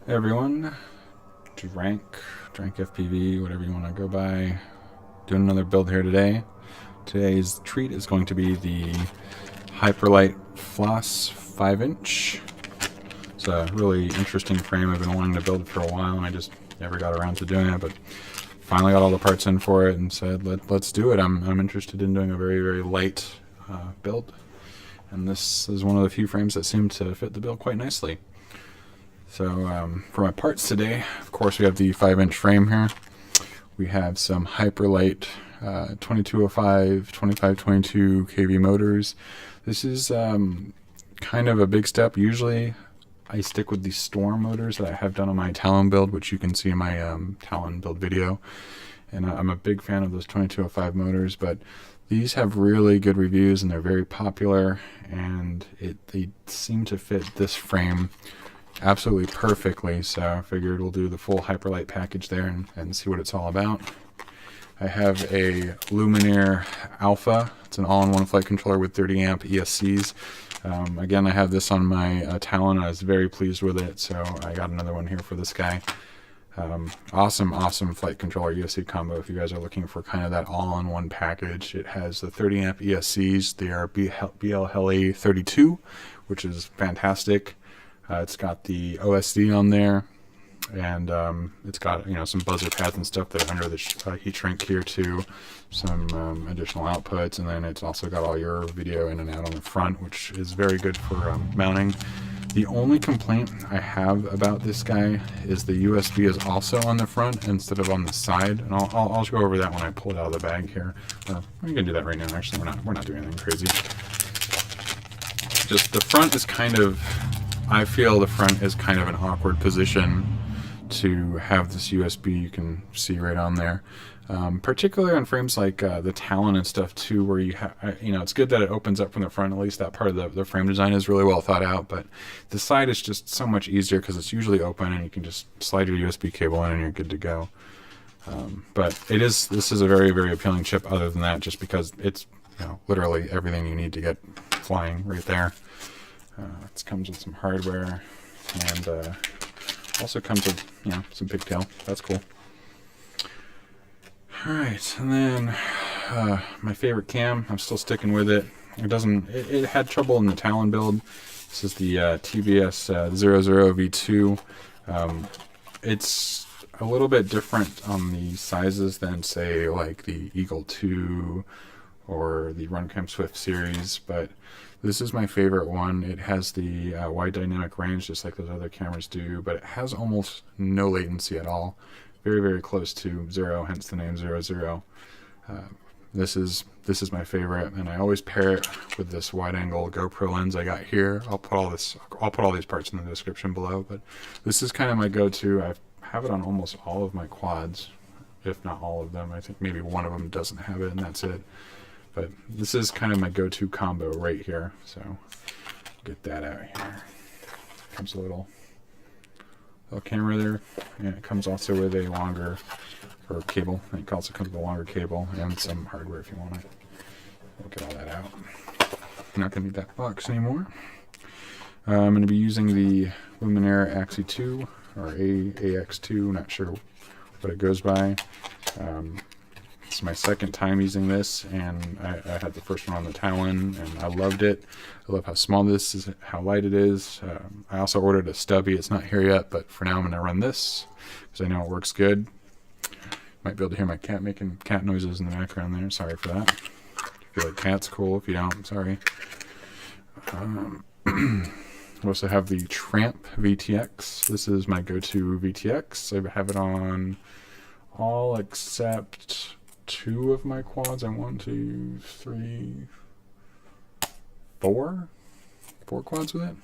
Hey everyone, Drank FPV, whatever you want to go by. Doing another build here today. Today's treat is going to be the Hyperlite FLOSS 5-inch. It's a really interesting frame. I've been wanting to build it for a while and I just never got around to doing it, but finally got all the parts in for it and said let's do it. I'm interested in doing a very light build, and this is one of the few frames that seem to fit the bill quite nicely. So for my parts today, of course, we have the 5-inch frame here. We have some Hyperlite 2205, 2522 kV motors. This is kind of a big step. Usually I stick with the Storm motors that I have done on my Talon build, which you can see in my Talon build video. And I'm a big fan of those 2205 motors, but these have really good reviews and they're very popular, and they seem to fit this frame absolutely perfectly, so I figured we'll do the full Hyperlite package there and see what it's all about. I have a Lumenier ALPHA. It's an all-in-one flight controller with 30 amp ESCs. Again, I have this on my Talon. I was very pleased with it, so I got another one here for this guy. Awesome flight controller ESC combo if you guys are looking for kind of that all-in-one package. It has the 30 amp ESCs. They are BL 32, which is fantastic. It's got the OSD on there, and it's got some buzzer pads and stuff that are under the heat shrink here too, some additional outputs, and then it's also got all your video in and out on the front, which is very good for mounting. The only complaint I have about this guy is the USB is also on the front instead of on the side, and I'll go over that when I pull it out of the bag here. We can do that right now. Actually, we're not doing anything crazy. Just the front is kind of, I feel the front is kind of an awkward position to have this USB. You can see right on there, particularly on frames like the Talon and stuff too, where you have, it's good that it opens up from the front. At least that part of the frame design is really well thought out, but the side is just so much easier because it's usually open and you can just slide your USB cable in and you're good to go. But this is a very appealing chip. Other than that, just because it's literally everything you need to get flying right there. It comes with some hardware, and also comes with some pigtail. That's cool. Alright, and then my favorite cam, I'm still sticking with it. It had trouble in the Talon build. This is the TBS 00V2. It's a little bit different on the sizes than, say, like the Eagle 2 or the Runcam Swift series, but this is my favorite one. It has the wide dynamic range just like those other cameras do, but it has almost no latency at all. Very close to zero, hence the name 00. This is my favorite, and I always pair it with this wide angle GoPro lens I got here. I'll put all these parts in the description below, but this is kind of my go-to. I have it on almost all of my quads, if not all of them. I think maybe one of them doesn't have it, and that's it. But this is kind of my go-to combo right here, so get that out here. Comes a little camera there, and it comes also with a longer cable. It also comes with a longer cable and some hardware if you want it. We'll get all that out. I'm not going to need that box anymore. I'm going to be using the Lumenier AXII or AX2, not sure what it goes by. It's my second time using this, and I had the first one on the Talon, and I loved it. I love how small this is, how light it is. I also ordered a stubby. It's not here yet, but for now I'm going to run this because I know it works good. Might be able to hear my cat making cat noises in the background there. Sorry for that. If you feel like cat's cool. If you don't, I'm sorry. I also have the Tramp VTX. This is my go-to VTX. I have it on all except 2 of my quads. I 1, 2, 3, 4 quads with it.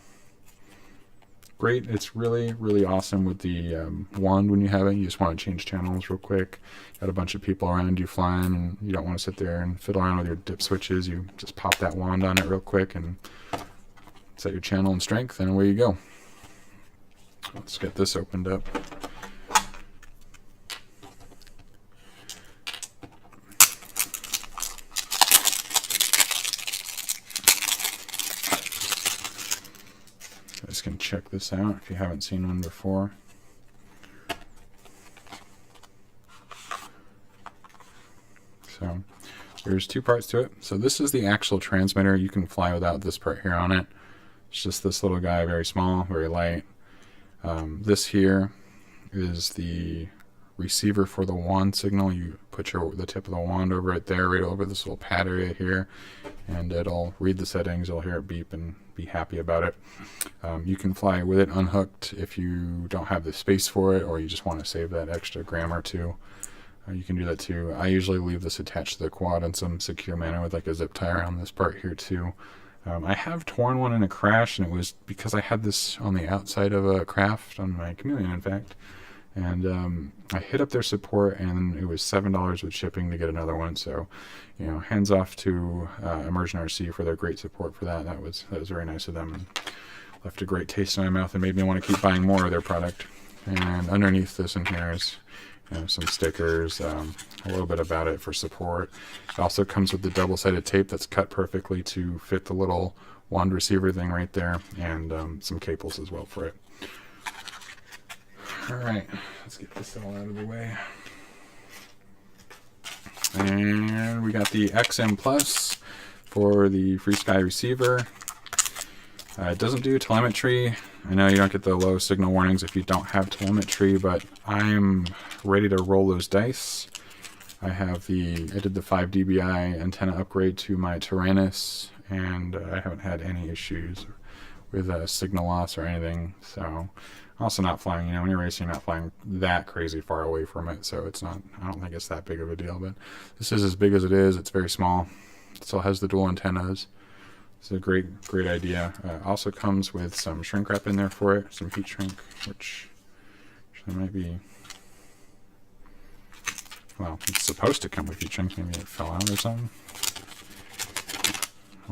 Great. It's really awesome with the wand when you have it. You just want to change channels real quick. Got a bunch of people around you flying, and you don't want to sit there and fiddle around with your dip switches. You just pop that wand on it real quick and set your channel and strength, and away you go. Let's get this opened up. You guys can check this out if you haven't seen one before. There's two parts to it. So this is the actual transmitter. You can fly without this part here on it. It's just this little guy, very small, very light. This here is the receiver for the wand signal. You put the tip of the wand over it there, right over this little pad area here, and it'll read the settings. You'll hear it beep and be happy about it. You can fly with it unhooked if you don't have the space for it, or you just want to save that extra gram or two. You can do that too. I usually leave this attached to the quad in some secure manner with like a zip tie around this part here too. I have torn one in a crash, and it was because I had this on the outside of a craft, on my Chameleon in fact, and I hit up their support, and it was $7 with shipping to get another one. So, you know, hands off to ImmersionRC for their great support for that. That was very nice of them, and left a great taste in my mouth and made me want to keep buying more of their product. And underneath this in here is, you know, some stickers, a little bit about it for support. It also comes with the double-sided tape that's cut perfectly to fit the little wand receiver thing right there, and some cables as well for it. Alright, let's get this all out of the way. And we got the XM Plus for the Free Sky receiver. It doesn't do telemetry. I know you don't get the low signal warnings if you don't have telemetry, but I'm ready to roll those dice. I did the 5 dBi antenna upgrade to my Tyrannus, and I haven't had any issues with signal loss or anything. So, also not flying, you know, when you're racing, you're not flying that crazy far away from it, so it's not, I don't think it's that big of a deal, but this is as big as it is. It's very small. It still has the dual antennas. It's a great idea. Also comes with some shrink wrap in there for it, some heat shrink, which actually might be, well, it's supposed to come with heat shrink. Maybe it fell out or something.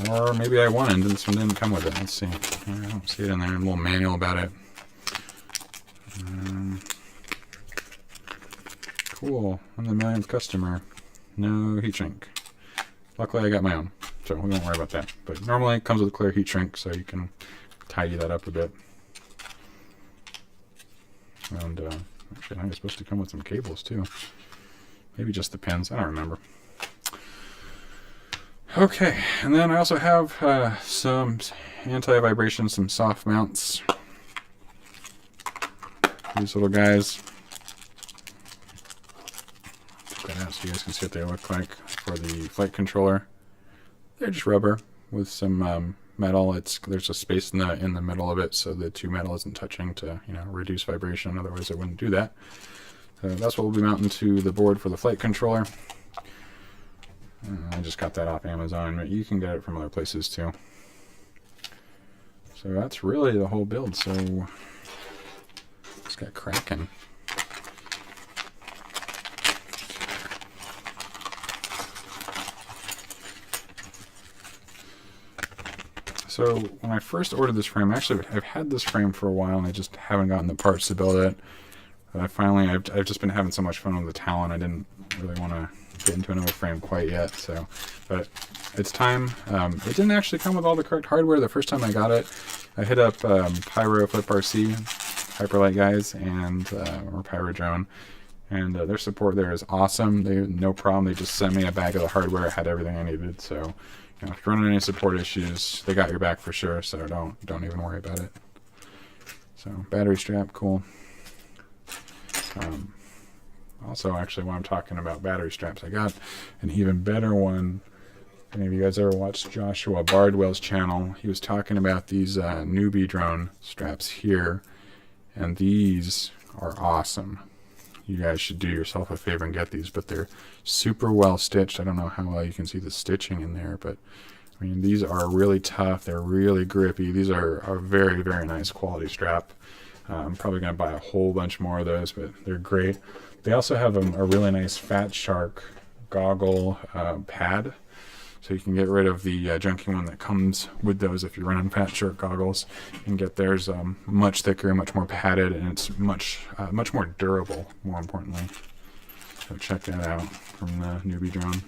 Or maybe I won and this one didn't come with it. Let's see. I don't see it in there. A little manual about it. Cool. I'm the millionth customer. No heat shrink. Luckily I got my own, so we won't worry about that. But normally it comes with a clear heat shrink, so you can tidy that up a bit. And actually I think it's supposed to come with some cables too. Maybe just the pins. I don't remember. Okay, and then I also have some anti-vibration, some soft mounts. These little guys. Check that out so you guys can see what they look like for the flight controller. They're just rubber with some metal. There's a space in the middle of it, so the two metal isn't touching to, you know, reduce vibration. Otherwise, it wouldn't do that. So that's what we'll be mounting to the board for the flight controller. I just got that off Amazon, but you can get it from other places too. So that's really the whole build. So let's get cracking. So when I first ordered this frame, actually I've had this frame for a while and I just haven't gotten the parts to build it. I've just been having so much fun with the Talon, I didn't really want to get into another frame quite yet. So, but it's time. It didn't actually come with all the correct hardware the first time I got it. I hit up Pyro Flip RC, Hyperlite guys, and or Pyro Drone, and their support there is awesome. No problem. They just sent me a bag of the hardware. It had everything I needed. So, you know, if you're running any support issues, they got your back for sure. So don't even worry about it. So battery strap, cool. Also, actually, while I'm talking about battery straps, I got an even better one. If any of you guys ever watched Joshua Bardwell's channel, he was talking about these newbie drone straps here, and these are awesome. You guys should do yourself a favor and get these, but they're super well stitched. I don't know how well you can see the stitching in there, but I mean, these are really tough. They're really grippy. These are a very, very nice quality strap. I'm probably going to buy a whole bunch more of those, but they're great. They also have a really nice Fat Shark goggle pad, so you can get rid of the junky one that comes with those if you're running Fat Shark goggles, and get theirs much thicker, much more padded, and it's much more durable, more importantly. So check that out from the newbie drone.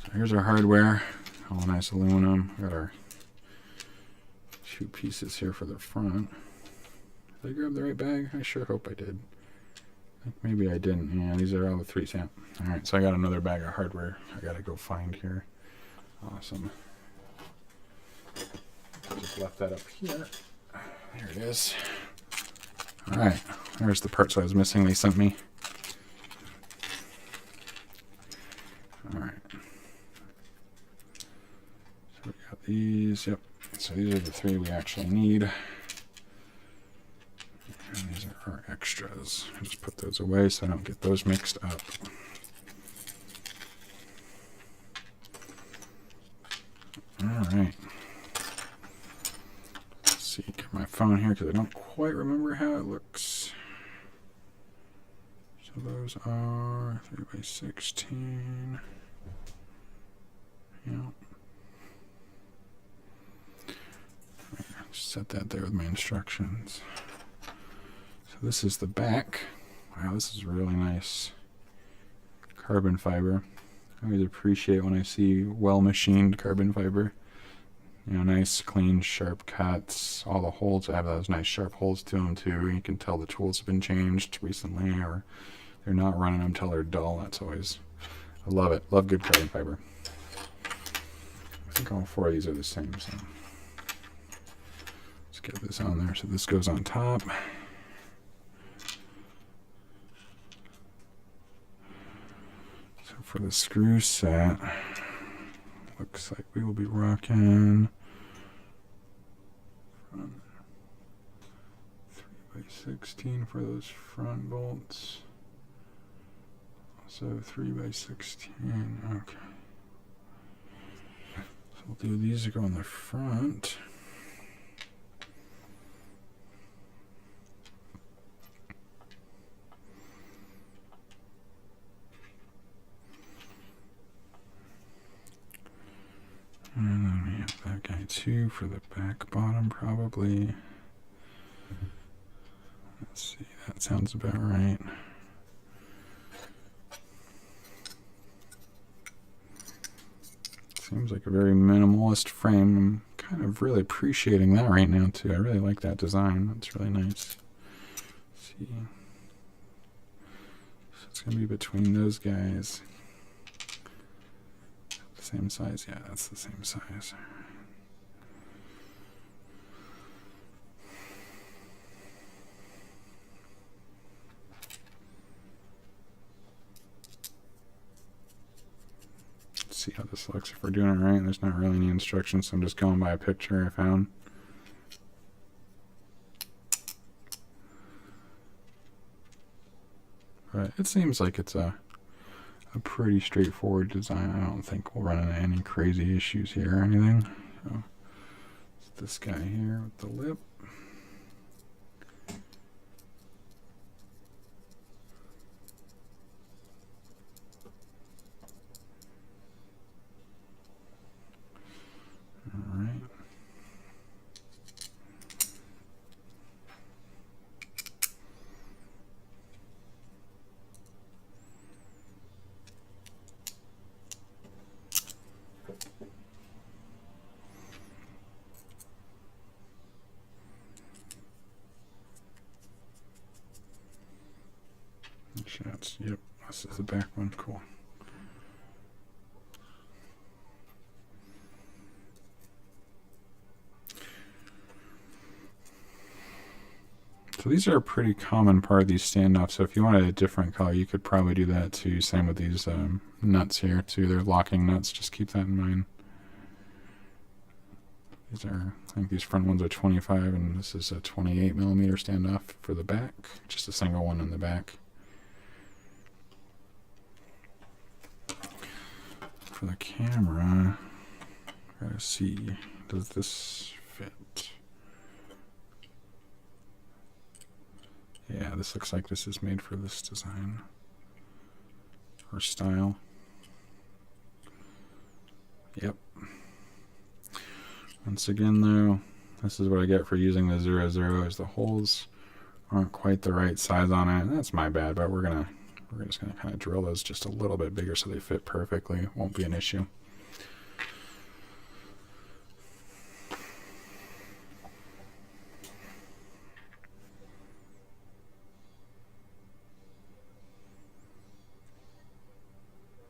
So here's our hardware. All nice aluminum. We got our two pieces here for the front. Did I grab the right bag? I sure hope I did. think maybe I didn't. Yeah, these are all the 3 samp. Alright, so I got another bag of hardware I gotta go find here. Awesome. Just left that up here. There it is. Alright, there's the parts I was missing they sent me. Alright. So we got these, yep. So these are the 3 we actually need. And these are our extras. I'll just put those away so I don't get those mixed up. Alright. Let's see, get my phone here because I don't quite remember how it looks. So those are 3x16. Yep. Set that there with my instructions. So this is the back. Wow, this is really nice. Carbon fiber. I always appreciate when I see well-machined carbon fiber. You know, nice, clean, sharp cuts. All the holes have those nice sharp holes to them too. You can tell the tools have been changed recently, or they're not running them until they're dull. That's always, I love it. Love good carbon fiber. I think all 4 of these are the same. So let's get this on there. So this goes on top. So for the screw set, looks like we will be rocking 3x16 for those front bolts. So 3x16, okay. So we'll do these to go in the front. And then we have that guy too for the back bottom probably. Let's see, that sounds about right. Seems like a very minimalist frame. I'm kind of really appreciating that right now too. I really like that design. That's really nice. Let's see. So it's going to be between those guys. Same size? Yeah, that's the same size. Let's see how this looks. If we're doing it right, there's not really any instructions, so I'm just going by a picture I found. But it seems like it's a pretty straightforward design. I don't think we'll run into any crazy issues here or anything. So it's this guy here with the lip. All right. Shots. Yep, this is the back one. Cool. So these are a pretty common part of these standoffs. So if you wanted a different color, you could probably do that too. Same with these nuts here too. They're locking nuts. Just keep that in mind. These are, I think these front ones are 25, and this is a 28 millimeter standoff for the back. Just a single one in the back. For the camera, gotta see, does this fit? Yeah, this looks like this is made for this design or style. Yep. Once again though, this is what I get for using the 00, is the holes aren't quite the right size on it. That's my bad, but we're just gonna kind of drill those just a little bit bigger so they fit perfectly. Won't be an issue.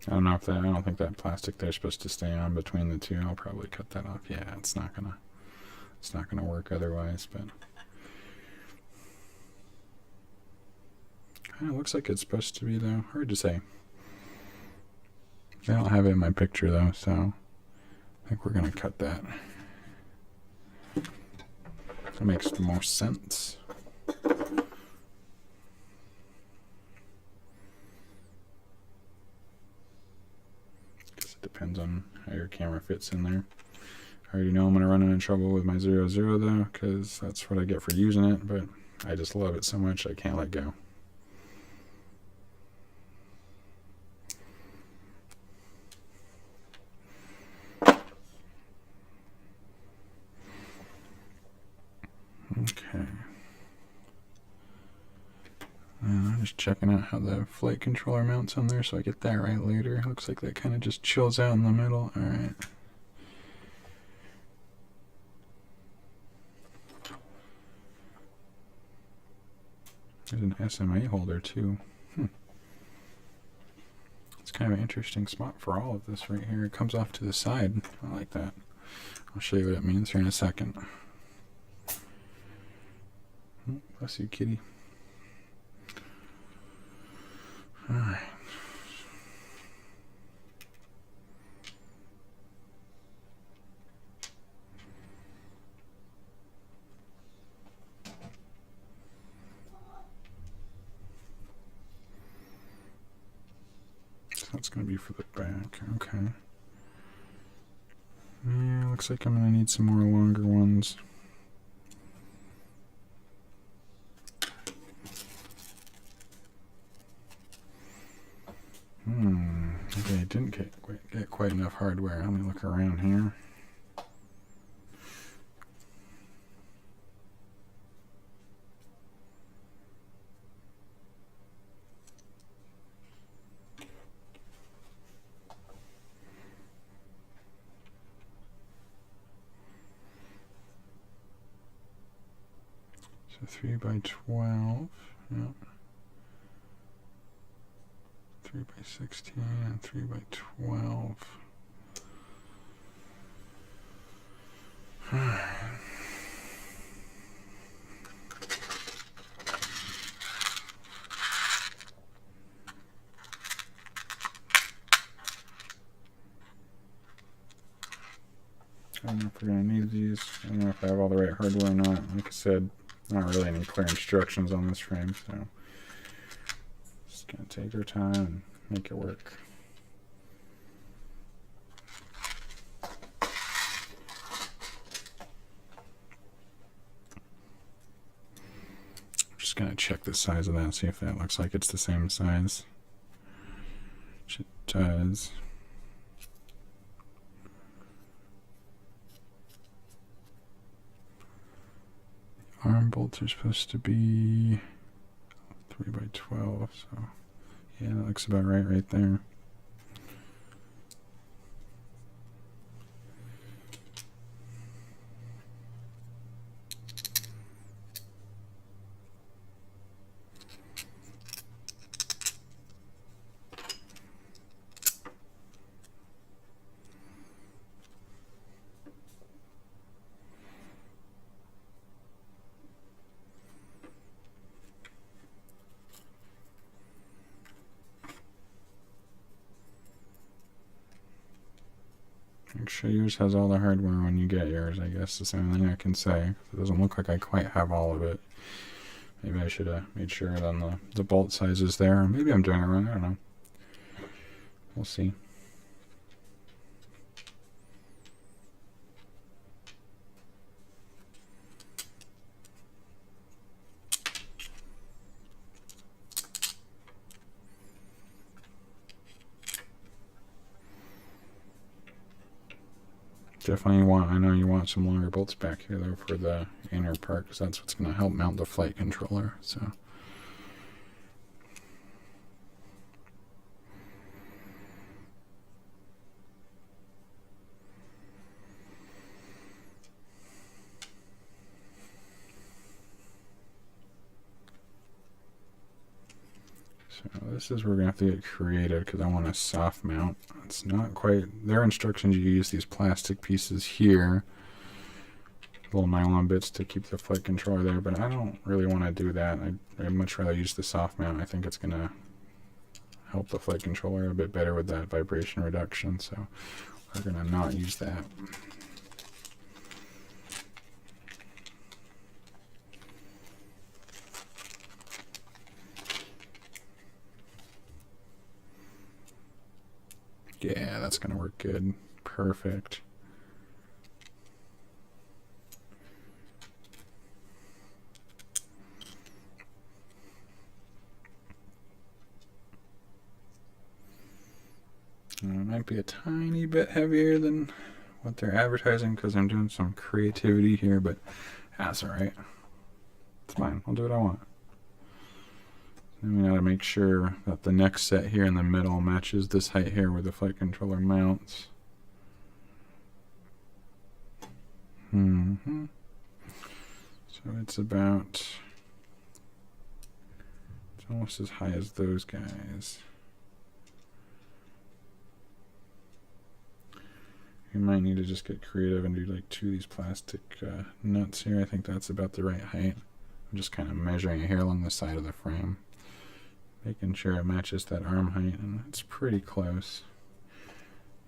I don't know if that, I don't think that plastic there's supposed to stay on between the two. I'll probably cut that off. Yeah, it's not gonna work otherwise, but kind of looks like it's supposed to be though. Hard to say. They don't have it in my picture though, so I think we're gonna cut that. That makes more sense. Depends on how your camera fits in there. I already know I'm going to run into trouble with my 00 though, because that's what I get for using it, but I just love it so much I can't let go. Okay. I'm just checking out how the flight controller mounts on there so I get that right later. Looks like that kind of just chills out in the middle. Alright. There's an SMA holder too. It's kind of an interesting spot for all of this right here. It comes off to the side. I like that. I'll show you what it means here in a second. Oh, bless you, kitty. Alright. So that's going to be for the back. Okay. Yeah, looks like I'm going to need some more longer ones. Okay, I didn't get quite enough hardware. Let me look around here. So 3 by 12. Yep. 3 by 16 and 3 by 12. I don't know if we're going to need these. I don't know if I have all the right hardware or not. Like I said, not really any clear instructions on this frame, so just going to take our time and make it work. I'm just going to check the size of that, see if that looks like it's the same size. Which it does. Arm bolts are supposed to be 3 by 12, so yeah, that looks about right there. Make sure yours has all the hardware when you get yours, I guess is the only thing I can say. It doesn't look like I quite have all of it. Maybe I should have made sure on the bolt size is there. Maybe I'm doing it wrong, I don't know. We'll see. Definitely I know you want some longer bolts back here though for the inner part, because that's what's going to help mount the flight controller. So So this is where we're going to have to get creative because I want a soft mount. It's not quite, their instructions, you use these plastic pieces here, little nylon bits to keep the flight controller there, but I don't really want to do that. I'd much rather use the soft mount. I think it's going to help the flight controller a bit better with that vibration reduction, so we're going to not use that. Yeah, that's going to work good. Perfect. It might be a tiny bit heavier than what they're advertising because I'm doing some creativity here, but that's alright. It's fine. I'll do what I want. Then we gotta make sure that the next set here in the middle matches this height here where the flight controller mounts. So it's about, it's almost as high as those guys. You might need to just get creative and do like 2 of these plastic nuts here. I think that's about the right height. I'm just kind of measuring it here along the side of the frame, making sure it matches that arm height, and it's pretty close.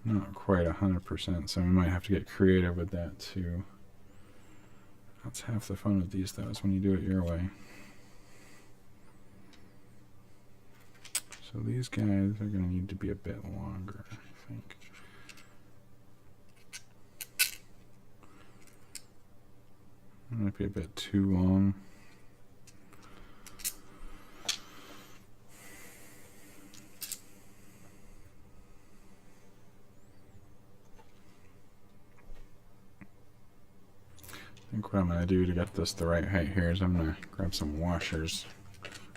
Not quite 100%, so we might have to get creative with that too. That's half the fun of these though, is when you do it your way. So these guys are going to need to be a bit longer, I think. Might be a bit too long. I think what I'm going to do to get this the right height here is I'm going to grab some washers,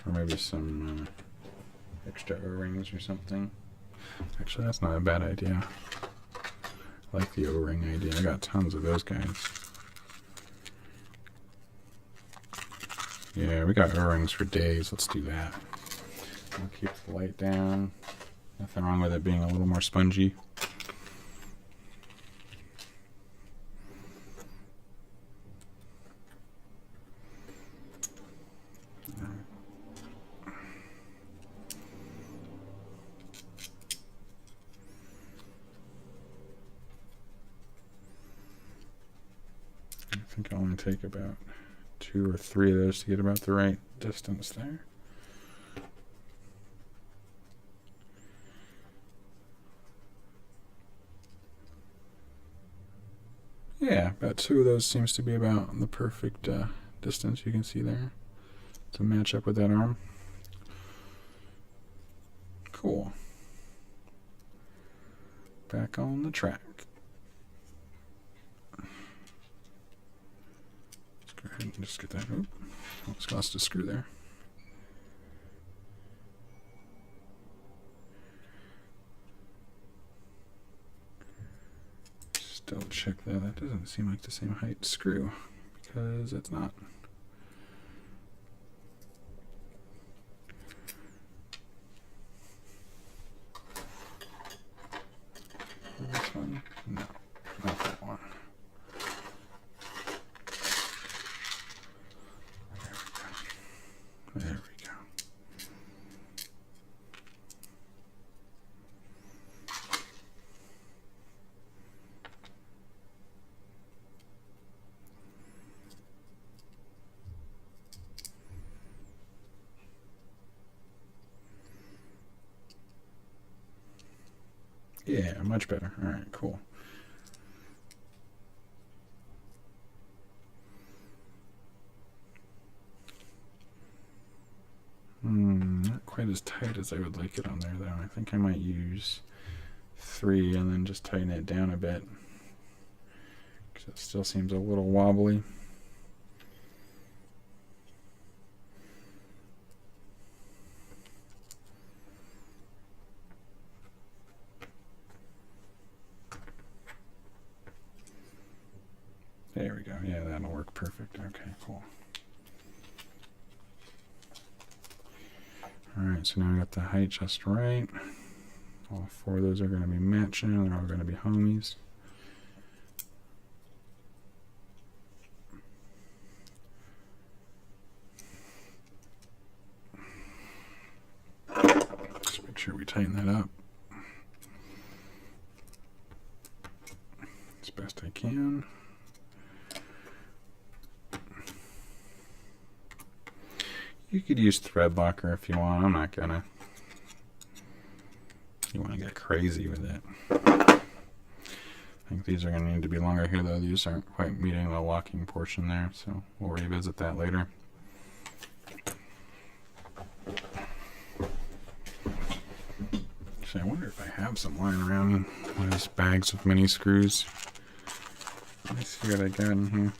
or maybe some extra O-rings or something. Actually, that's not a bad idea. I like the O-ring idea. I got tons of those guys. Yeah, we got O-rings for days. Let's do that. I'll keep the light down. Nothing wrong with it being a little more spongy. I think I'll only take about 2 or 3 of those to get about the right distance there. Yeah, about 2 of those seems to be about the perfect distance you can see there to match up with that arm. Cool. Back on the track. Go ahead and just get that. Oop, almost lost a screw there. Still check that. That doesn't seem like the same height screw because it's not. This one? No, not that one. There we go. Yeah, much better. All right, cool. Not quite as tight as I would like it on there, though. I think I might use 3 and then just tighten it down a bit, because it still seems a little wobbly. There we go. Yeah, that'll work perfect. Okay, cool. Alright, so now we got the height just right. All 4 of those are going to be matching. They're all going to be homies. Just make sure we tighten that up as best I can. You could use thread locker if you want. I'm not gonna. You want to get crazy with it. I think these are going to need to be longer here, though. These aren't quite meeting the locking portion there, so we'll revisit that later. Actually, I wonder if I have some lying around one of these bags with mini screws. Let me see what I got in here.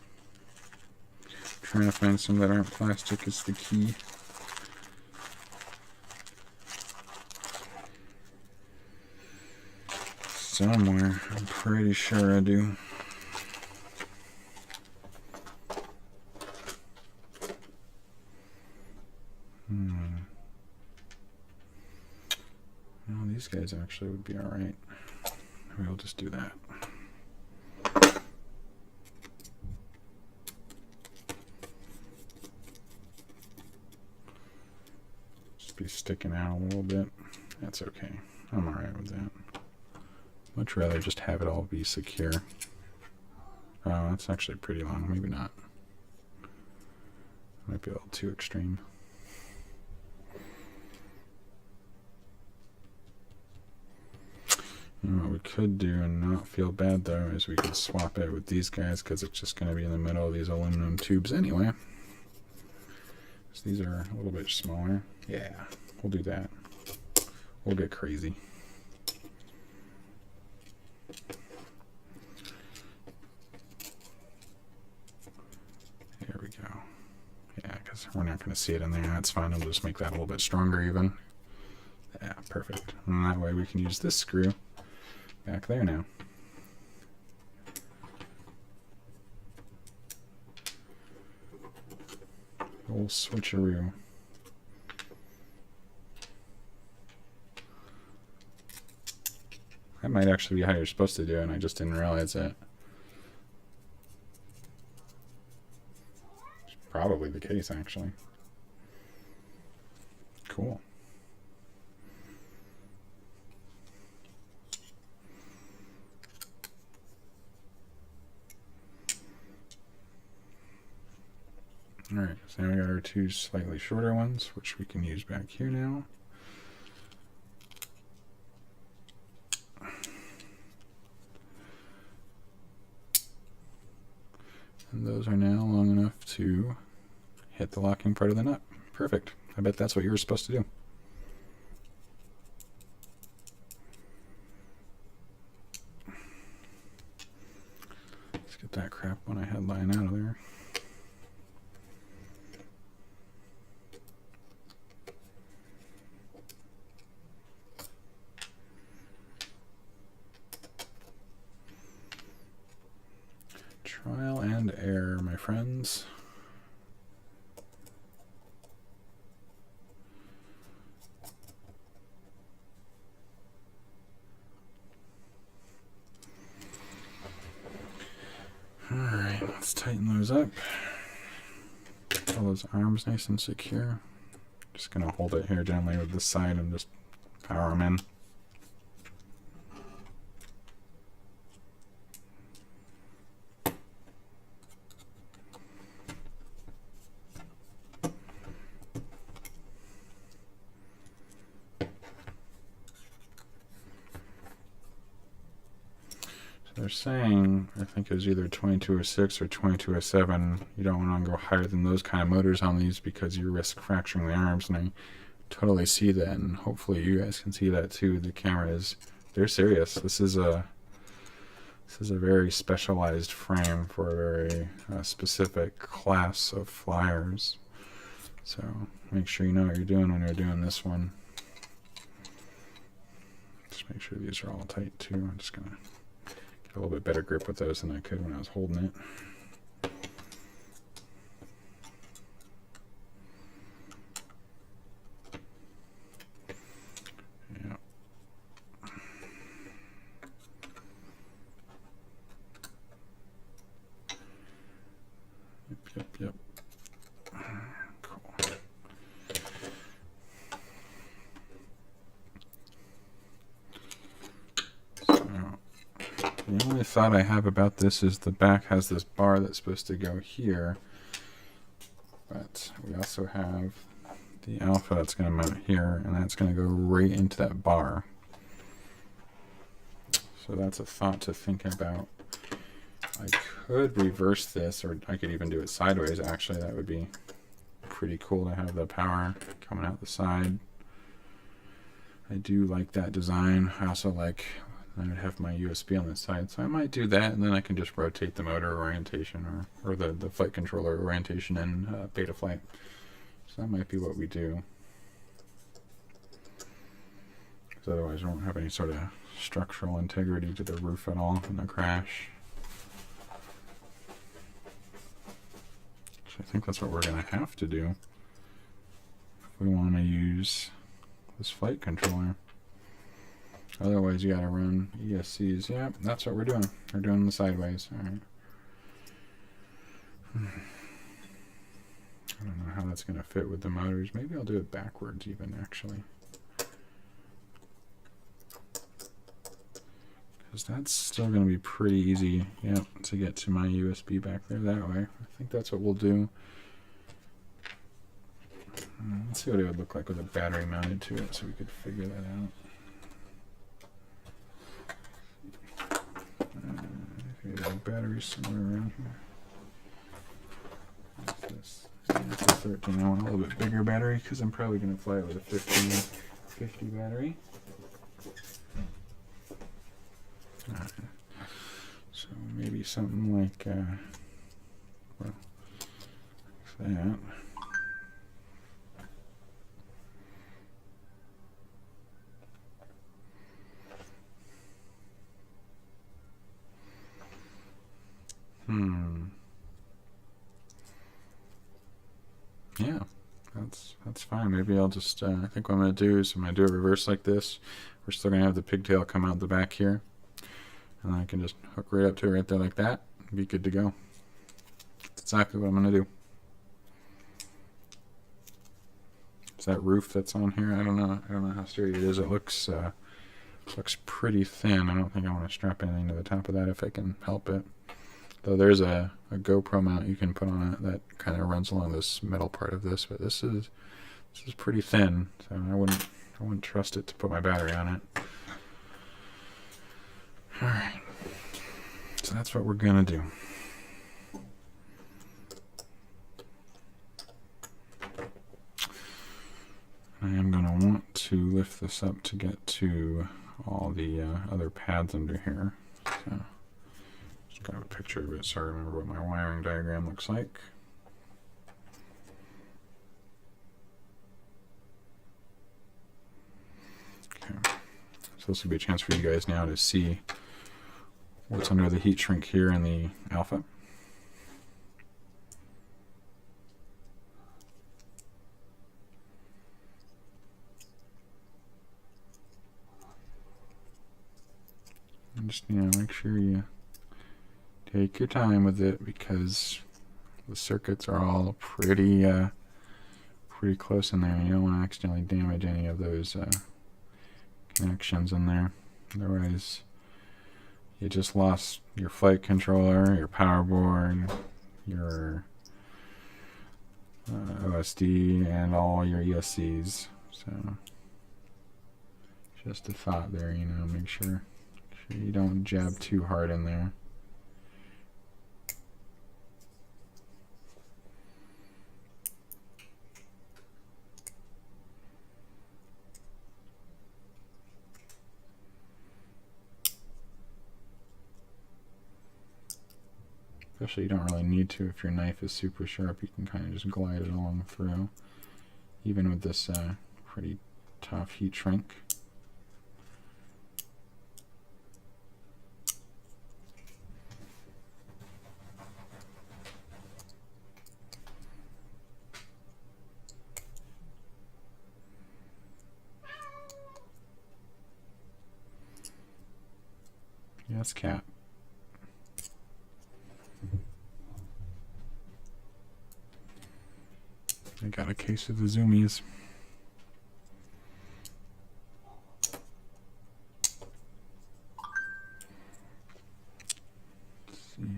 Trying to find some that aren't plastic is the key. Somewhere, I'm pretty sure I do. Well, these guys actually would be alright. We'll just do that. Be sticking out a little bit. That's okay. I'm alright with that. Much rather just have it all be secure. Oh, that's actually pretty long. Maybe not. Might be a little too extreme. You know what we could do and not feel bad though is we could swap it with these guys because it's just going to be in the middle of these aluminum tubes anyway. So these are a little bit smaller. Yeah, we'll do that. We'll get crazy. Here we go. Yeah, because we're not going to see it in there. That's fine. I'll just make that a little bit stronger even. Yeah, perfect. And that way we can use this screw back there now. Old switcheroo. That might actually be how you're supposed to do it, and I just didn't realize it. It's probably the case, actually. Cool. Alright, so now we got our 2 slightly shorter ones, which we can use back here now. And those are now long enough to hit the locking part of the nut. Perfect. I bet that's what you were supposed to do. Let's get that crap one I had lying out of there. Trial and error, my friends. All right, let's tighten those up. Get all those arms nice and secure. Just gonna hold it here gently with this side and just power them in. They're saying, I think it was either 2206 or 2207, you don't want to go higher than those kind of motors on these because you risk fracturing the arms, and I totally see that, and hopefully you guys can see that too. The camera is, they're serious. This is a very specialized frame for a very specific class of flyers. So make sure you know what you're doing when you're doing this one. Just make sure these are all tight too. I'm just gonna a little bit better grip with those than I could when I was holding it. Yep. Cool. So, the only thought I have about this is the back has this bar that's supposed to go here, but we also have the alpha that's going to mount here, and that's going to go right into that bar. So that's a thought to think about. I could reverse this, or I could even do it sideways, actually. That would be pretty cool to have the power coming out the side. I do like that design. I also like, I would have my USB on the side, so I might do that, and then I can just rotate the motor orientation, or the flight controller orientation in Betaflight. So that might be what we do. Because otherwise we won't have any sort of structural integrity to the roof at all in a crash. I think that's what we're going to have to do if we want to use this flight controller. Otherwise, you got to run ESCs. Yeah, that's what we're doing. We're doing the sideways. All right. I don't know how that's going to fit with the motors. Maybe I'll do it backwards even, actually. Because that's still going to be pretty easy, yep, to get to my USB back there that way. I think that's what we'll do. Let's see what it would look like with a battery mounted to it so we could figure that out. Maybe a battery somewhere around here. What's this? That's a 13. I want a little bit bigger battery because I'm probably going to fly it with a 50 battery. So maybe something like, well, that. Yeah, that's fine. Maybe I'll just, I think what I'm going to do is I'm going to do a reverse like this. We're still going to have the pigtail come out the back here. And I can just hook right up to it right there like that and be good to go. That's exactly what I'm going to do. Is that roof that's on here? I don't know. I don't know how sturdy it is. It looks pretty thin. I don't think I want to strap anything to the top of that if I can help it. Though there's a GoPro mount you can put on it that kind of runs along this metal part of this, but this is pretty thin, so I wouldn't trust it to put my battery on it. All right, so that's what we're gonna do. I am gonna want to lift this up to get to all the other pads under here. So. Got a picture of it so I remember what my wiring diagram looks like. Okay, so this will be a chance for you guys now to see what's under the heat shrink here in the Alpha. And just, make sure you take your time with it because the circuits are all pretty close in there. You don't want to accidentally damage any of those connections in there. Otherwise, you just lost your flight controller, your power board, your OSD, and all your ESCs. So, just a thought there. Make sure you don't jab too hard in there. Especially you don't really need to if your knife is super sharp. You can kind of just glide it along through. Even with this pretty tough heat shrink. Yes, cat. I got a case of the zoomies. Let's see here.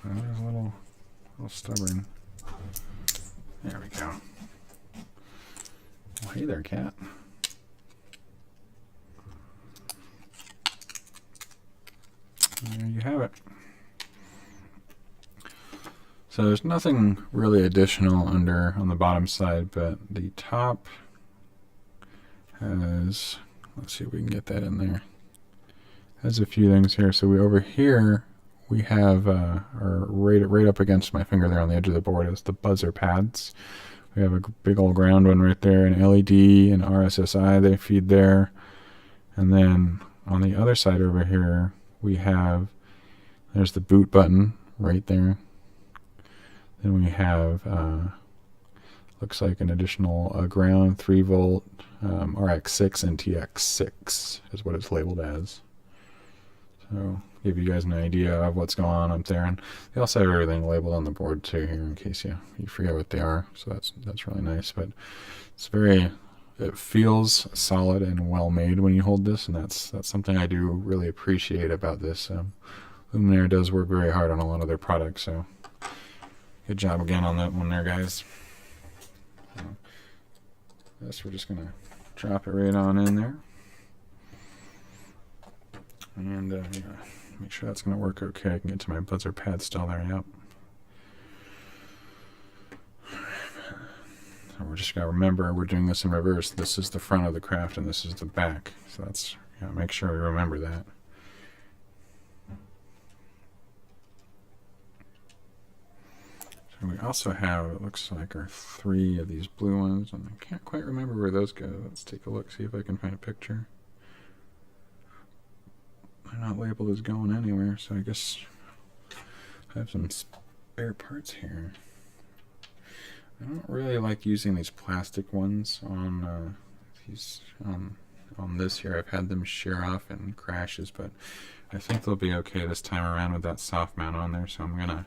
There's a little stubborn. There we go. Well, hey there, cat. There you have it. So there's nothing really additional under on the bottom side, but the top has, let's see if we can get that in there. Has a few things here. So we over here we have right up against my finger there on the edge of the board is the buzzer pads. We have a big old ground one right there, an LED and RSSI they feed there. And then on the other side over here we have, there's the boot button right there. Then we have looks like an additional ground 3-volt RX6 and TX6 is what it's labeled as. So give you guys an idea of what's going on up there, and they also have everything labeled on the board too here in case you forget what they are. So that's really nice. But it's it feels solid and well made when you hold this, and that's something I do really appreciate about this. Lumenier does work very hard on a lot of their products, so good job again on that one there, guys. So this we're just gonna drop it right on in there. And yeah, make sure that's going to work okay. I can get to my buzzer pad still there, yep. So we're just going to remember we're doing this in reverse. This is the front of the craft and this is the back. So that's, yeah, make sure we remember that. So we also have, it looks like, our 3 of these blue ones, and I can't quite remember where those go. Let's take a look, see if I can find a picture. They're not labeled as going anywhere, so I guess I have some spare parts here. I don't really like using these plastic ones on on this here. I've had them shear off in crashes, but I think they'll be okay this time around with that soft mount on there, so I'm gonna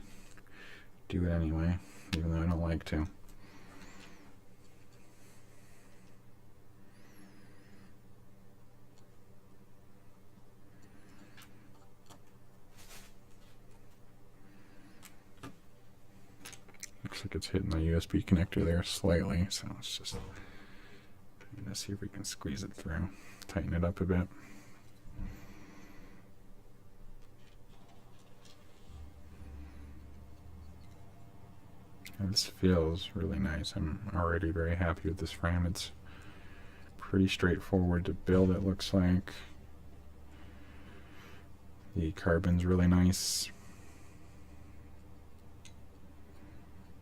do it anyway, even though I don't like to. Looks like it's hitting the USB connector there slightly, so it's just, let's see if we can squeeze it through, tighten it up a bit. And this feels really nice. I'm already very happy with this frame. It's pretty straightforward to build, it looks like. The carbon's really nice.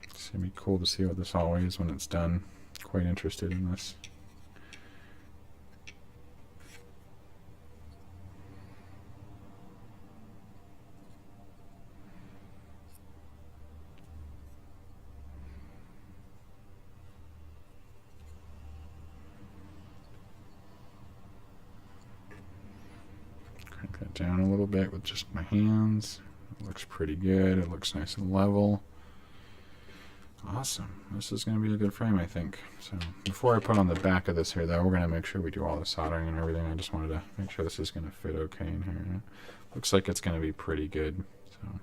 It's going to be cool to see what this all weighs when it's done. Quite interested in this. Crank that down a little bit with just my hands. It looks pretty good. It looks nice and level. Awesome. This is going to be a good frame, I think. So before I put on the back of this here, though, we're going to make sure we do all the soldering and everything. I just wanted to make sure this is going to fit okay in here. Looks like it's going to be pretty good. So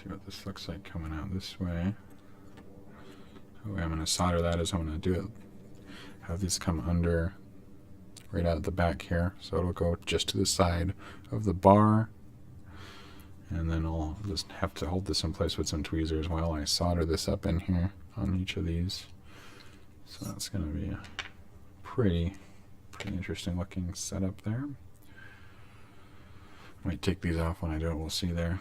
see what this looks like coming out this way. The way I'm going to solder that is I'm going to do it. Have these come under right out at the back here, so it'll go just to the side of the bar, and then I'll just have to hold this in place with some tweezers while I solder this up in here on each of these. So that's going to be a pretty interesting looking setup there. Might take these off when I do it, we'll see there.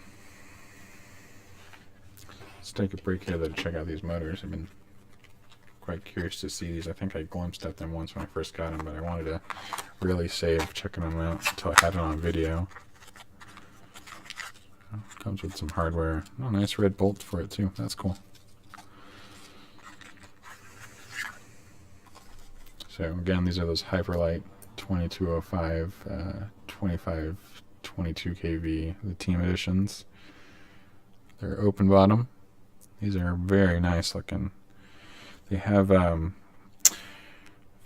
Let's take a break here to check out these motors. I've been quite curious to see these. I think I glimpsed at them once when I first got them, but I wanted to really save checking them out until I had it on video. Comes with some hardware. Oh, nice red bolt for it too. That's cool. So again, these are those Hyperlite 2205, 2522 kV, the team editions. They're open bottom. These are very nice looking. They have, if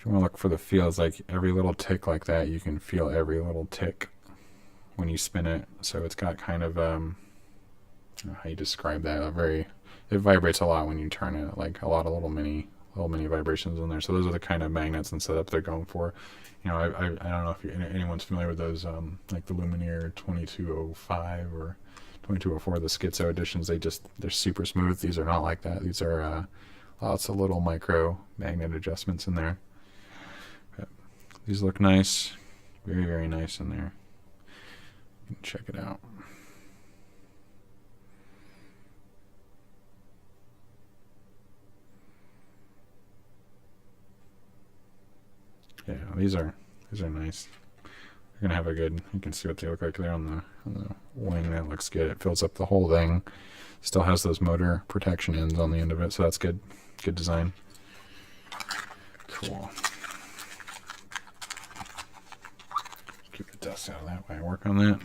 you want to look for the feels, like every little tick like that, you can feel every little tick when you spin it. So it's got kind of, I don't know how you describe that, it vibrates a lot when you turn it, like a lot of little mini vibrations in there. So those are the kind of magnets and setup they're going for. You know, I don't know if anyone's familiar with those, like the Lumenier 2205 or 2204, the Schizo editions. They're super smooth. These are not like that. These are lots of little micro magnet adjustments in there. But these look nice, very, very nice in there. You can check it out. Yeah, these are nice. They're gonna have a good. You can see what they look like there on the wing. That looks good. It fills up the whole thing. Still has those motor protection ends on the end of it, so that's good. Good design. Cool. Keep the dust out of that while I work on that.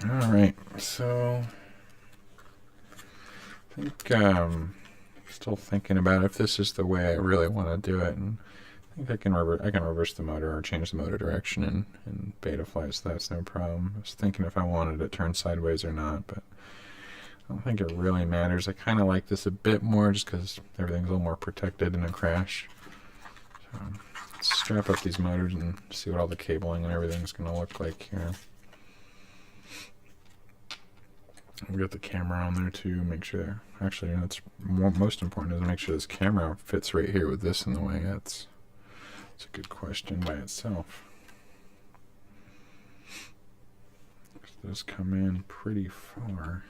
All right. So I think still thinking about if this is the way I really want to do it, and I think I can reverse the motor or change the motor direction in beta flight, so that's no problem. I was thinking if I wanted it turned sideways or not, but I don't think it really matters. I kind of like this a bit more just because everything's a little more protected in a crash. So let's strap up these motors and see what all the cabling and everything's going to look like here. We got the camera on there too. Make sure, actually, that's most important is make sure this camera fits right here with this in the way. That's a good question by itself. Those come in pretty far.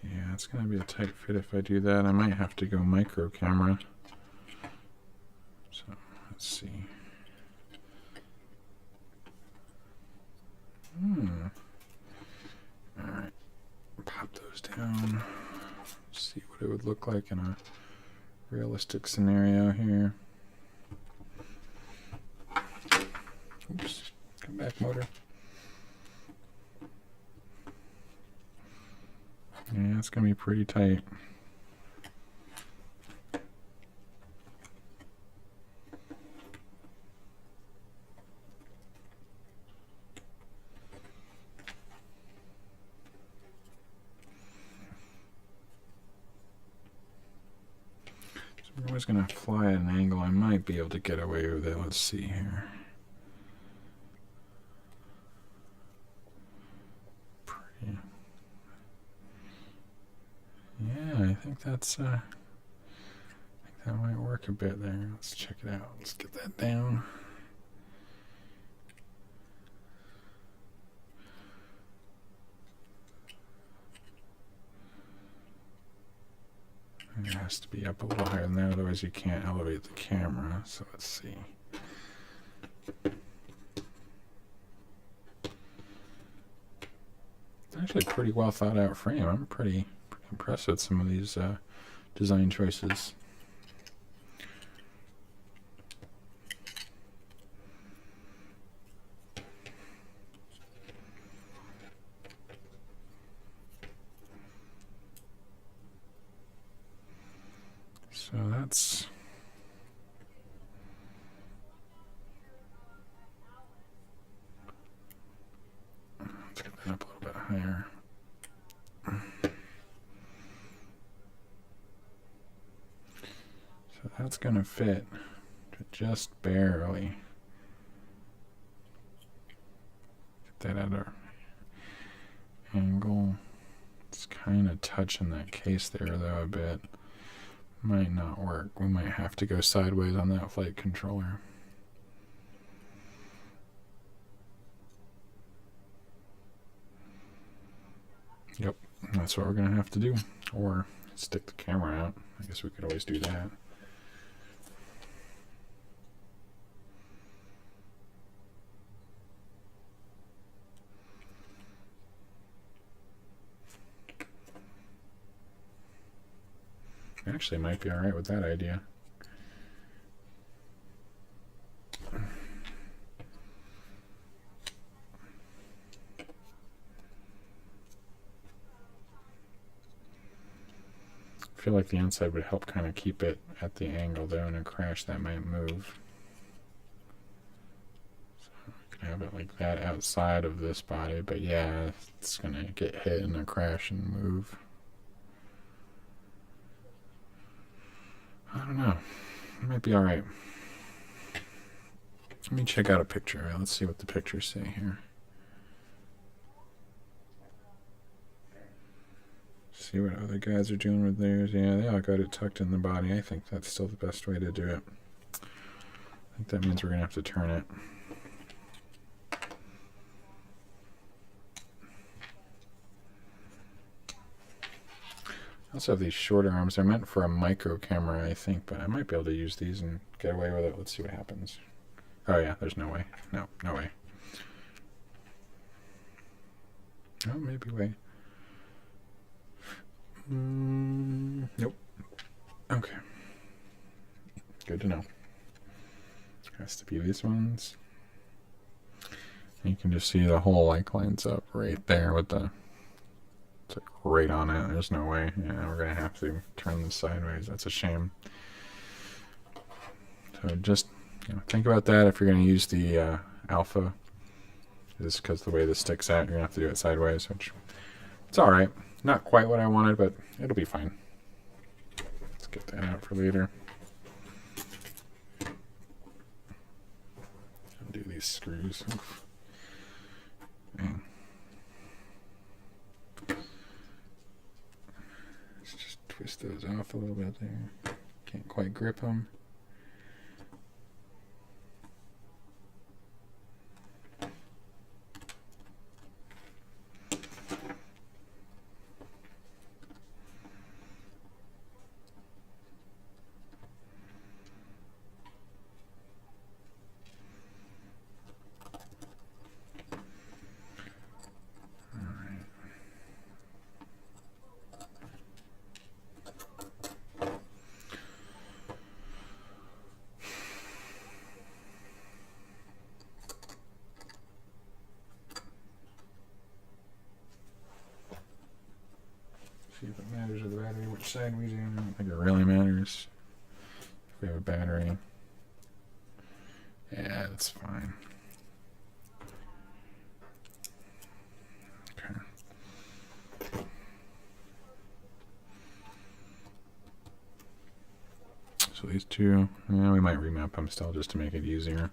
Yeah, it's gonna be a tight fit if I do that. I might have to go micro camera. So let's see. All right. Pop those down, see what it would look like in a realistic scenario here. Oops, come back, motor. Yeah, it's gonna be pretty tight. I'm always going to fly at an angle. I might be able to get away with it. Let's see here. Pretty. Yeah, I think that's. I think that might work a bit there. Let's check it out. Let's get that down. It has to be up a little higher than that, otherwise you can't elevate the camera. So let's see. It's actually a pretty well thought out frame. I'm pretty impressed with some of these design choices. So let's get that up a little bit higher. So that's going to fit just barely. Get that at our angle. It's kind of touching that case there though a bit. Might not work. We might have to go sideways on that flight controller. Yep, that's what we're gonna have to do. Or stick the camera out. I guess we could always do that. Actually, might be all right with that idea. I feel like the inside would help kind of keep it at the angle though. In a crash, that might move. So we can have it like that outside of this body, but yeah, it's gonna get hit in a crash and move. I don't know. It might be all right. Let me check out a picture. Let's see what the pictures say here. See what other guys are doing with theirs. Yeah, they all got it tucked in the body. I think that's still the best way to do it. I think that means we're going to have to turn it. I also have these shorter arms. They're meant for a micro camera, I think, but I might be able to use these and get away with it. Let's see what happens. Oh yeah, there's no way. No, no way. Oh, maybe way. Nope. Okay. Good to know. Has to be these ones. You can just see the hole like lines up right there with the, it's like right on it. There's no way. Yeah, we're gonna have to turn this sideways. That's a shame. So just think about that if you're gonna use the alpha. Just because the way this sticks out, you're gonna have to do it sideways, which it's all right. Not quite what I wanted, but it'll be fine. Let's get that out for later. Undo these screws. Oof. Man. Let's just twist those off a little bit there. Can't quite grip them. See if it matters with the battery, which side we do. I don't think it really matters. If we have a battery. Yeah, that's fine. Okay. So these two, yeah, we might remap them still just to make it easier.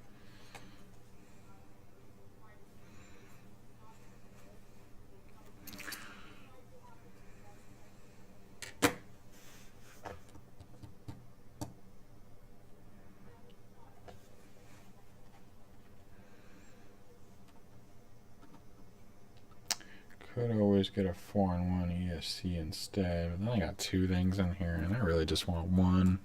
Could always get a 4-in-1 ESC instead, but then I got two things in here, and I really just want one.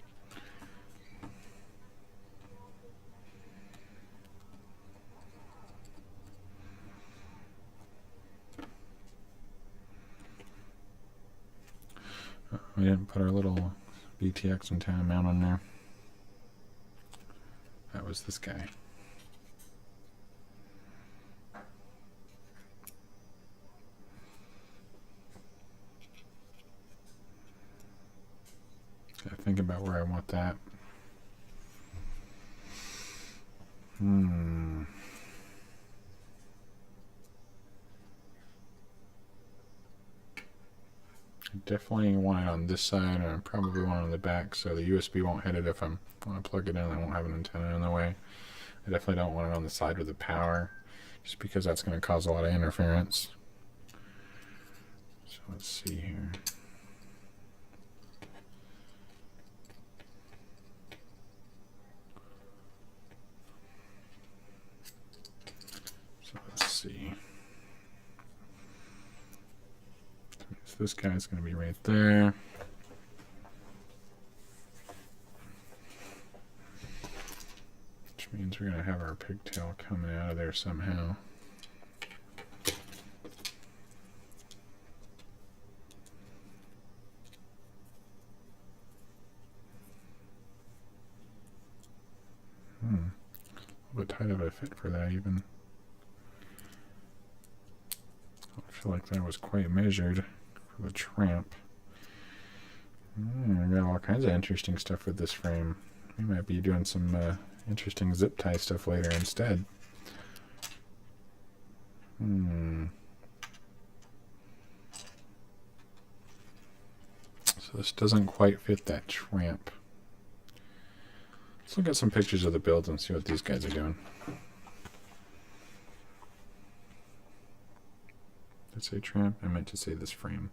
We didn't put our little VTX Antenna mount on there. That was this guy. Gotta think about where I want that. Definitely want it on this side, and I probably want it on the back, so the USB won't hit it if I want to plug it in. I won't have an antenna in the way. I definitely don't want it on the side with the power, just because that's going to cause a lot of interference. So let's see here. So let's see. So this guy's going to be right there. Which means we're going to have our pigtail coming out of there somehow. A little bit tight of a fit for that even. I feel like that was quite measured for the Tramp. I got all kinds of interesting stuff with this frame. We might be doing some interesting zip tie stuff later instead. So this doesn't quite fit that Tramp. Let's look at some pictures of the builds and see what these guys are doing. Did I say Tramp? I meant to say this frame.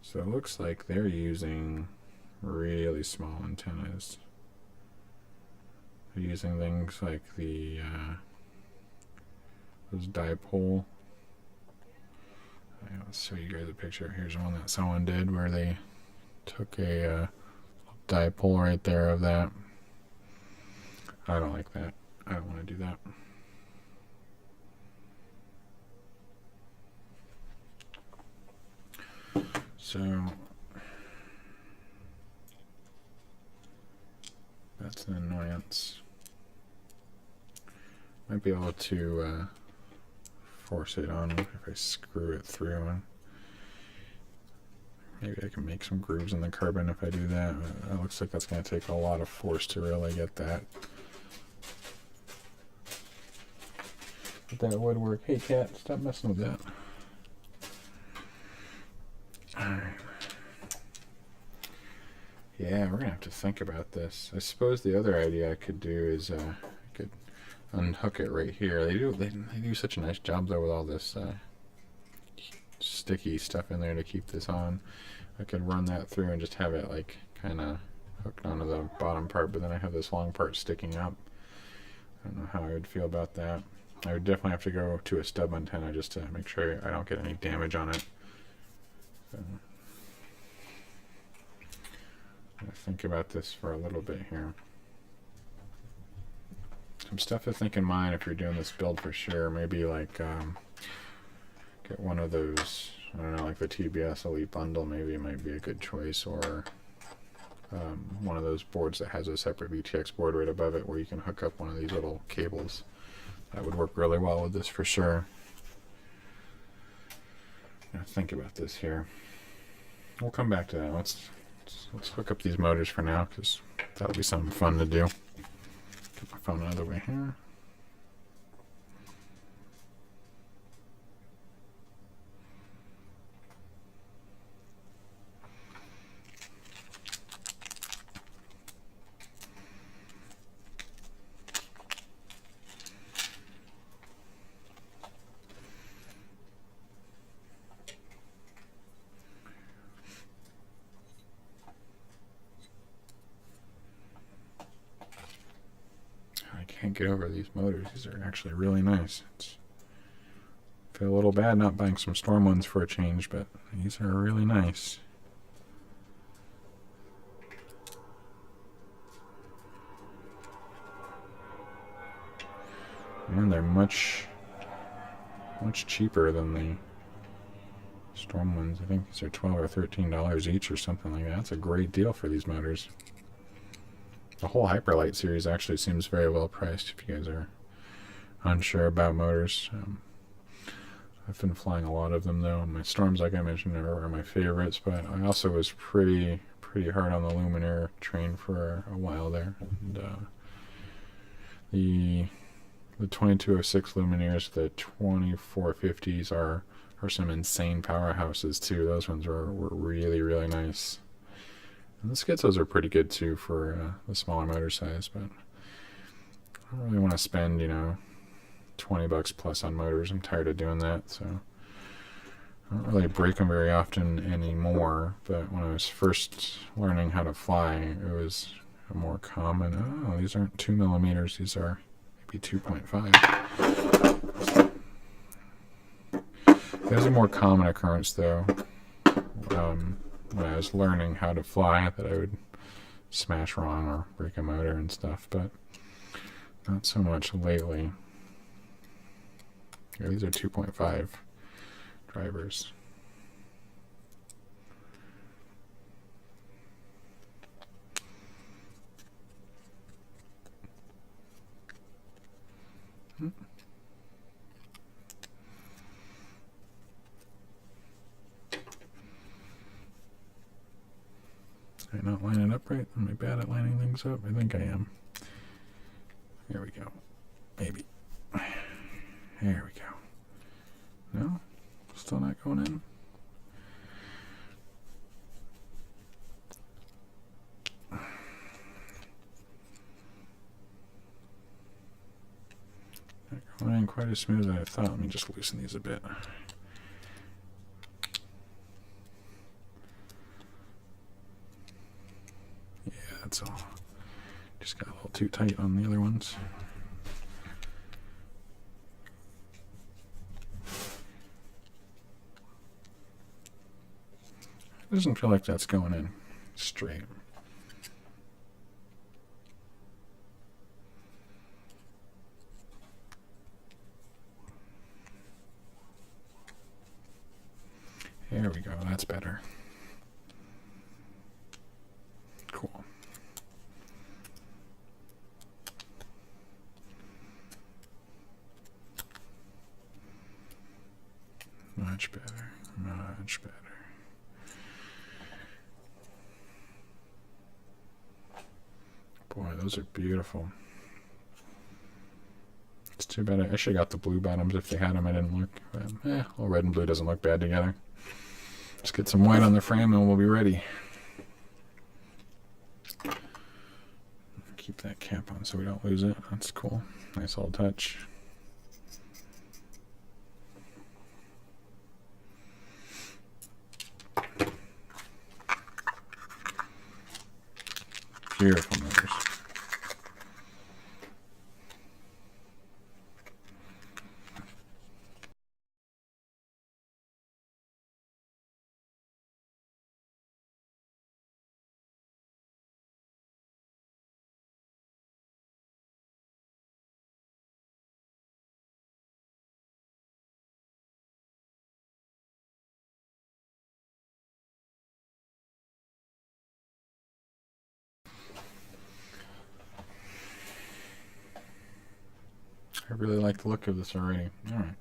So it looks like they're using really small antennas. They're using things like the those dipole. Let's show you guys a picture. Here's one that someone did where they took a dipole right there of that. I don't like that. I don't want to do that. So that's an annoyance. Might be able to force it on if I screw it through. And maybe I can make some grooves in the carbon if I do that. It looks like that's going to take a lot of force to really get that. But that would work. Hey cat, stop messing with that. Alright. Yeah, we're gonna have to think about this. I suppose the other idea I could do is I could unhook it right here. They do such a nice job though with all this sticky stuff in there to keep this on. I could run that through and just have it like kind of hooked onto the bottom part, but then I have this long part sticking up. I don't know how I would feel about that. I would definitely have to go to a stub antenna just to make sure I don't get any damage on it. So, I'm gonna think about this for a little bit here. Some stuff to think in mind if you're doing this build for sure. Maybe like get one of those, I don't know, like the TBS Elite bundle. Maybe it might be a good choice, or one of those boards that has a separate VTX board right above it where you can hook up one of these little cables. That would work really well with this for sure. I'm gonna think about this here. We'll come back to that. Let's hook up these motors for now, because that'll be something fun to do. Get my phone out of the way here. Can't get over these motors. These are actually really nice. I feel a little bad not buying some Storm ones for a change, but these are really nice. And they're much cheaper than the Storm ones. I think these are $12 or $13 each or something like that. That's a great deal for these motors. The whole Hyperlite series actually seems very well priced if you guys are unsure about motors. I've been flying a lot of them though. My Storms, like I mentioned, are my favorites, but I also was pretty hard on the Lumenier train for a while there. And the 2206 Lumeniers, the 2450s are some insane powerhouses too. Those ones were really nice. And the Schizos are pretty good too for the smaller motor size, but I don't really want to spend, you know, $20 plus on motors. I'm tired of doing that, so I don't really break them very often anymore. But when I was first learning how to fly, it was a more common. Oh, these aren't 2 millimeters; these are maybe 2.5. There's a more common occurrence though. when I was learning how to fly that I would smash wrong or break a motor and stuff, but not so much lately. Yeah, these are 2.5 drivers. Am I not lining up right? Am I bad at lining things up? I think I am. There we go. Maybe. There we go. No? Still not going in? Not going in quite as smooth as I thought. Let me just loosen these a bit. Yeah, that's all. Just got a little too tight on the other ones. It doesn't feel like that's going in straight. There we go, that's better. Cool. Much better, much better. Boy, those are beautiful. It's too bad I should have got the blue bottoms if they had them. I didn't look. But, well, red and blue doesn't look bad together. Just get some white on the frame and we'll be ready. Keep that cap on so we don't lose it. That's cool. Nice little touch. Beautiful motors. I really like the look of this already. All right.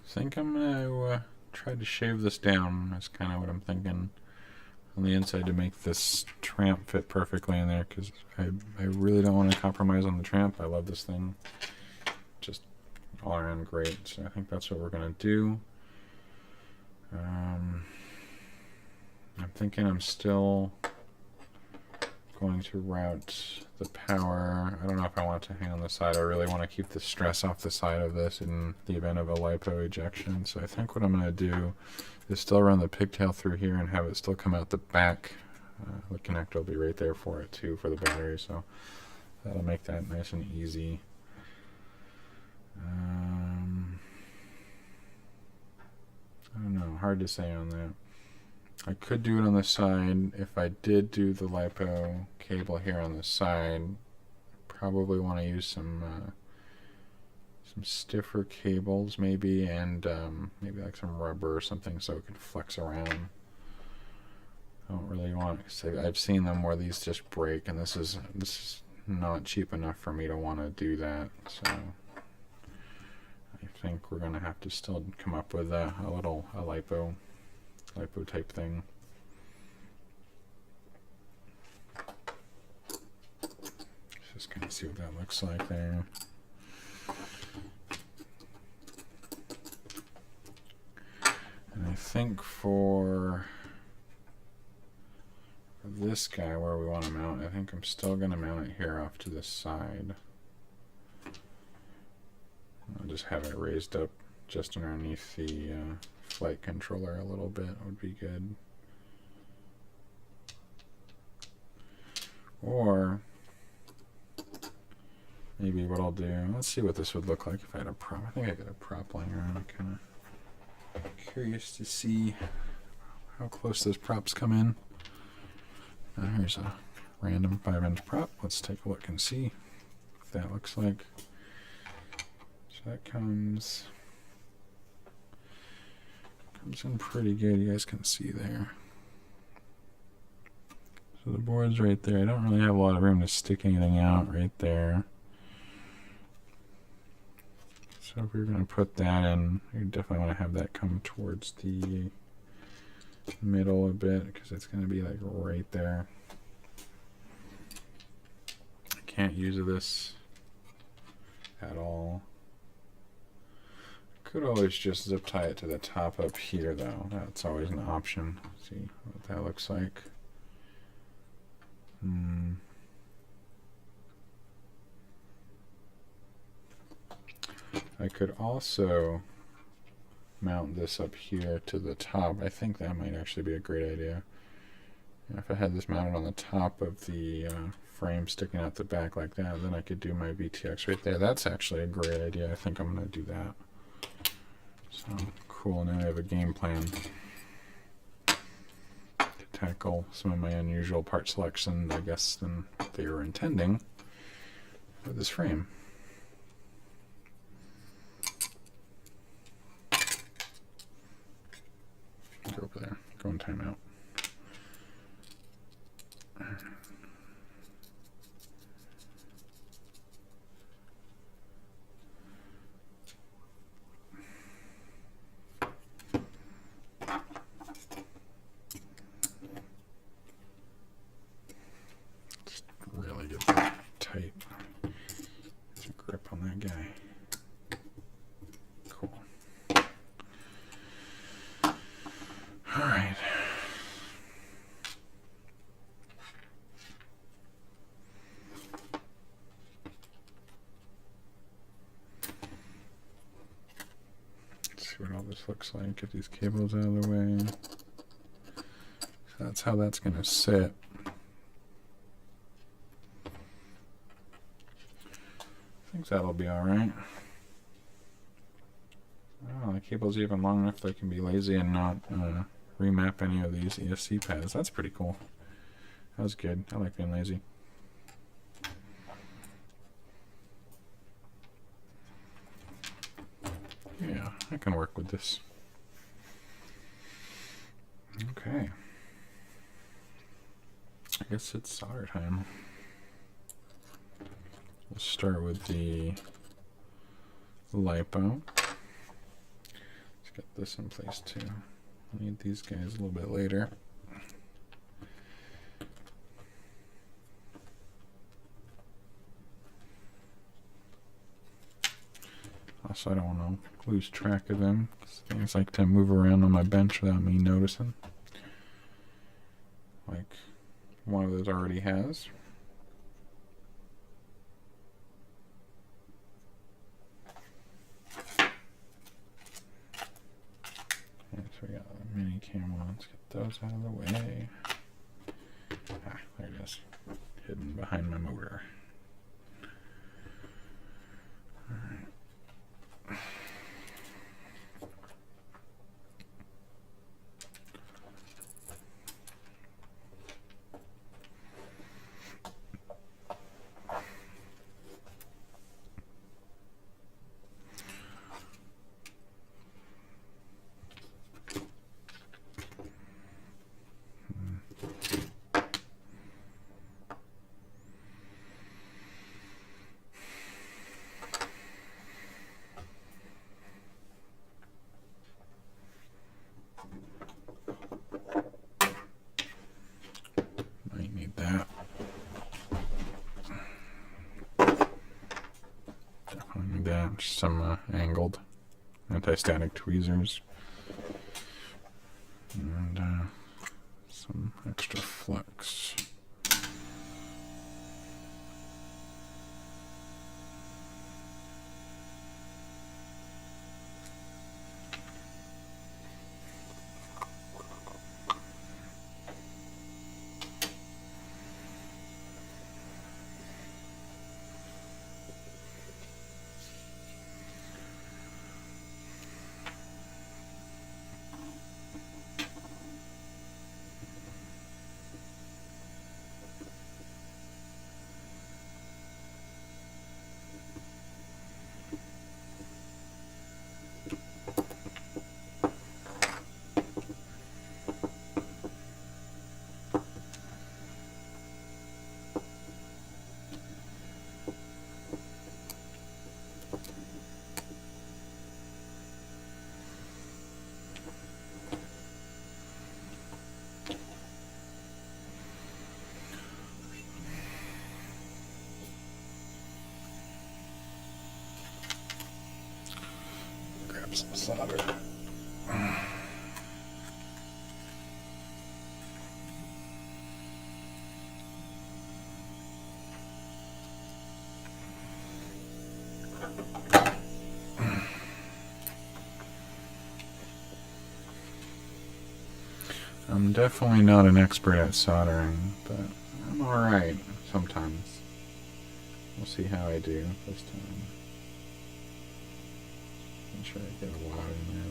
I think I'm going to try to shave this down. That's kind of what I'm thinking on the inside to make this Tramp fit perfectly in there, because I really don't want to compromise on the Tramp. I love this thing. Just all around great. So I think that's what we're going to do. I'm thinking I'm still going to route the power. I don't know if I want it to hang on the side. I really want to keep the stress off the side of this in the event of a LiPo ejection. So I think what I'm going to do is still run the pigtail through here and have it still come out the back. The connector will be right there for it too, for the battery. So that'll make that nice and easy. I don't know, hard to say on that. I could do it on the side. If I did do the LiPo cable here on the side, probably want to use some stiffer cables maybe, and maybe like some rubber or something so it could flex around. I don't really want, because I've seen them where these just break, and this is not cheap enough for me to want to do that. So I think we're gonna have to still come up with a lipo type thing. Just kind of see what that looks like there. And I think for this guy where we want to mount, I think I'm still going to mount it here off to the side. I'll just have it raised up just underneath the flight controller a little bit would be good. Or maybe what I'll do, let's see what this would look like if I had a prop. I think I got a prop lying around. I'm kind of curious to see how close those props come in. Here's a random 5-inch prop. Let's take a look and see what that looks like. So that comes in pretty good. You guys can see there. So the board's right there. I don't really have a lot of room to stick anything out right there. So if we're going to put that in, you definitely want to have that come towards the middle a bit, because it's going to be like right there. I can't use this at all. Could always just zip tie it to the top up here though. That's always an option. See what that looks like. I could also mount this up here to the top. I think that might actually be a great idea. If I had this mounted on the top of the frame sticking out the back like that, then I could do my VTX right there. That's actually a great idea. I think I'm going to do that. So cool, now I have a game plan to tackle some of my unusual part selection, I guess, than they were intending with this frame. Go over there, go in timeout. Just really get that tight. There's a grip on that guy. Cool. All right. Let's see what all this looks like. Get these cables out of the way. So that's how that's going to sit. I think that'll be all right. Oh, the cable's even long enough that I can be lazy and not remap any of these ESC pads. That's pretty cool. That was good. I like being lazy. Yeah, I can work with this. Okay. I guess it's solder time. We'll start with the LiPo. Let's get this in place too. I need these guys a little bit later. Also, I don't want to lose track of them, 'cause things like to move around on my bench without me noticing. Like one of those already has. So we got a mini camera. Let's get those out of the way. Ah, there it is. Hidden behind my motor. Alright. some angled anti-static tweezers, and some extra flux. Grab some solder. I'm definitely not an expert at soldering, but I'm alright sometimes. We'll see how I do this time. Make sure I get a lot in there.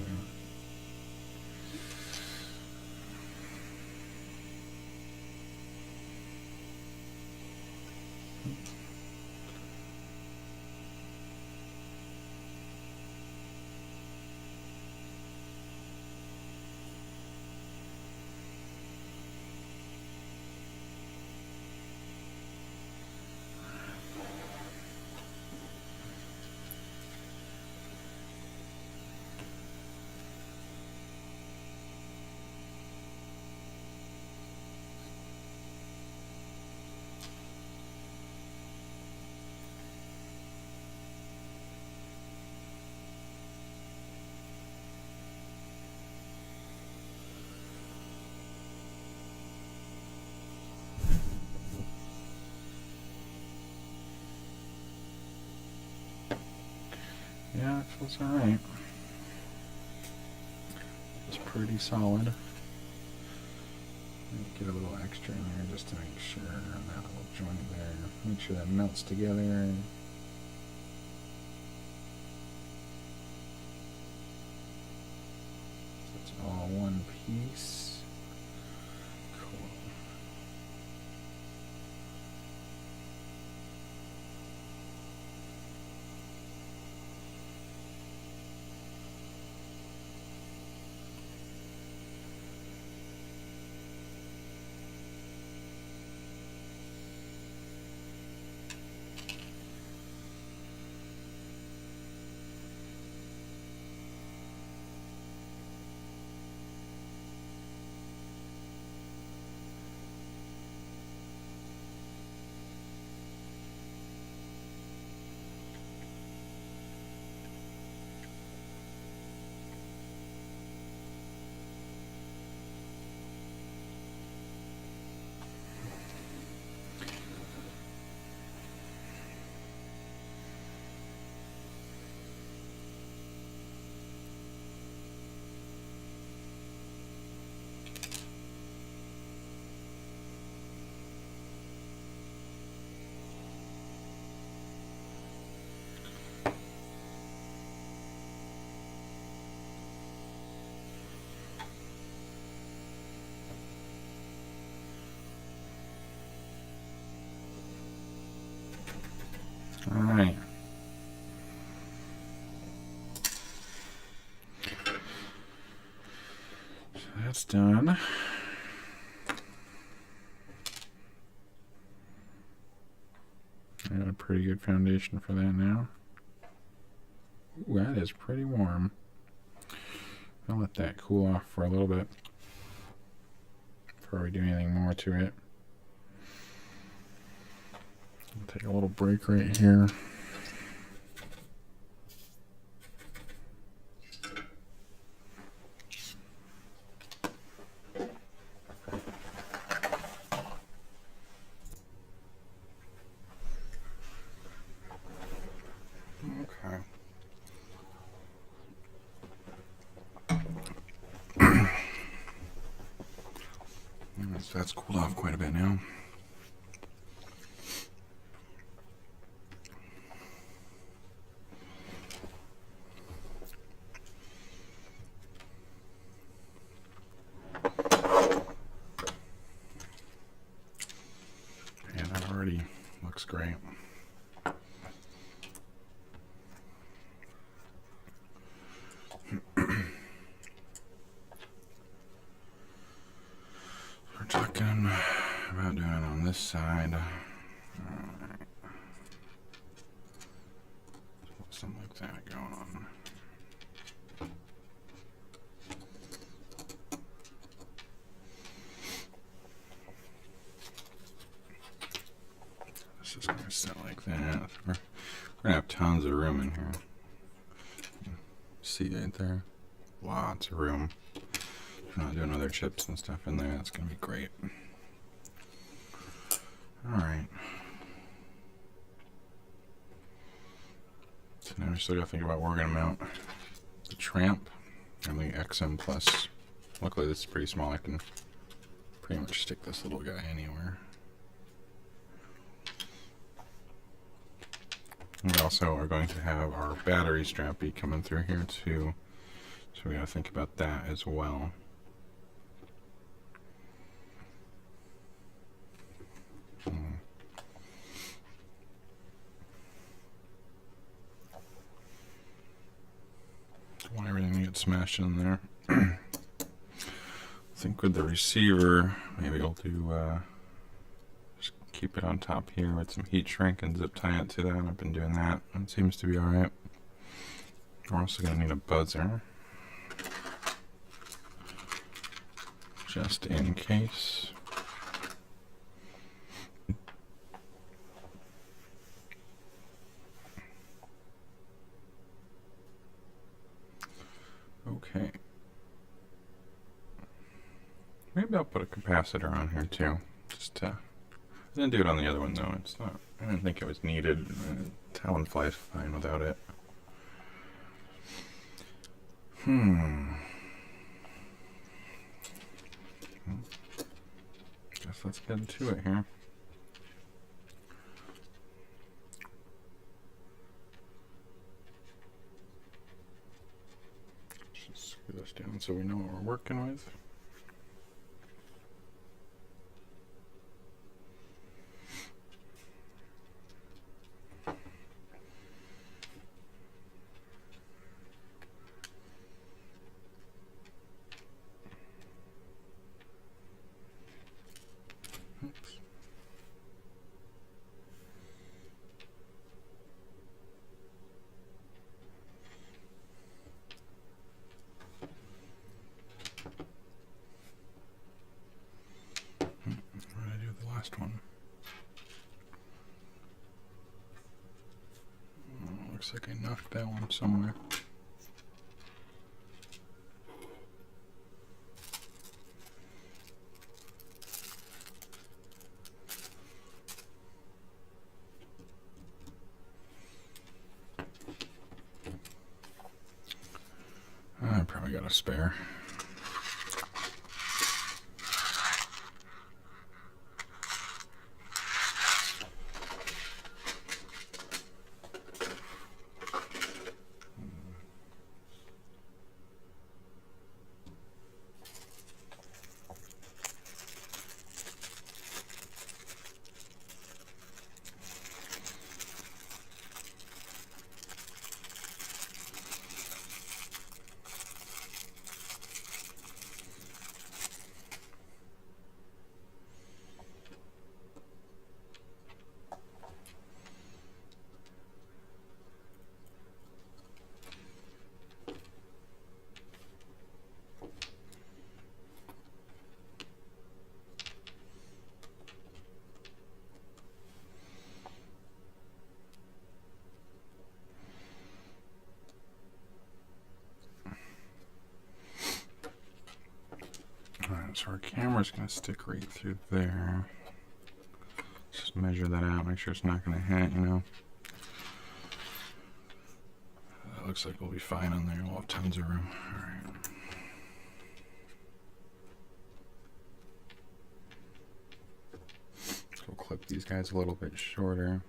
Yeah, it feels alright. It's pretty solid. Get a little extra in there just to make sure that little joint there. Make sure that melts together. So it's all one piece. Alright. So that's done. I got a pretty good foundation for that now. Ooh, that is pretty warm. I'll let that cool off for a little bit before we do anything more to it. I'll take a little break right here. So that's cooled off quite a bit now. And that already looks great. We're talking about doing it on this side. Alright. Something like that going on. This is going to sit like that. We're going to have tons of room in here. See right there? Lots of room. We're not doing other chips and stuff in there. That's going to be great. Alright. So now we still got to think about where we're going to mount the Tramp and the XM Plus. Luckily this is pretty small. I can pretty much stick this little guy anywhere. We also are going to have our battery strap be coming through here too. So we got to think about that as well. Don't want everything to get smashed in there. I think with the receiver, maybe I'll do just keep it on top here with some heat shrink and zip tie it to that. I've been doing that. It seems to be alright. We're also going to need a buzzer, just in case. Okay. Maybe I'll put a capacitor on here too. Just I didn't do it on the other one though. It's not. I didn't think it was needed. Talon flies fine without it. Guess let's get into it here. Just screw this down so we know what we're working with. One. Oh, looks like I knocked that one somewhere. I probably got a spare. So our camera's going to stick right through there. Just measure that out, make sure it's not going to hit, you know. That looks like we'll be fine on there. We'll have tons of room. Alright. clip these guys a little bit shorter.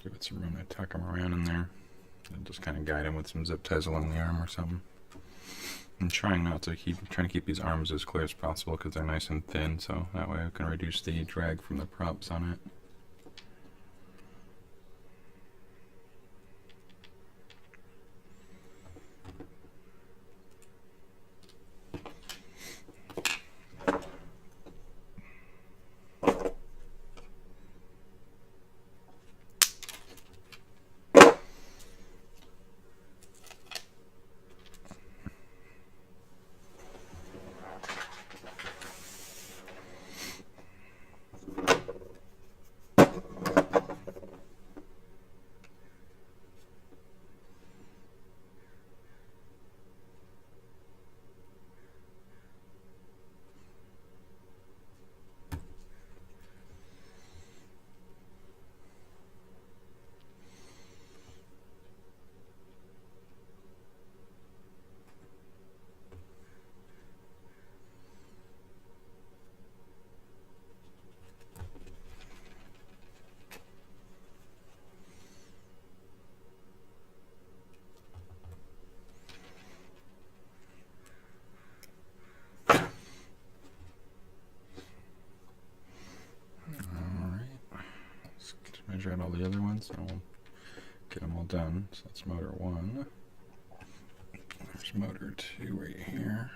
Give it some room to tuck them around in there, and just kind of guide them with some zip ties along the arm or something. I'm trying to keep these arms as clear as possible because they're nice and thin, so that way I can reduce the drag from the props on it. Measure out all the other ones and we'll get them all done. So that's motor 1. There's motor 2 right here.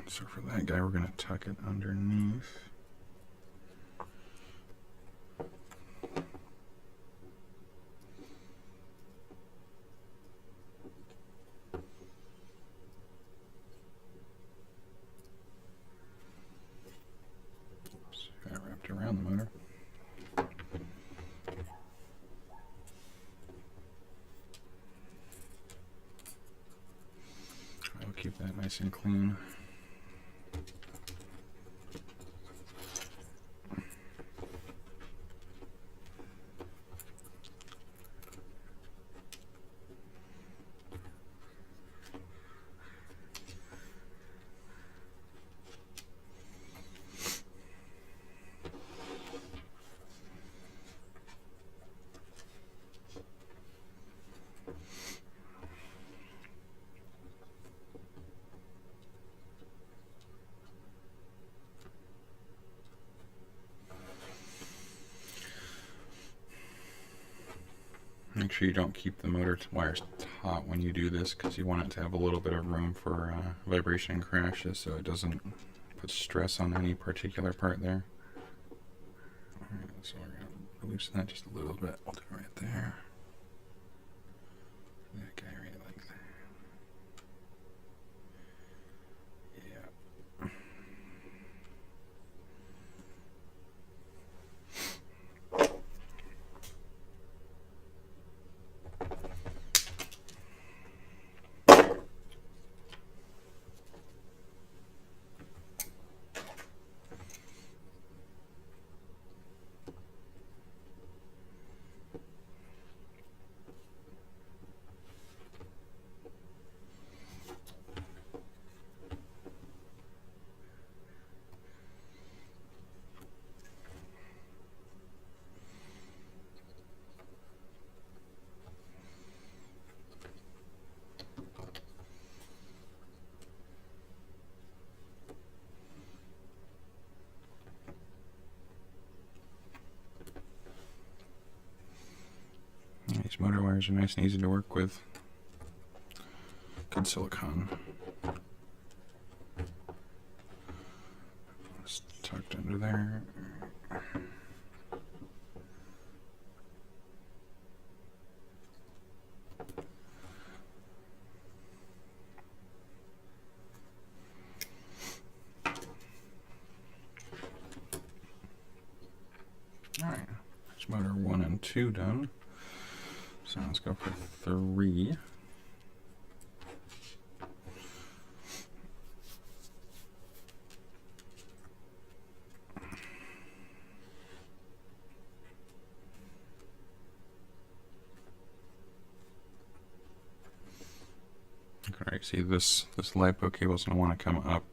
So for that guy, we're going to tuck it underneath. Around the motor. I'll keep that nice and clean. Make sure you don't keep the motor wires taut when you do this because you want it to have a little bit of room for vibration and crashes so it doesn't put stress on any particular part there. Alright, so we're going to loosen that just a little bit. We'll do it right there. That guy right like that. Yeah. These motor wires are nice and easy to work with. Good silicone. It's tucked under there. Alright, there's motor 1 and 2 done. So let's go for 3. You can already see this LiPo cable is going to want to come up,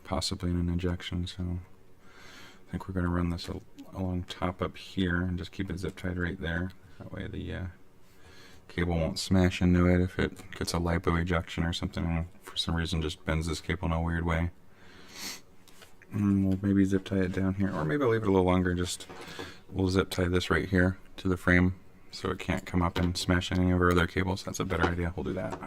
possibly in an injection, so I think we're going to run this along top up here and just keep it zip tied right there. That way the cable won't smash into it if it gets a LiPo ejection or something and for some reason just bends this cable in a weird way. And we'll maybe zip tie it down here, or maybe I'll leave it a little longer and just we'll zip tie this right here to the frame so it can't come up and smash any of our other cables. That's a better idea. We'll do that.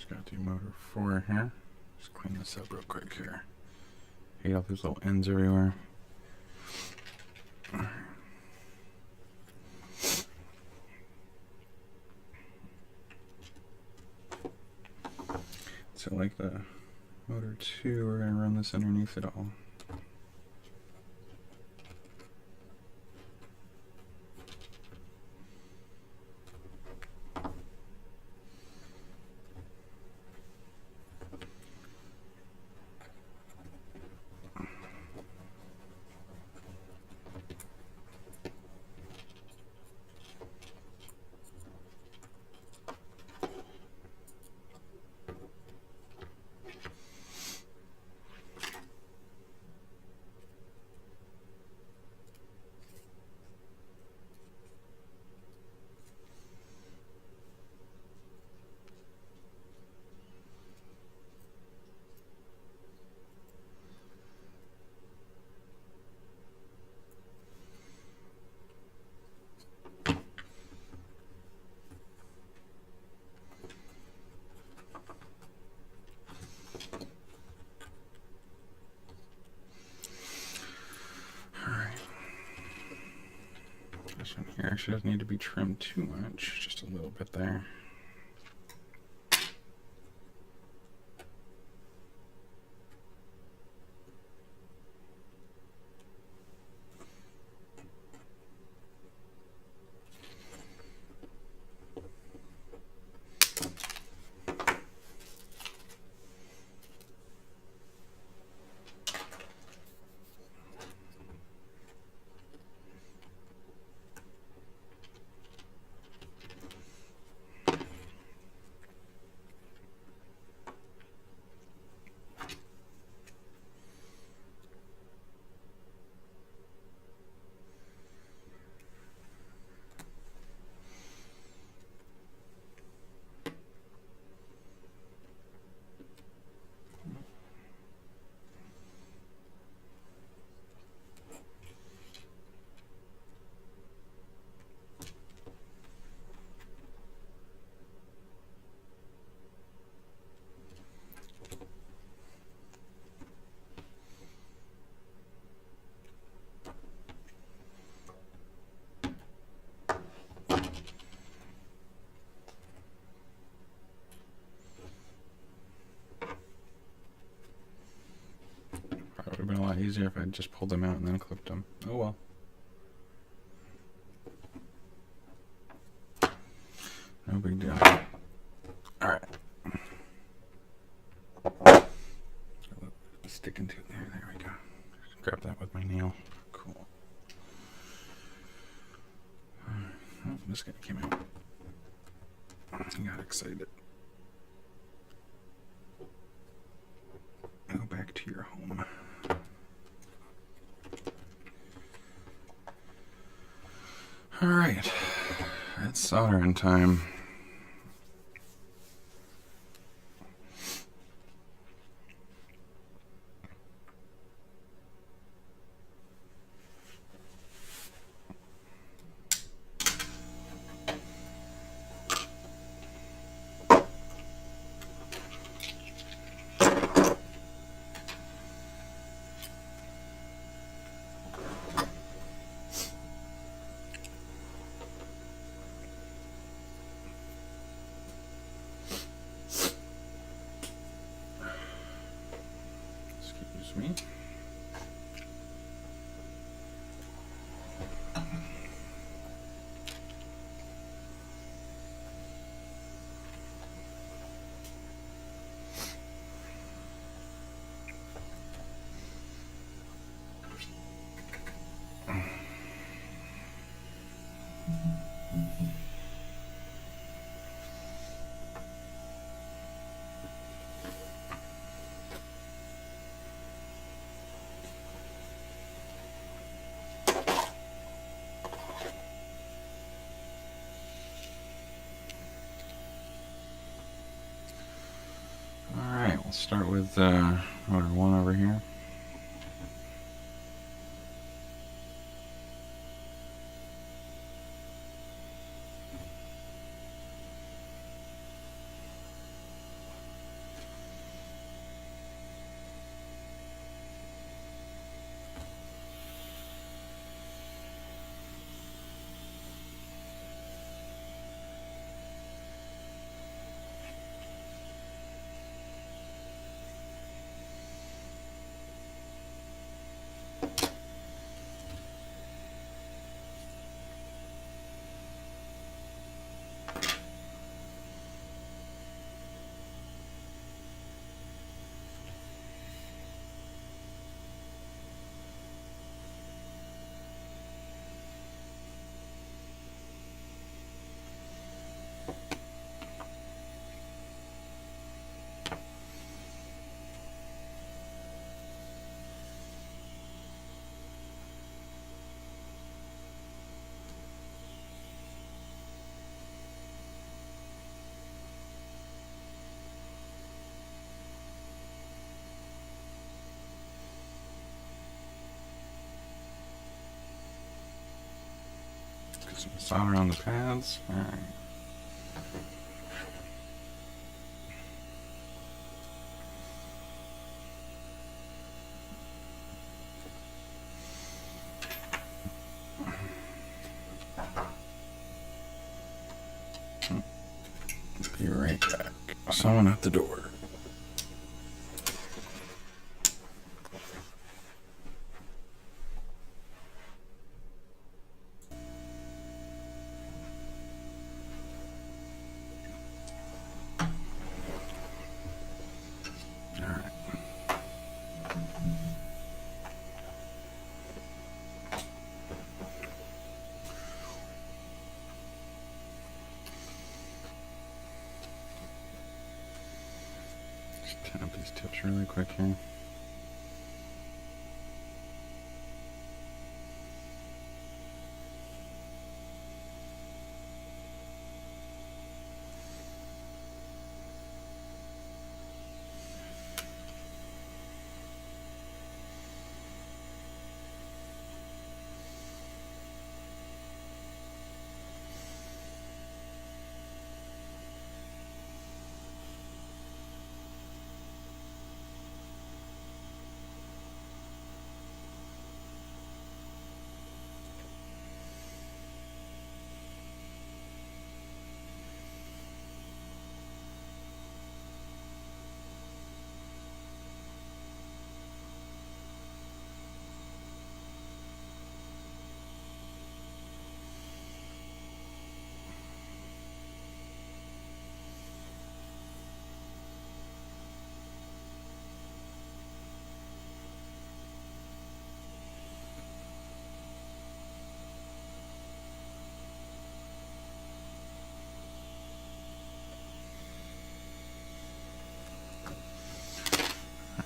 Got the motor 4 here. Just clean this up real quick here. Hate all these little ends everywhere. So like the motor 2, we're going to run this underneath it all. This one here actually doesn't need to be trimmed too much, just a little bit there. Would have been a lot easier if I had just pulled them out and then clipped them. Oh well. No big deal. Alright. Sticking to it there. There we go. Just grab that with my nail. Cool. Oh, this guy came out. I got excited. Go back to your home. Alright, it's soldering time. me. Alright, we'll start with motor 1 over here. Get some solder on the pads. Alright. Be right back. Someone at the door. Tin up these tips really quick here.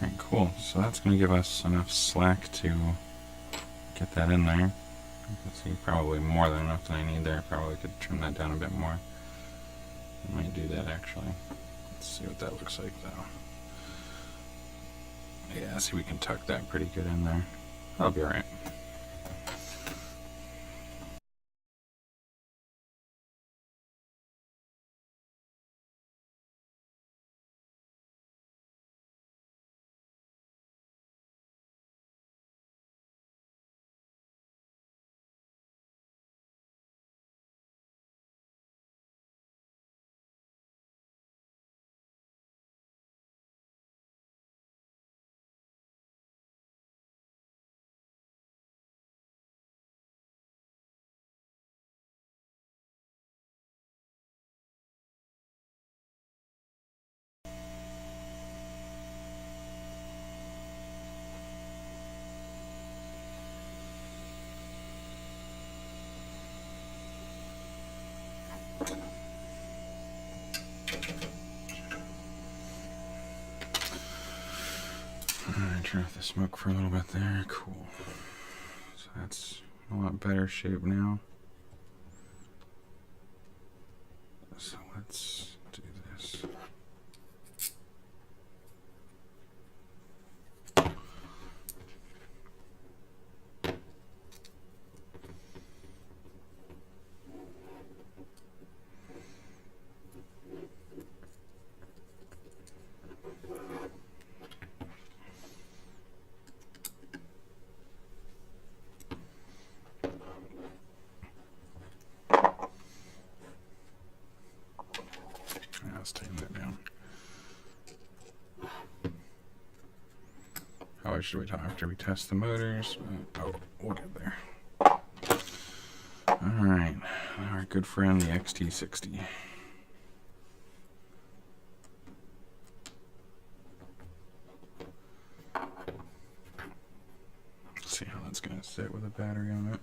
Alright, cool. So that's going to give us enough slack to get that in there. You can see probably more than enough that I need there. Probably could trim that down a bit more. I might do that actually. Let's see what that looks like though. Yeah, see, we can tuck that pretty good in there. That'll be alright. Turn off the smoke for a little bit there. Cool. So that's a lot better shape now. So let's do this. Let's tighten that down. How should we talk after we test the motors? Oh, we'll get there. Alright, our good friend the XT60. Let's see how that's going to sit with a battery on it.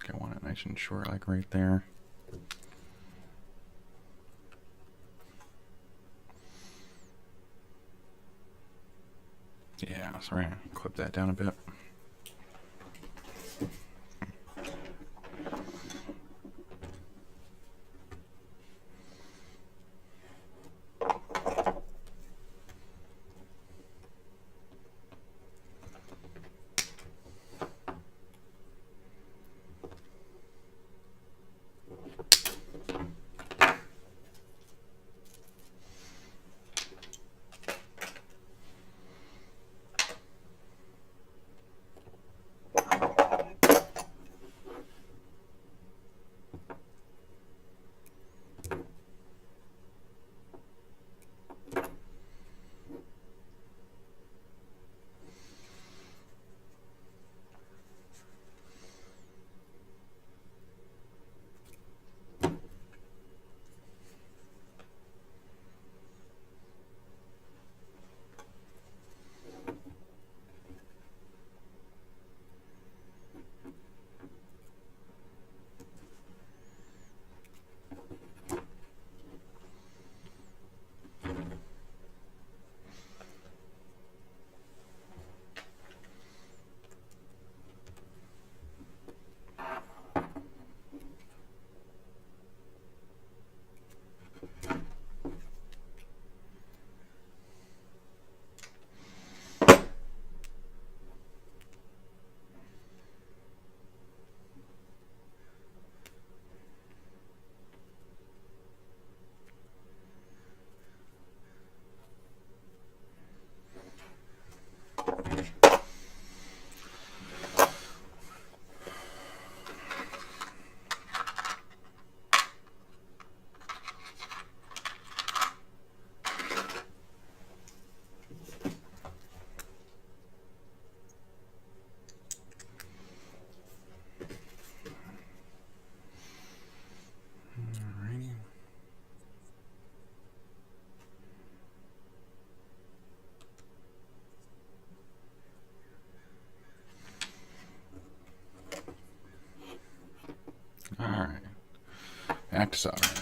I want it nice and short, like right there. Yeah, sorry, clip that down a bit. Alright, back to soldering.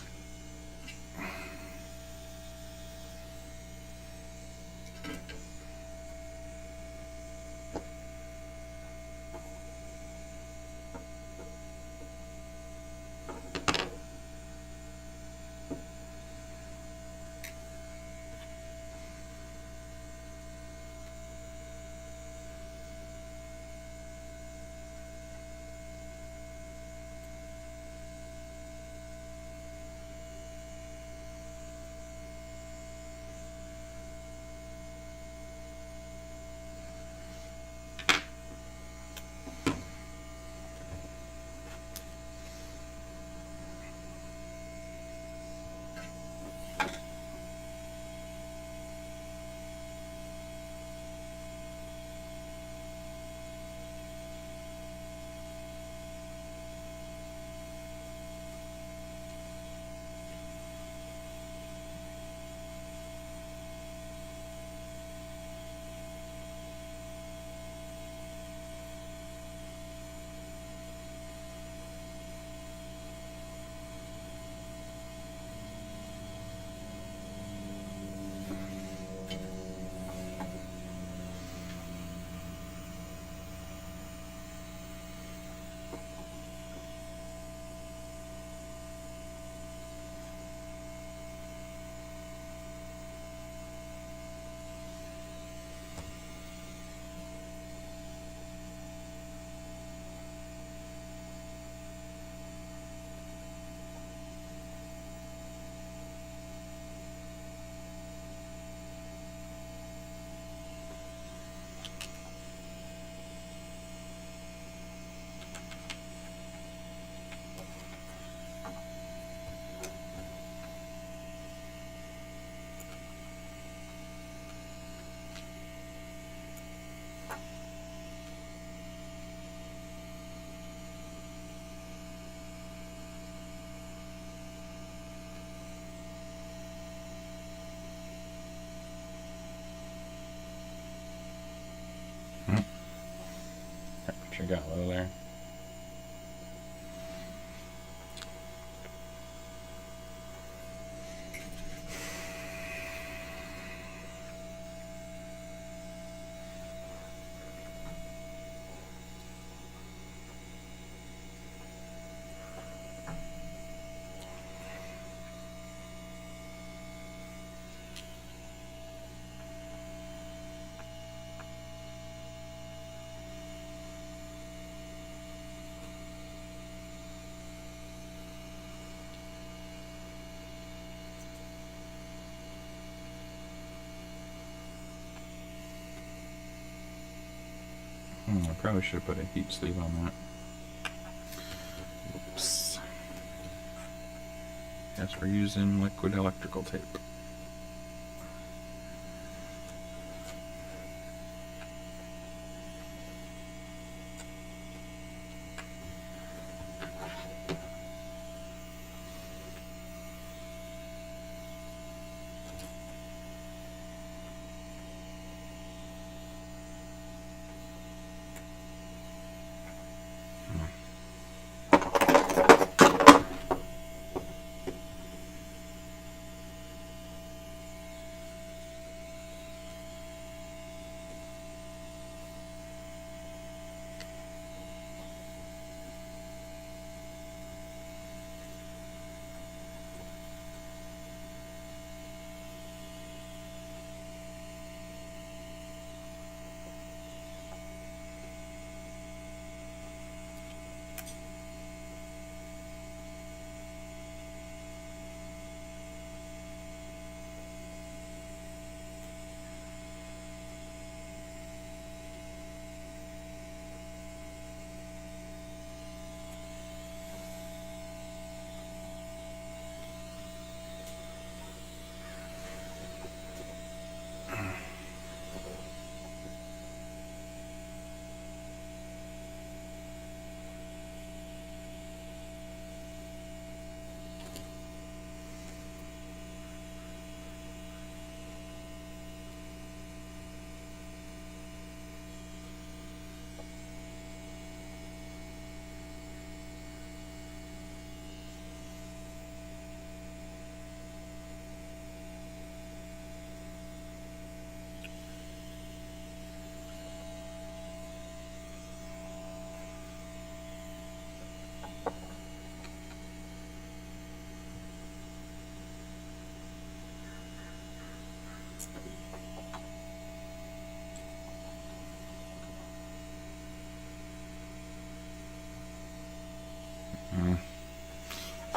Which I got low there. I probably should have put a heat sleeve on that. Oops. Guess we're using liquid electrical tape.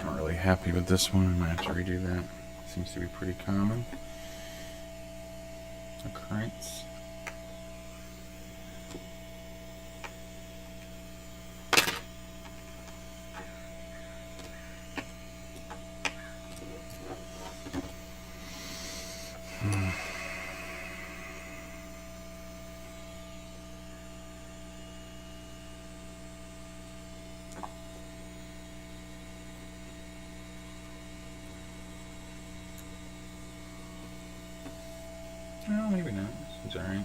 Not really happy with this one. I might have to redo that. Seems to be pretty common occurrence. Well, maybe not. It's alright.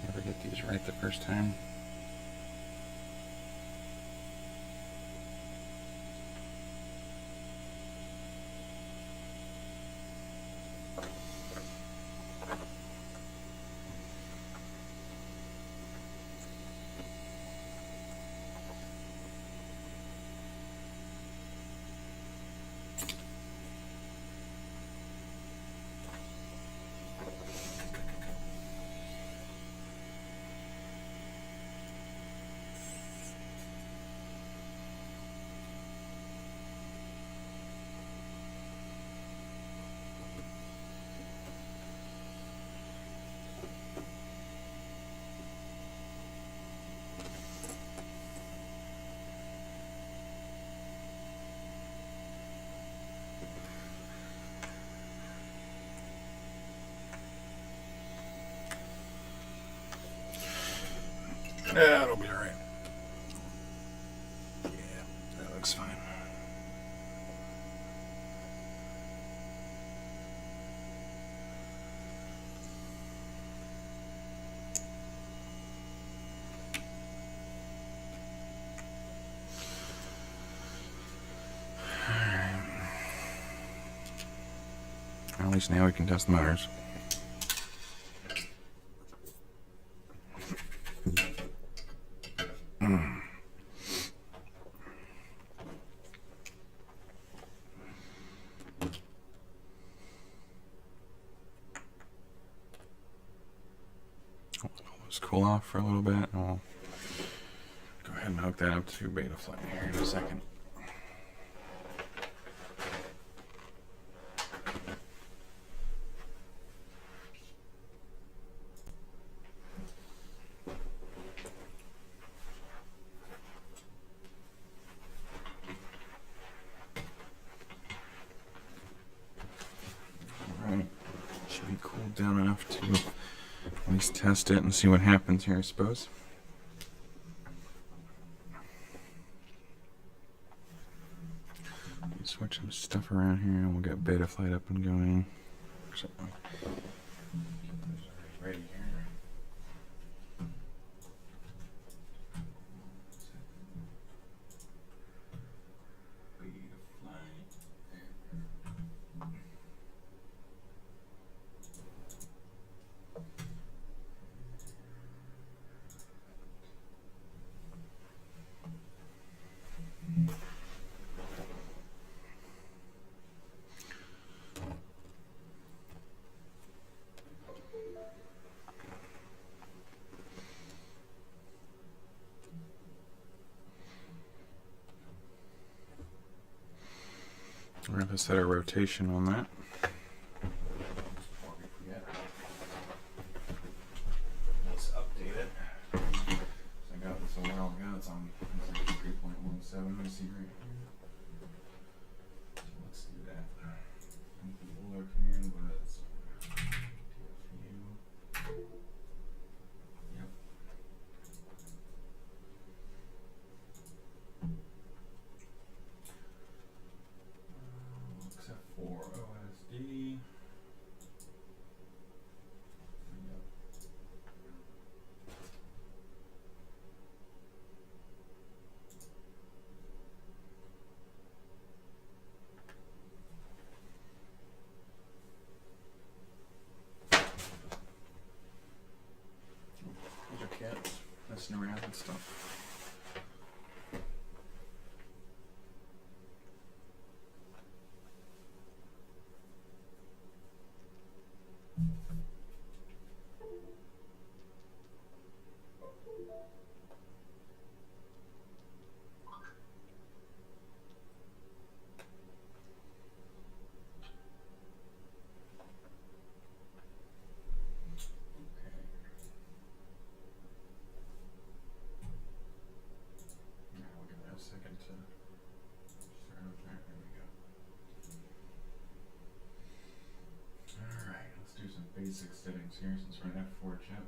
Never get these right the first time. Yeah, it'll be alright. Yeah, that looks fine. At least now we can test the motors. Let's cool off for a little bit, and we'll go ahead and hook that up to Betaflight here in a second. Alright, should be cooled down enough to at least test it and see what happens here, I suppose. Switch some stuff around here and we'll get Betaflight up and going. So, ready here. We're going to set our rotation on that. Before we forget. Let's update it. So I got this a while ago. It's on 3.17. You see right here. So let's do that. The older command was TFU. Yep. Except for OSD. Yep. These are cats messing around and stuff. Second to start up there. There we go. Alright, let's do some basic settings here since we're an F4 chip.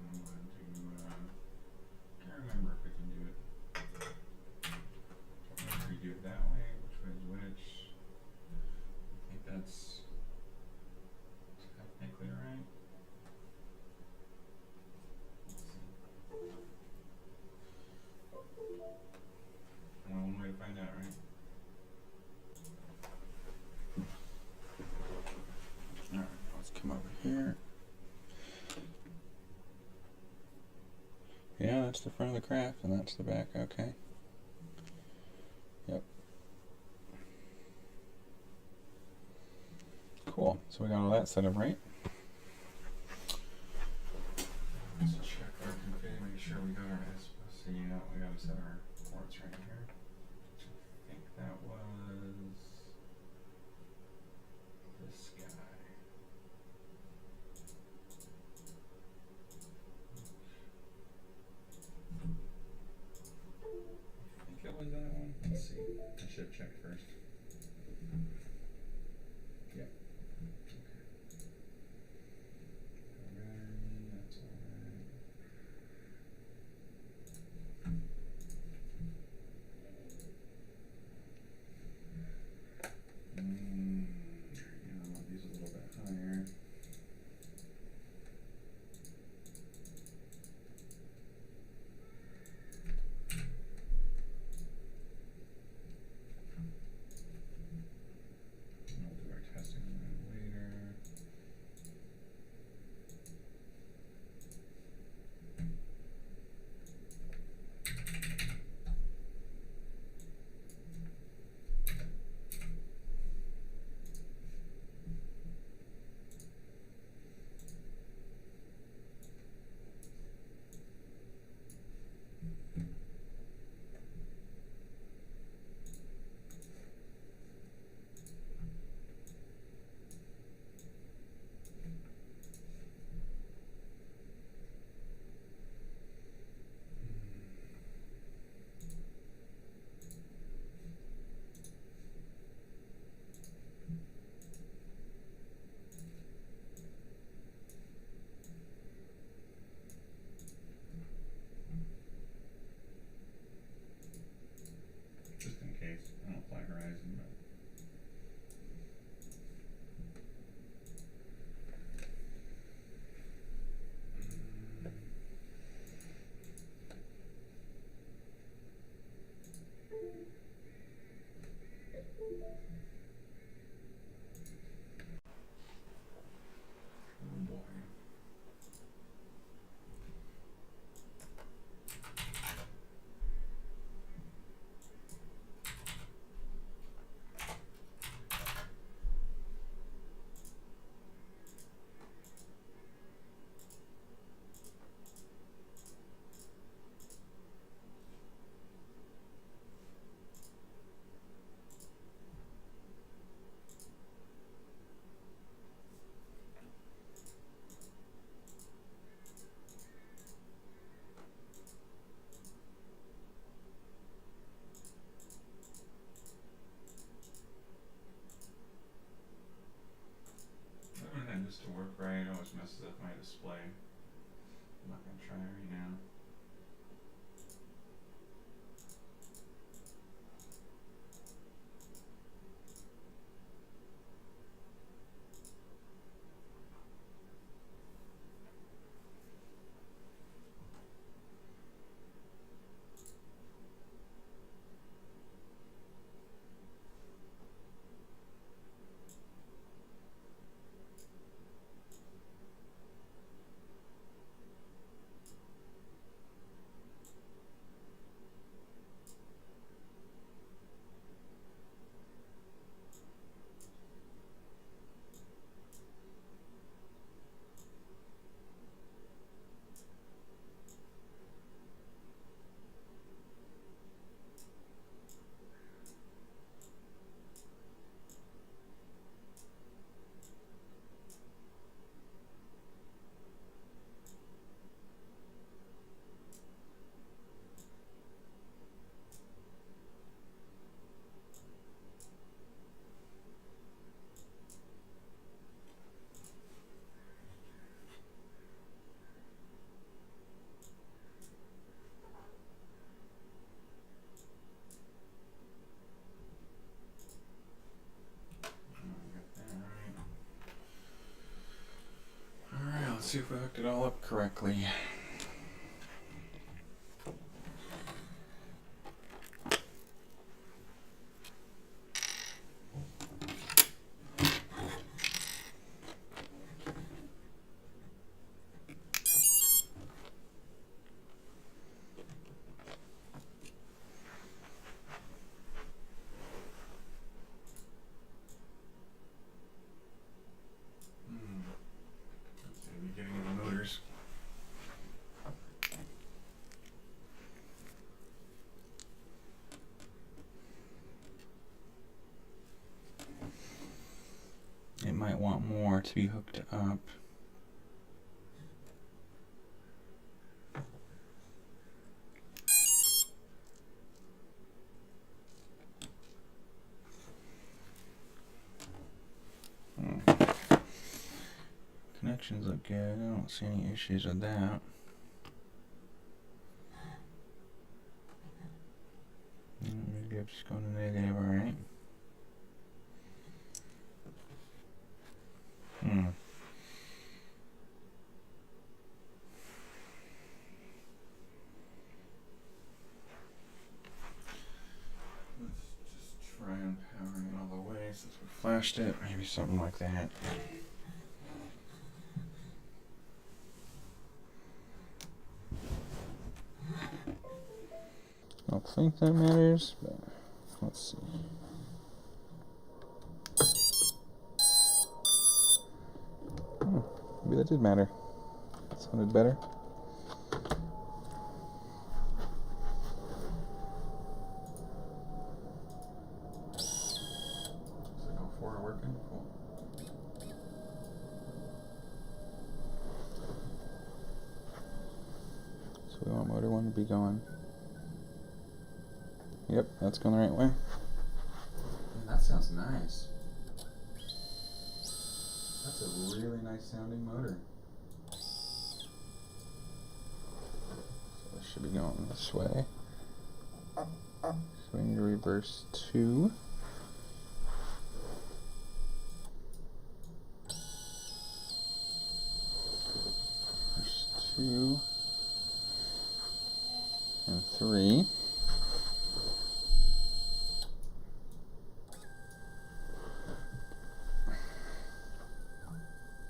Let's say like 5. Can't remember if we can do it. If we do it that way, which way is which? I think that's technically right. Let's see. Only one way to find out, right? Alright, let's come over here. Yeah, that's the front of the craft and that's the back, okay. Yep. So we got all that set up right. Let's check our config, make sure we got our SBC. Yeah, we got to set our ports right here. I think that was this guy. I think it was that one. Let's see. I should have checked first. Yep. That's all right. Yeah, these a little bit higher. We'll do our testing on that later. Just in case. I don't apply Horizon, but oh boy. I don't want this to work right. It always messes up my display. I'm not going to try right now. Let's see if we hooked it all up correctly. might want more to be hooked up. Connections look good. I don't see any issues with that. Maybe I'm just going to negative, alright. Let's just try and power it all the way since we flashed it. Maybe something like that. I don't think that matters, but let's see. Maybe that did matter. That sounded better. Looks like all four are working. Cool. So we want motor 1 to be going. Yep, that's going the right way. Man, that sounds nice. That's a really nice sounding motor. So it should be going this way. So we need to reverse 2. Reverse 2 and 3.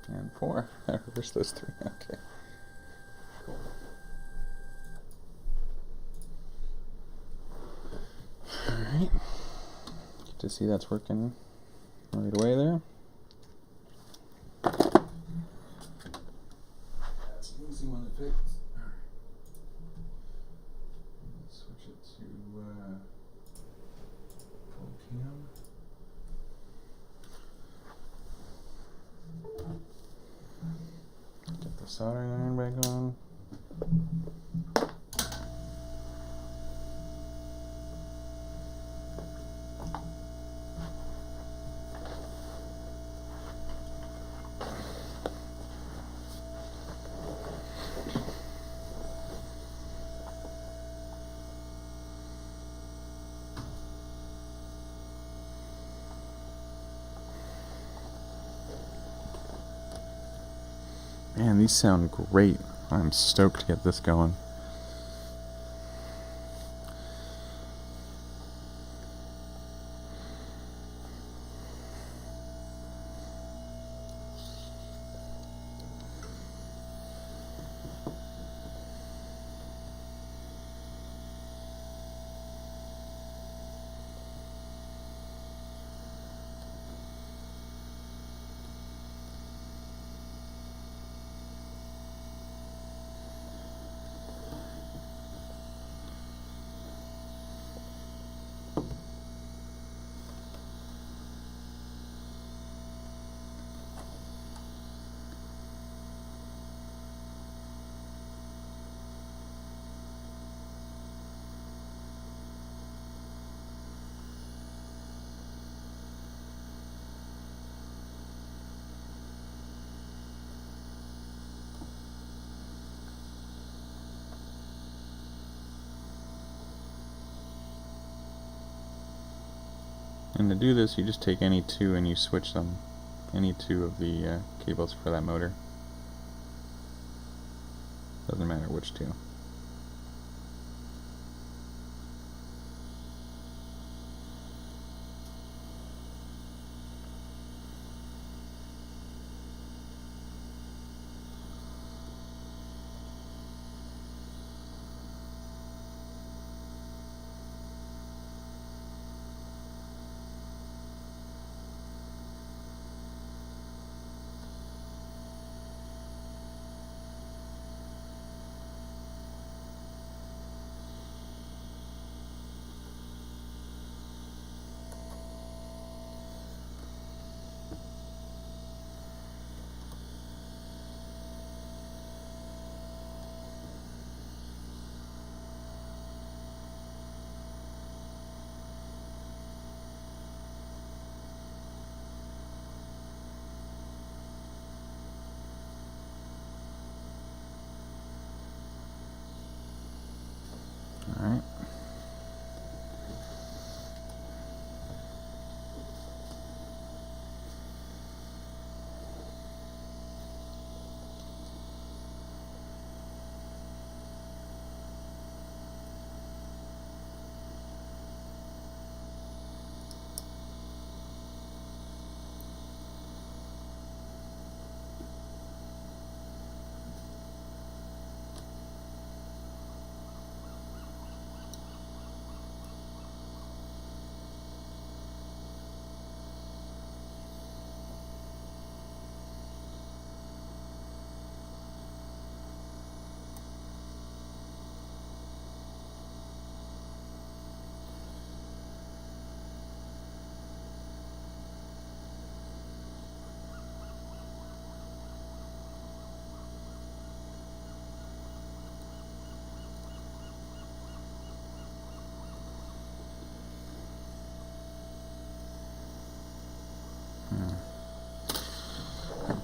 And 4. I reversed those 3. Okay. Cool. Alright. Get to see that's working right away there. That's an easy one to fix. Alright. Let's switch it to full cam. Get the soldering iron back on. Man, these sound great. I'm stoked to get this going. And to do this, you just take any two and you switch them, any two of the cables for that motor. Doesn't matter which two.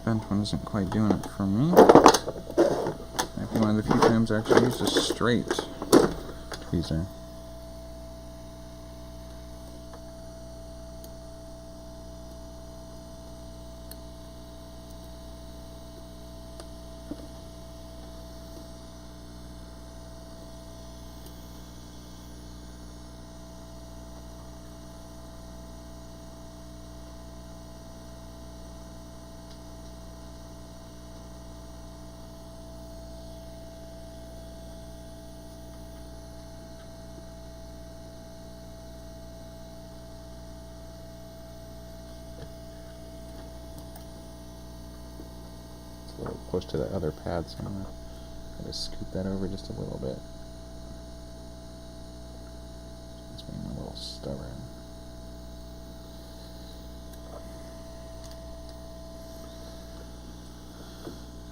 bent one isn't quite doing it for me. Might be one of the few times I actually used a straight tweezer. A little close to the other pad, so I'm going to try to scoot that over just a little bit. It's being a little stubborn.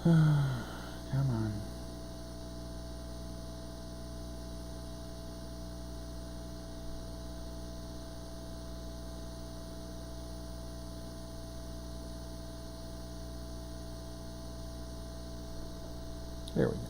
Come on. There we go.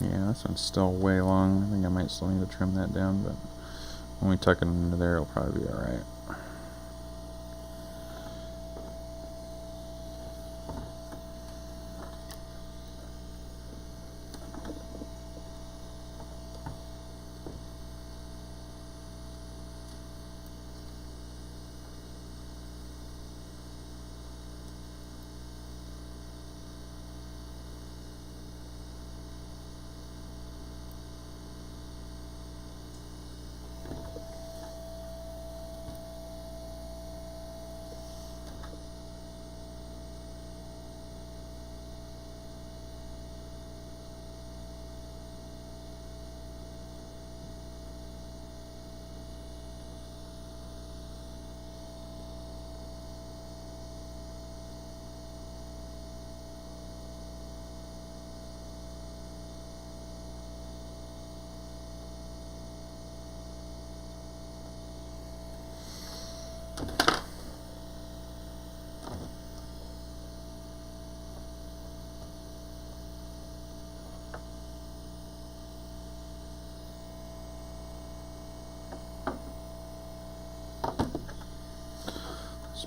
Yeah, this one's still way long. I think I might still need to trim that down, but when we tuck it into there, it'll probably be alright.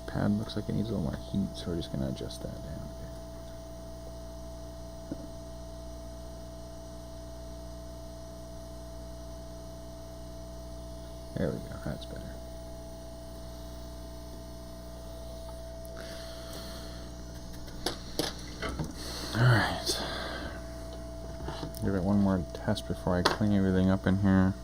Pad looks like it needs a little more heat, so we're just going to adjust that down. There we go, that's better. Alright. Give it one more test before I clean everything up in here.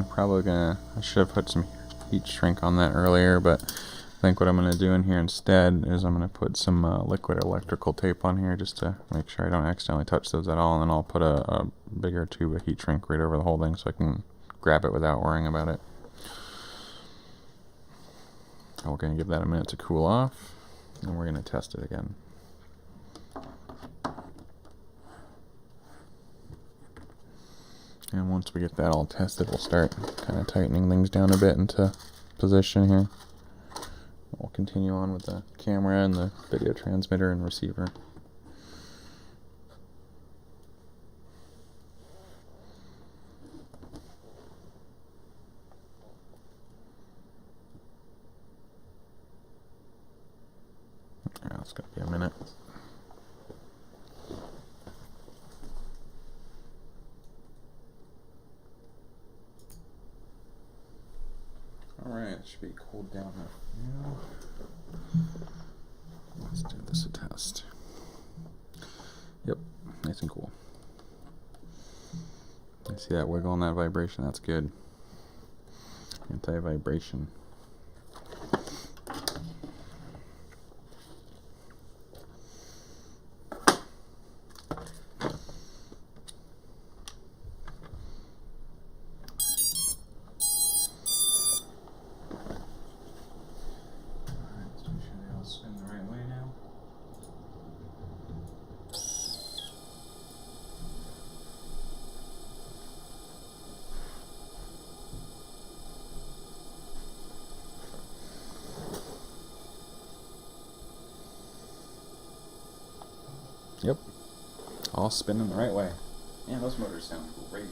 Probably gonna, I should have put some heat shrink on that earlier, but I think what I'm going to do in here instead is I'm going to put some liquid electrical tape on here just to make sure I don't accidentally touch those at all, and then I'll put a bigger tube of heat shrink right over the whole thing so I can grab it without worrying about it. We're going to give that a minute to cool off, and we're going to test it again. And once we get that all tested, we'll start kind of tightening things down a bit into position here. We'll continue on with the camera and the video transmitter and receiver. Alright, it's going to be a minute. Alright, it should be cooled down now. Let's do this a test. Yep, nice and cool. I see that wiggle and that vibration, that's good. Anti-vibration. Yep. All spinning the right way. Man, those motors sound great.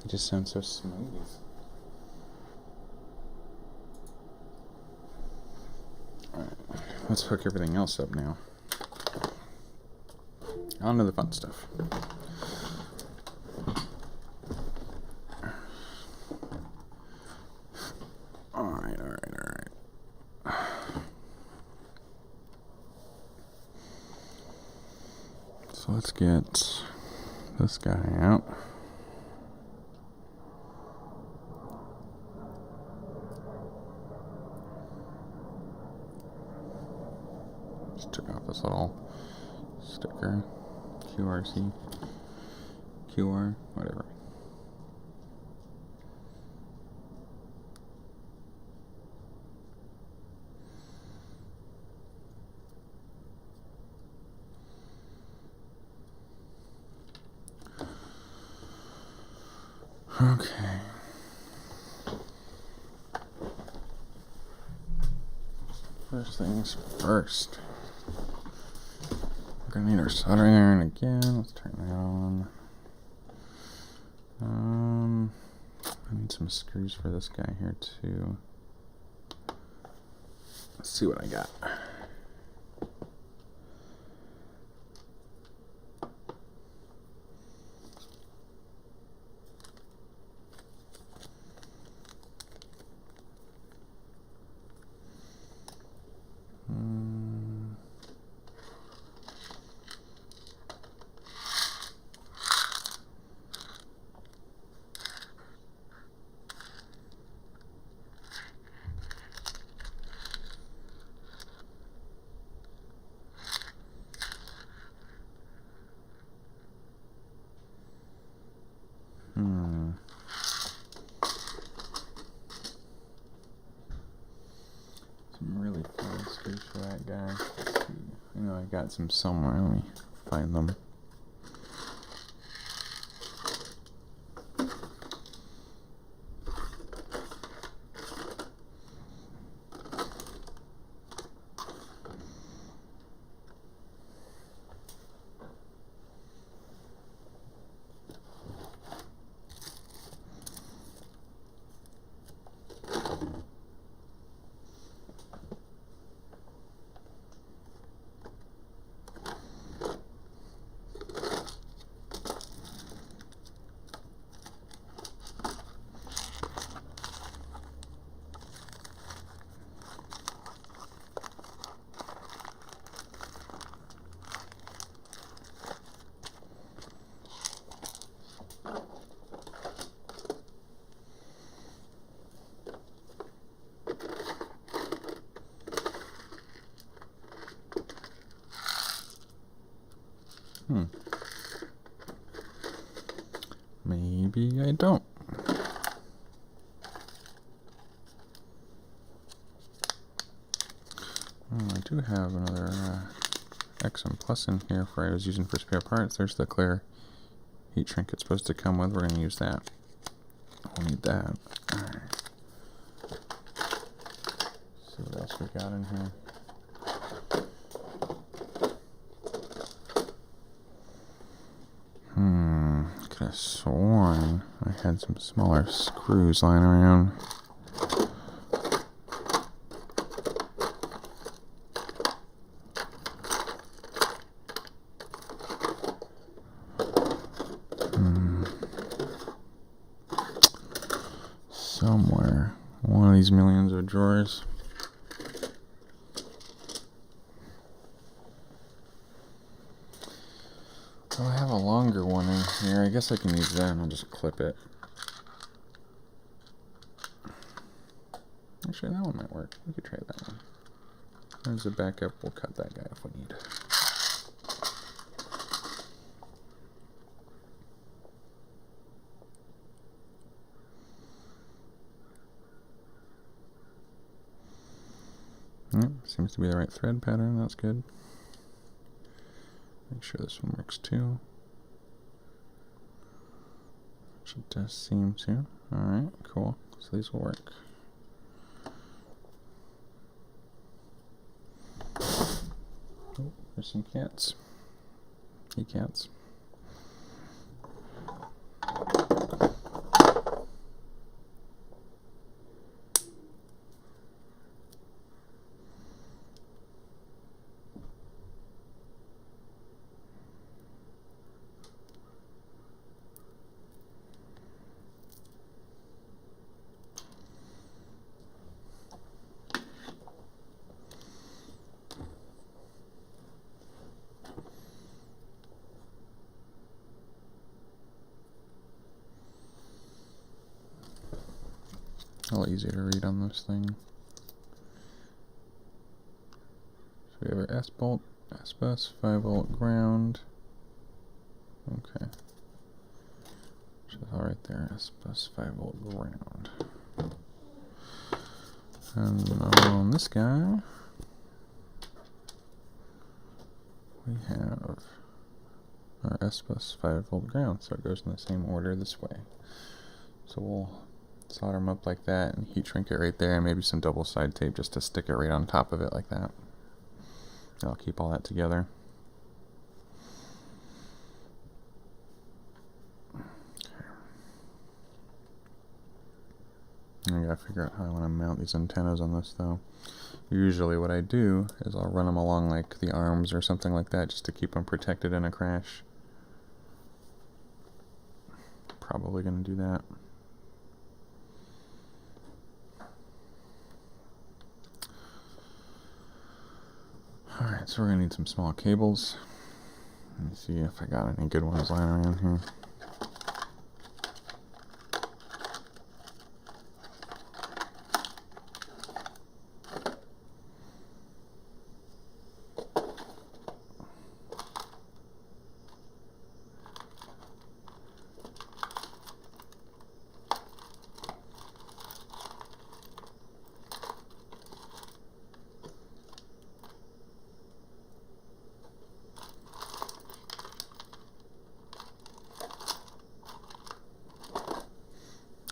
They just sound so smooth. Alright, let's hook everything else up now. On to the fun stuff. Alright. So let's get this guy out. Just took off this little sticker. QRC, QR, whatever. Okay. First things first. We're gonna need our soldering iron again. Let's turn that on. I need some screws for this guy here too. Let's see what I got. Some really fine screws for that guy. I know I got some somewhere. Let me find them. Maybe I don't. I do have another XM Plus in here for I was using for spare parts. There's the clear heat shrink it's supposed to come with. We're going to use that. We'll need that. Alright. See what else we got in here. Could have sworn I had some smaller screws lying around. Somewhere. One of these millions of drawers. Oh, I have a longer one in here. I guess I can use that and I'll just clip it. Actually, that one might work. We could try that one. There's a backup. We'll cut that guy if we need. Seems to be the right thread pattern. That's good. Make sure this one works too. Which it does seem to. Alright, cool. So these will work. Oh, there's some cats. Hey cats. A little easier to read on this thing. So we have our S bolt, S bus, 5-volt ground. Okay. So all right there, S bus, 5-volt ground. And on this guy, we have our S bus 5-volt ground, so it goes in the same order this way. So we'll solder them up like that and heat shrink it right there, and maybe some double side tape just to stick it right on top of it like that. I'll keep all that together. Okay. I gotta figure out how I want to mount these antennas on this though. Usually what I do is I'll run them along like the arms or something like that just to keep them protected in a crash. Probably gonna do that. Alright, so we're going to need some small cables. Let me see if I got any good ones lying around here.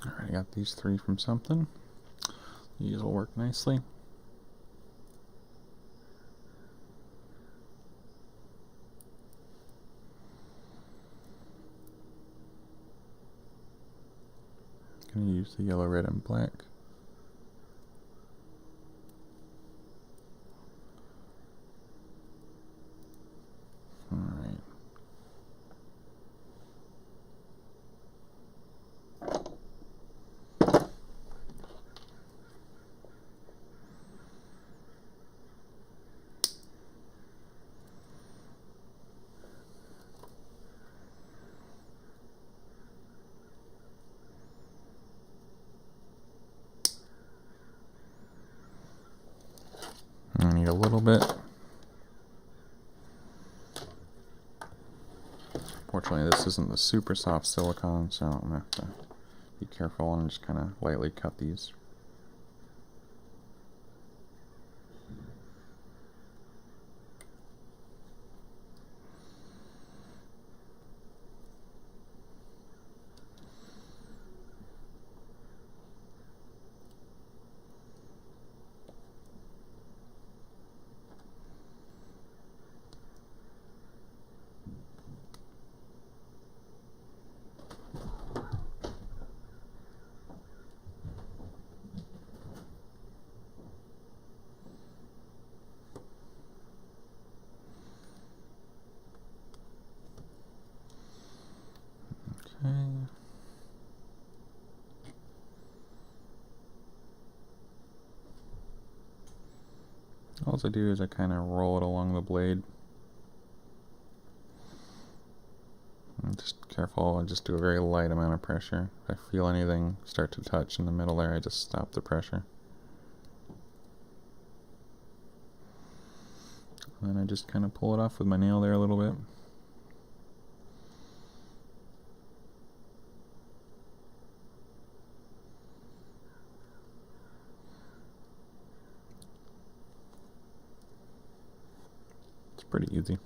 I got these 3 from something. These will work nicely. Gonna use the yellow, red, and black. Alright. I need a little bit. Fortunately, this isn't the super soft silicone, so I'm gonna have to be careful and just kind of lightly cut these. Okay. All I do is I kind of roll it along the blade. I'm just careful, I just do a very light amount of pressure. If I feel anything start to touch in the middle there, I just stop the pressure. And then I just kind of pull it off with my nail there a little bit. It's pretty easy.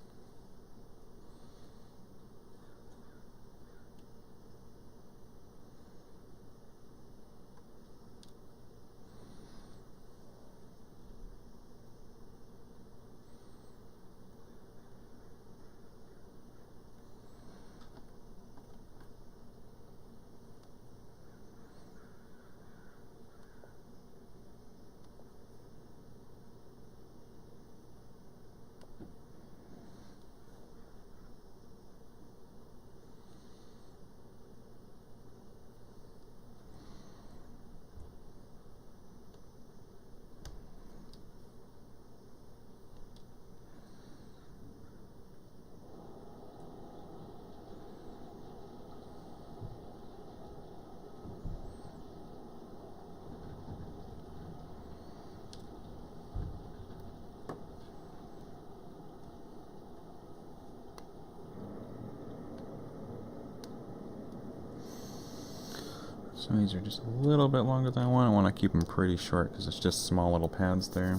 Some of these are just a little bit longer than I want. I want to keep them pretty short because it's just small little pads there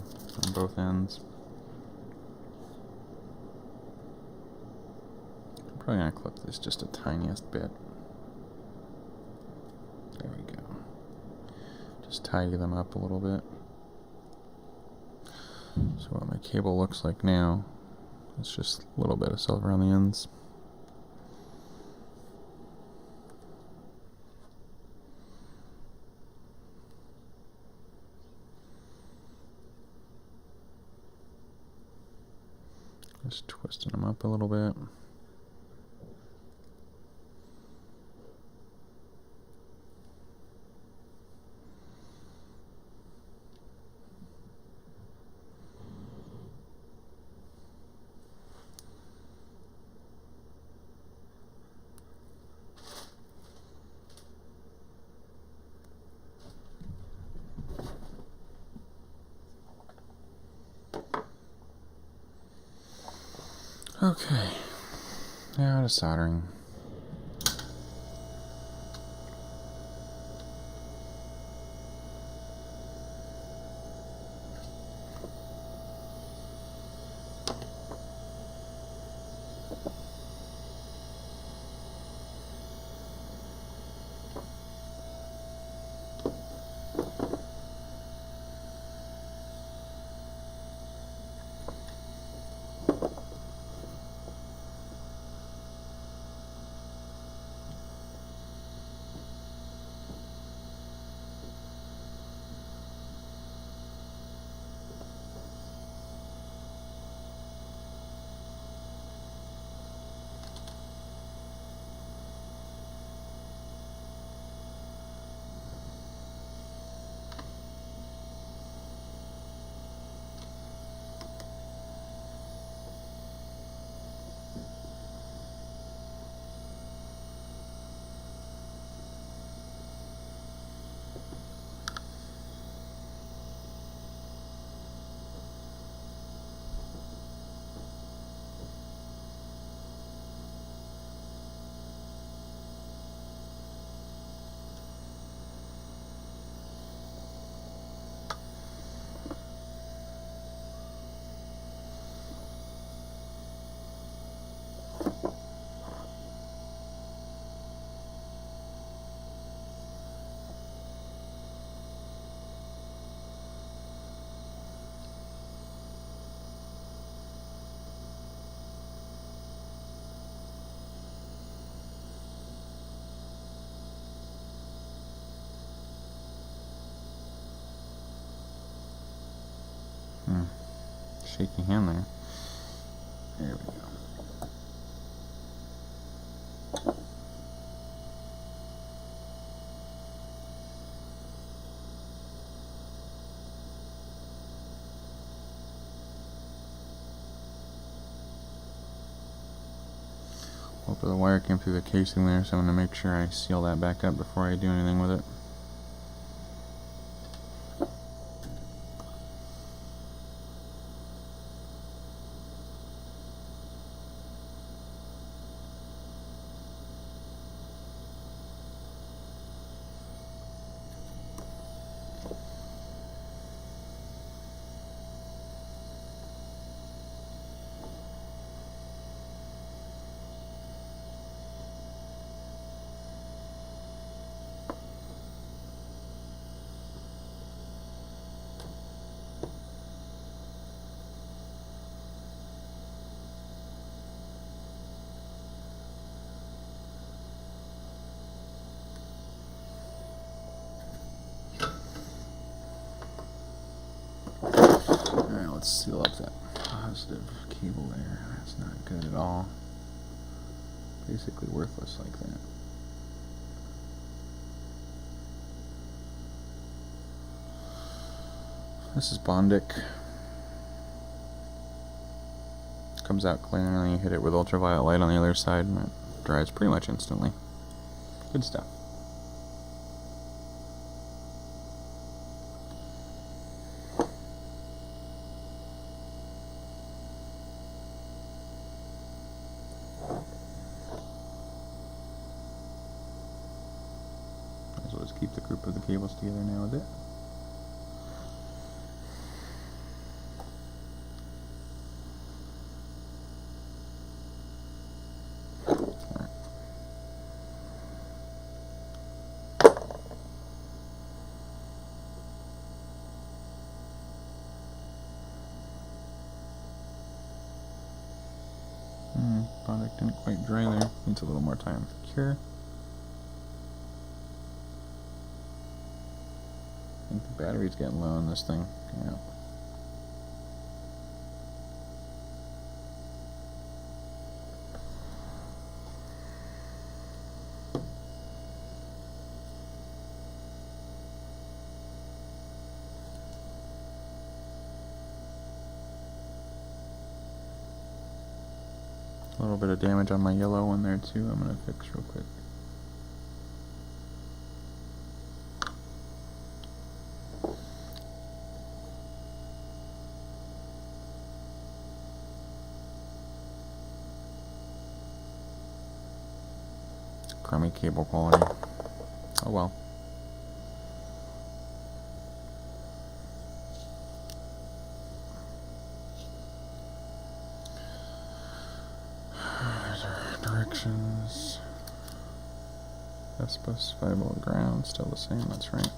on both ends. I'm probably going to clip this just the tiniest bit. There we go. Just tidy them up a little bit. So what my cable looks like now, it's just a little bit of silver on the ends. Just twisting them up a little bit. Okay, now to soldering. Shaky hand there. There we go. Hopefully the wire came through the casing there, so I'm going to make sure I seal that back up before I do anything with it. Alright, let's seal up that positive cable there. That's not good at all. Basically worthless like that. This is Bondic. Comes out clear, and then you hit it with ultraviolet light on the other side, and it dries pretty much instantly. Good stuff. the group of the cables together now with it. Product didn't quite dry there. Needs a little more time to cure. I think the battery's getting low on this thing. Yeah. A little bit of damage on my yellow one there too. I'm going to fix real quick. Crummy cable quality. Oh well. There's our directions. S-bus 5-volt ground, still the same, that's right.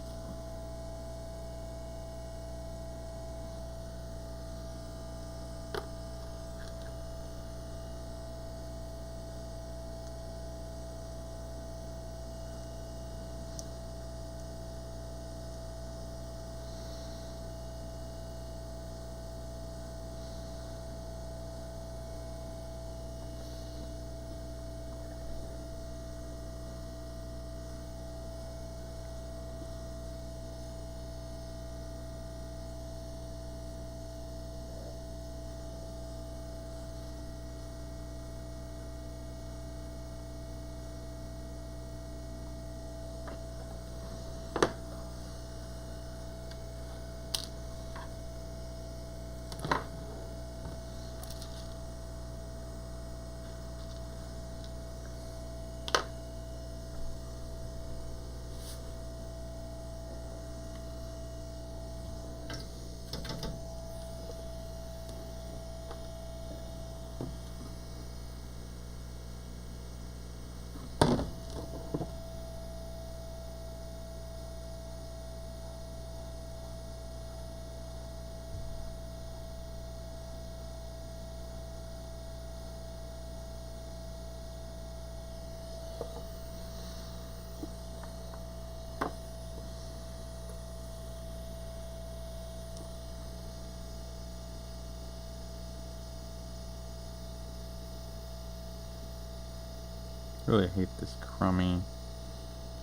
Really hate this crummy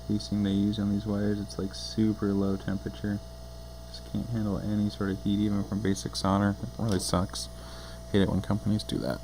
casing they use on these wires. It's like super low temperature. Just can't handle any sort of heat even from basic solder. It really sucks. Hate it when companies do that.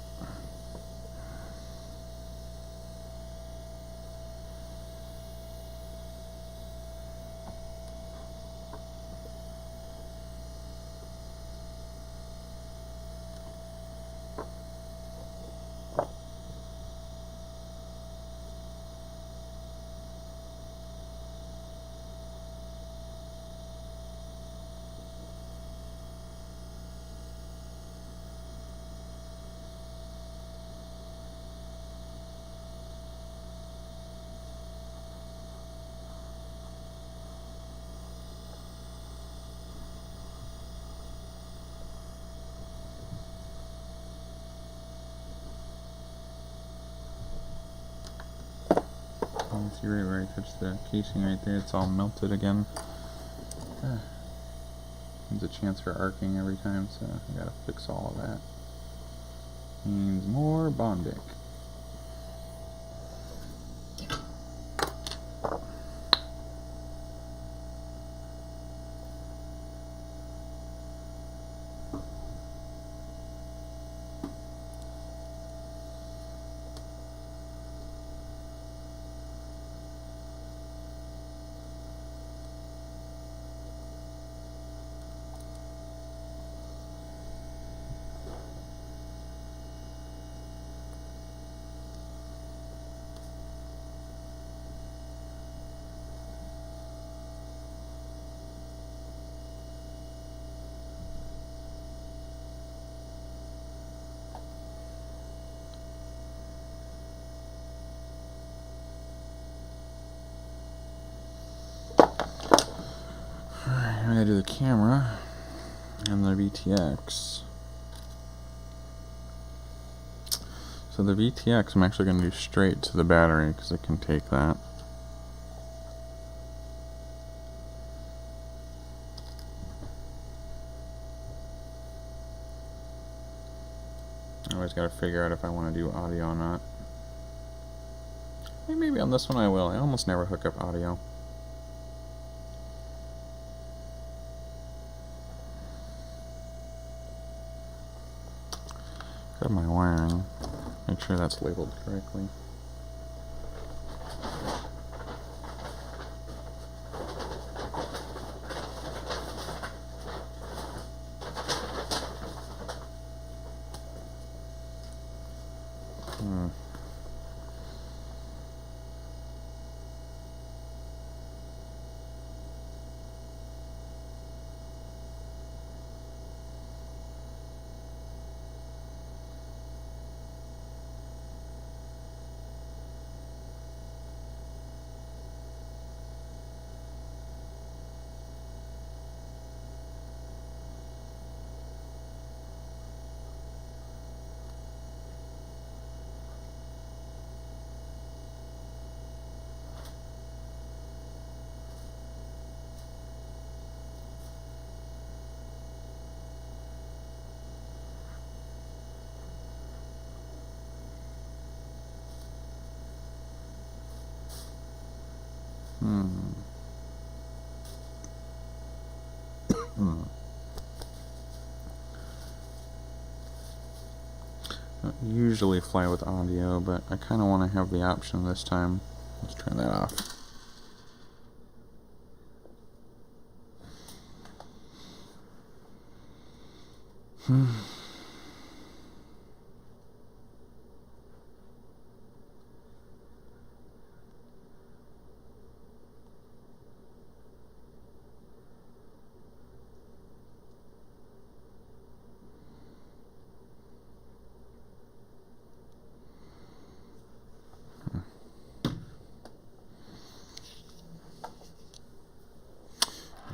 You see right where I touched the casing right there, it's all melted again. There's a chance for arcing every time, so I gotta fix all of that. Means more bonding. I do the camera and the VTX. So the VTX I'm actually going to do straight to the battery because it can take that. I always got to figure out if I want to do audio or not. Maybe on this one I will. I almost never hook up audio. Got my wiring. Make sure that's labeled correctly. I usually fly with audio, but I kind of want to have the option this time. Let's turn that off.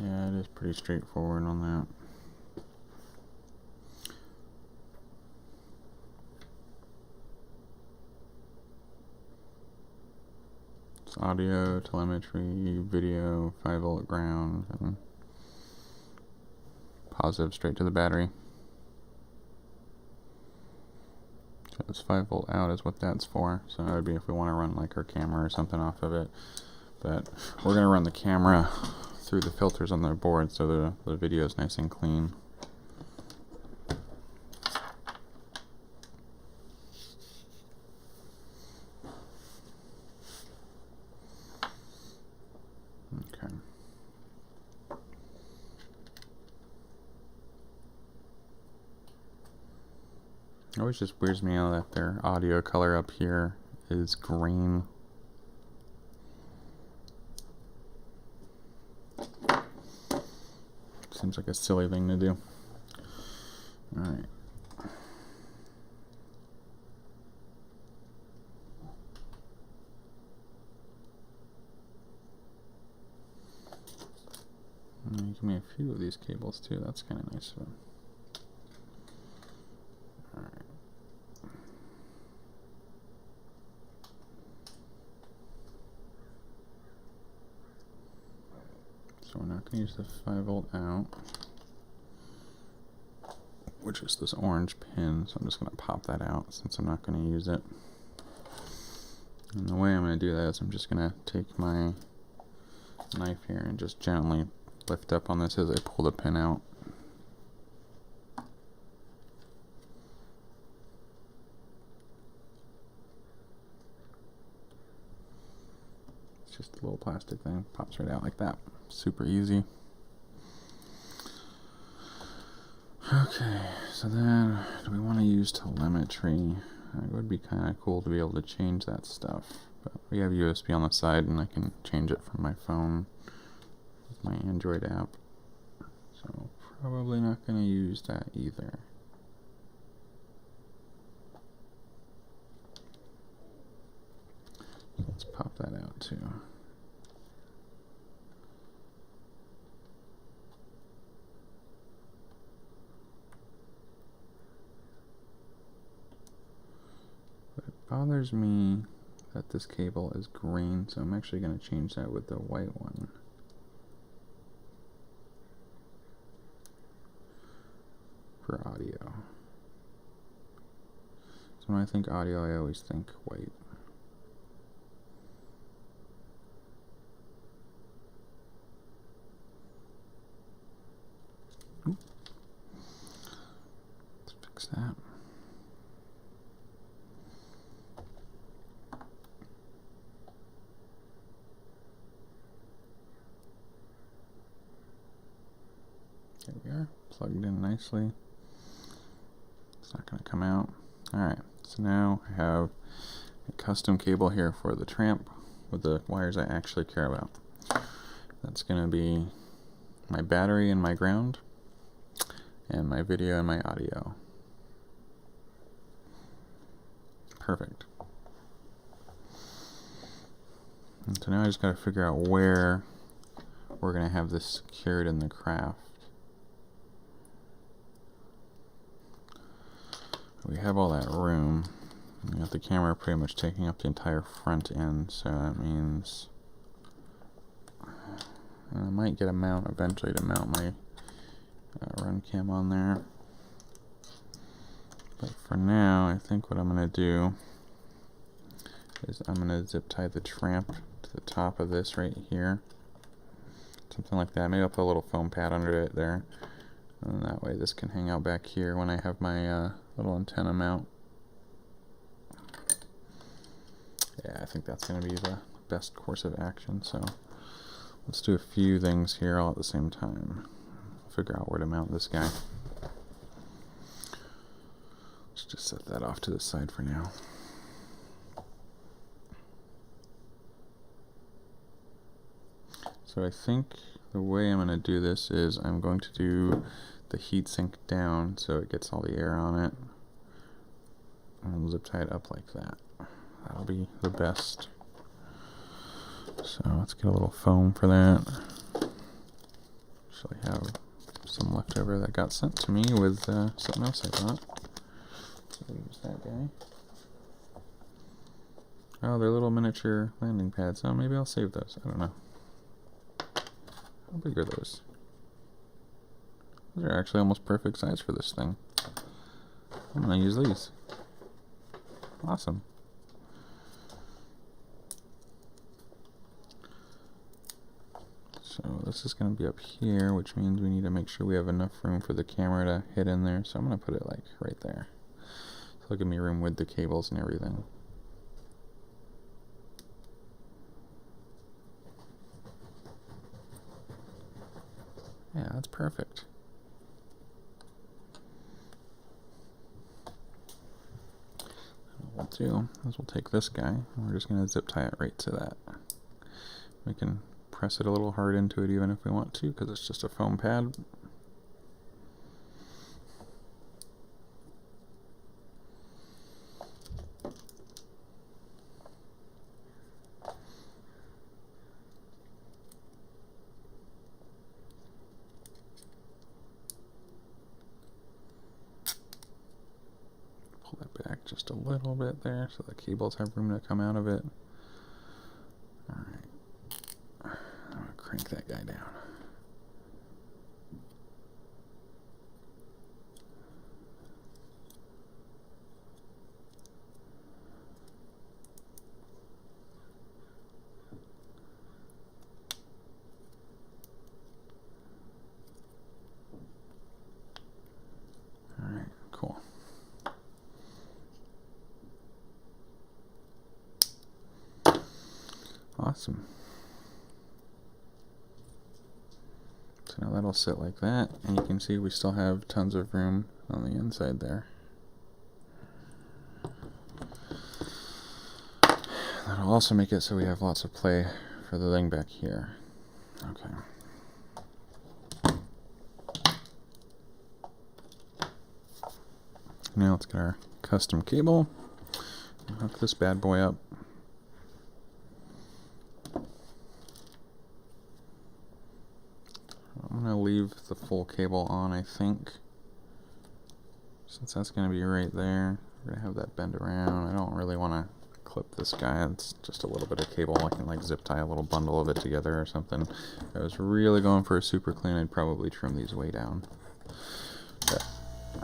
Yeah, it is pretty straightforward on that. It's audio, telemetry, video, 5-volt ground, and positive straight to the battery. So this 5-volt out is what that's for. So that would be if we want to run like our camera or something off of it. But we're going to run the camera through the filters on the board so the video is nice and clean. Okay. It always just weirds me out that their audio color up here is green. Seems like a silly thing to do. Alright. Give me a few of these cables too, that's kind of nice of them. Alright. So we're not going to use the 5-volt out, which is this orange pin, so I'm just going to pop that out since I'm not going to use it. And the way I'm going to do that is I'm just going to take my knife here and just gently lift up on this as I pull the pin out. It's just a little plastic thing, pops right out like that. Super easy. Okay, so then do we want to use telemetry? It would be kind of cool to be able to change that stuff, but we have USB on the side and I can change it from my phone with my Android app, so probably not going to use that either. Let's pop that out too. bothers me that this cable is green, so I'm actually going to change that with the white one. For audio. So when I think audio, I always think white. Let's fix that. There we are, plugged in nicely. It's not going to come out. Alright, so now I have a custom cable here for the Tramp with the wires I actually care about. That's going to be my battery and my ground, and my video and my audio. Perfect. And so now I just got to figure out where we're going to have this secured in the craft. We have all that room. We got the camera pretty much taking up the entire front end, so that means I might get a mount eventually to mount my run cam on there. But for now, I think what I'm going to do is I'm going to zip tie the Tramp to the top of this right here. Something like that. Maybe I'll put a little foam pad under it there. And that way this can hang out back here when I have my little antenna mount. Yeah, I think that's going to be the best course of action. So let's do a few things here all at the same time. Figure out where to mount this guy. Let's just set that off to the side for now. So I think the way I'm going to do this is I'm going to do the heatsink down so it gets all the air on it. And zip tie it up like that. That'll be the best. So let's get a little foam for that. Actually have some left over that got sent to me with something else I bought. So we'll use that guy. Oh, they're little miniature landing pads. Oh, maybe I'll save those. I don't know. How big are those? Those are actually almost perfect size for this thing. I'm going to use these. Awesome. So this is going to be up here, which means we need to make sure we have enough room for the camera to hit in there. So I'm going to put it like right there. So it'll give me room with the cables and everything. Yeah, that's perfect. What we'll do is we'll take this guy and we're just going to zip tie it right to that. We can press it a little hard into it even if we want to, because it's just a foam pad. Pull that back just a little bit there so the cables have room to come out of it. Alright. I'm going to crank that guy down. Alright, cool. Awesome. So now that'll sit like that, and you can see we still have tons of room on the inside there. That'll also make it so we have lots of play for the thing back here. Okay. Now let's get our custom cable. Hook this bad boy up. I'm going to leave the full cable on, I think, since that's going to be right there. We're gonna have that bend around. I don't really want to clip this guy. It's just a little bit of cable. I can like zip tie a little bundle of it together or something. If I was really going for a super clean, I'd probably trim these way down. But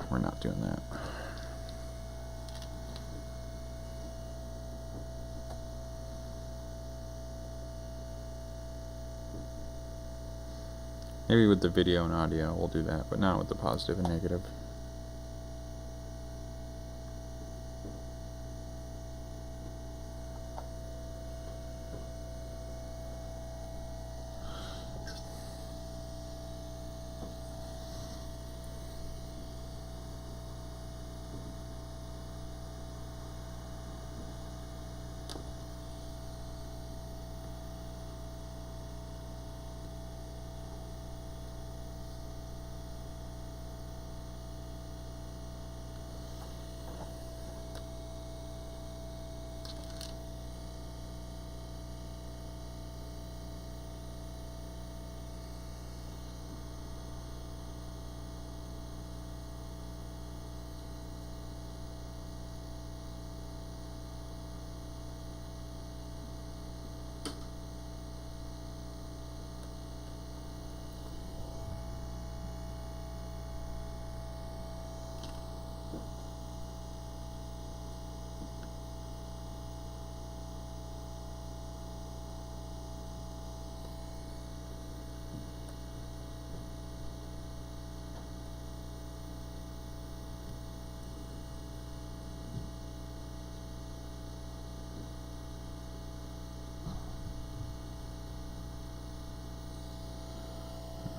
we're not doing that. Maybe with the video and audio we'll do that, but not with the positive and negative.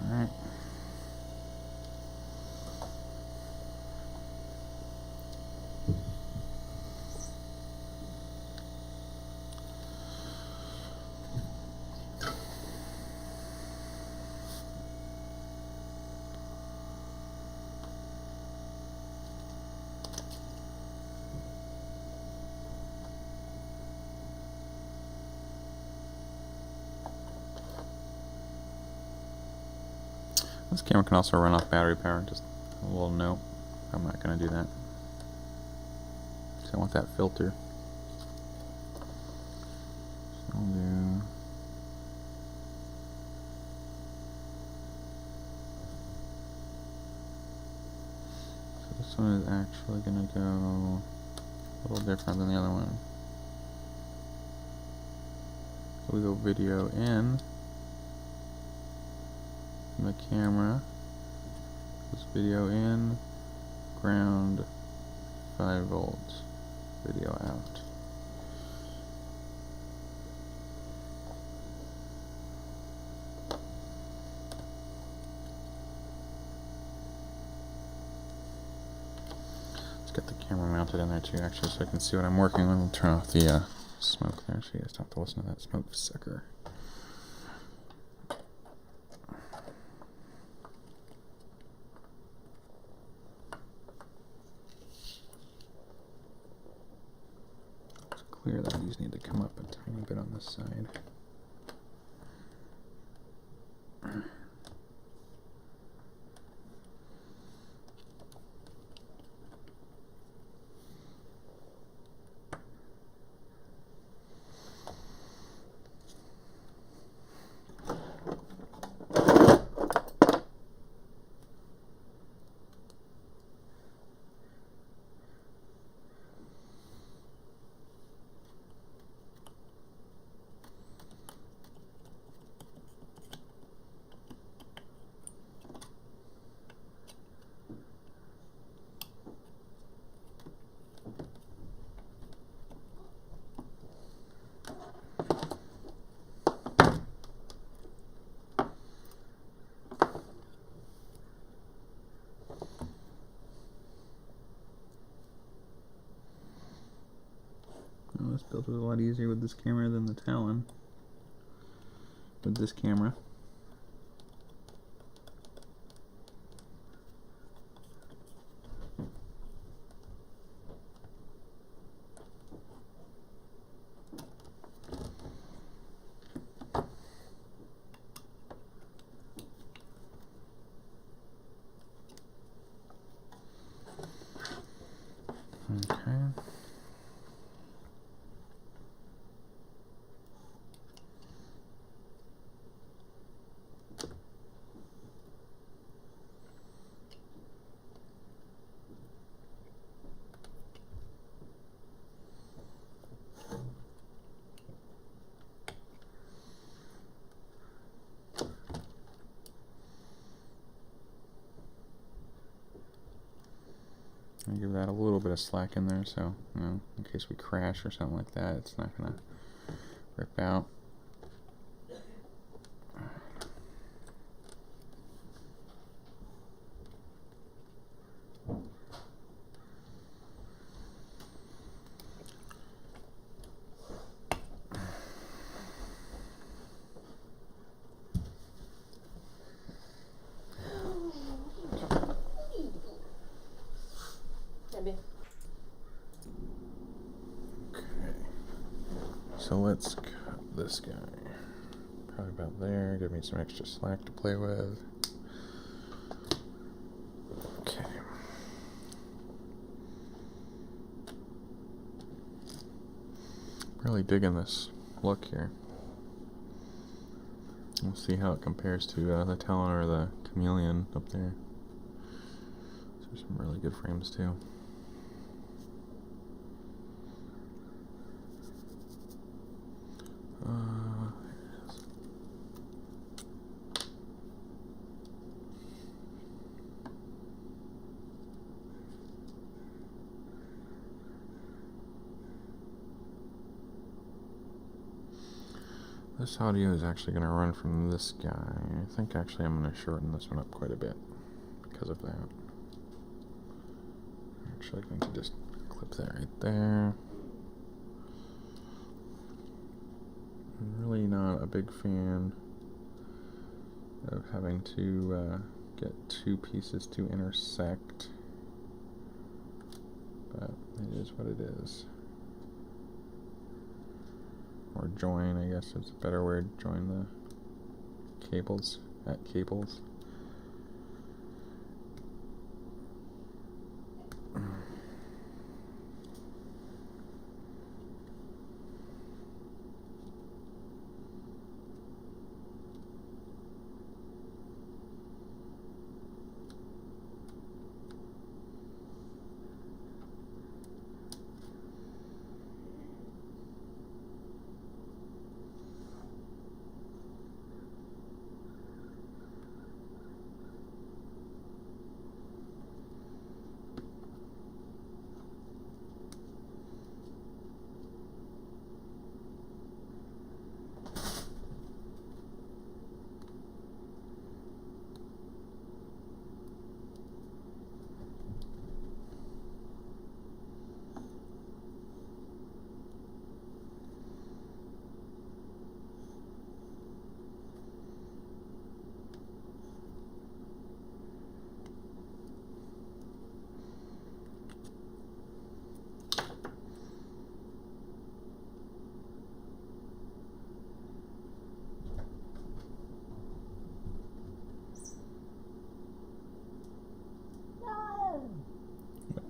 Alright. This camera can also run off battery power, just a little note. I'm not going to do that. So I want that filter. So I'll do... So this one is actually going to go a little different than the other one. So we go video in. The camera, this video in, ground, 5 volts, video out. Let's get the camera mounted in there too, actually, so I can see what I'm working with. We'll turn off the smoke there so you guys don't have to listen to that smoke sucker. Clear that, these need to come up a tiny bit on this side. Well, this build was a lot easier with this camera than the Talon. With this camera. Okay. I'm gonna give that a little bit of slack in there, so you know, in case we crash or something like that, it's not gonna rip out. So let's cut this guy probably about there, give me some extra slack to play with. Okay. Really digging this look here. We'll see how it compares to the Talon or the Chameleon up there. So there's some really good frames too. This audio is actually going to run from this guy. I think actually I'm going to shorten this one up quite a bit because of that. I'm actually going to just clip that right there. I'm really not a big fan of having to get two pieces to intersect, but it is what it is. Or join, I guess it's a better word, join the cables at cables.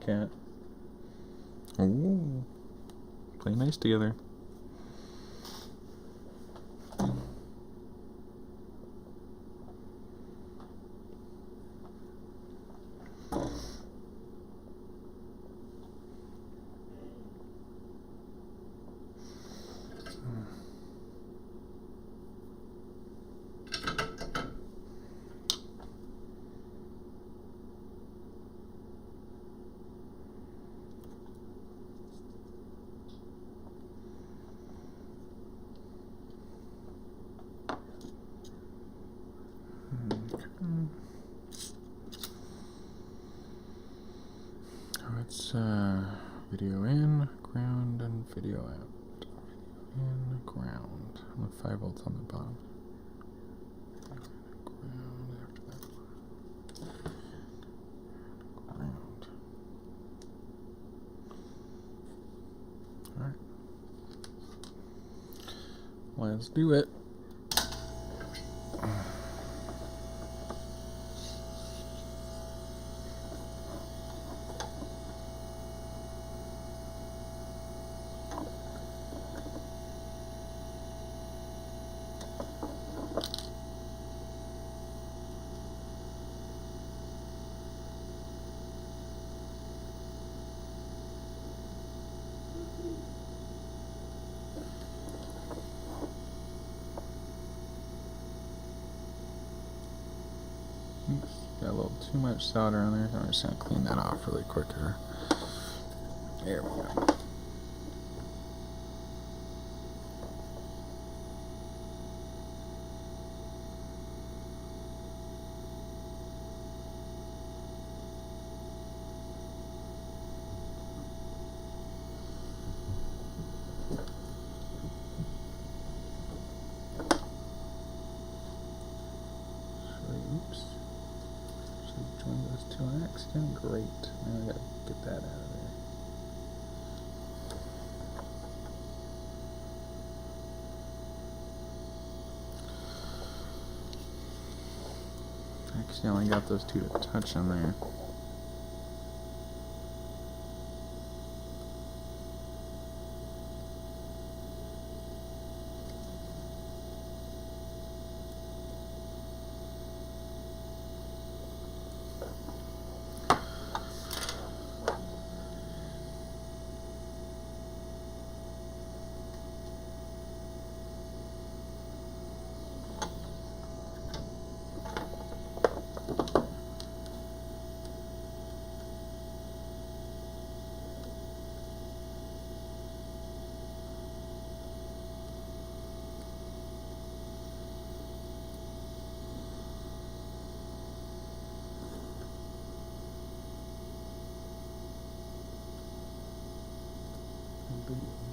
Cat. Ooh, play nice together. It's video in, ground, and video out. Video in, ground. I'm at 5 volts on the bottom. Ground after that. Ground. Alright. Let's do it. Got a little too much solder on there, so I'm just going to clean that off really quick here. There we go. Great. Now I gotta get that out of there. Accidentally got those two to touch in there.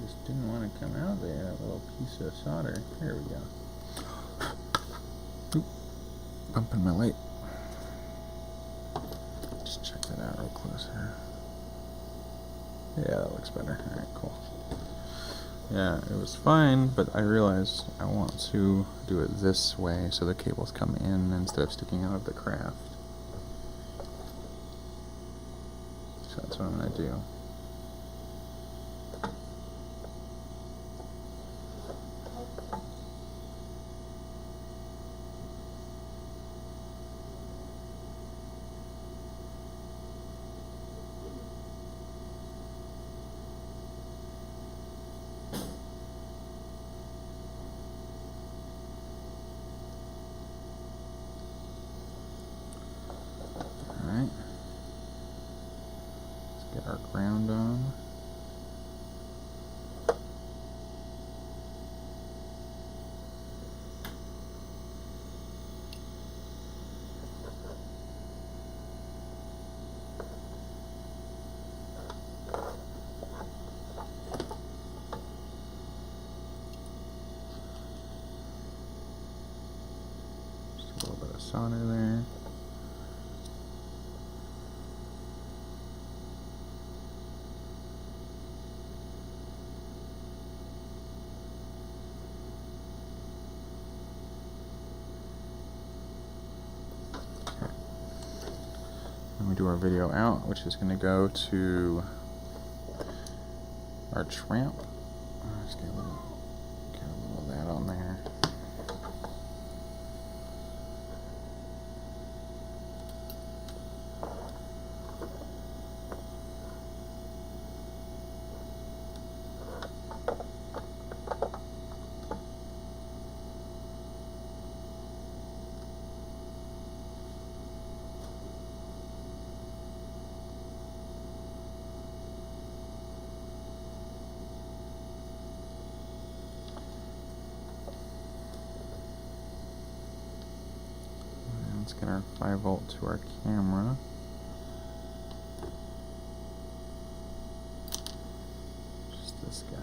Just didn't want to come out there, that little piece of solder. There we go. Oop, bumping my light. Just check that out real close here. Yeah, that looks better. Alright, cool. Yeah, it was fine, but I realized I want to do it this way so the cables come in instead of sticking out of the craft. So that's what I'm going to do. Get our ground on. Just a little bit of solder there. We do our video out, which is going to go to our Tramp. Let's get a little of that on there. Let's get our 5 volt to our camera. Just this guy.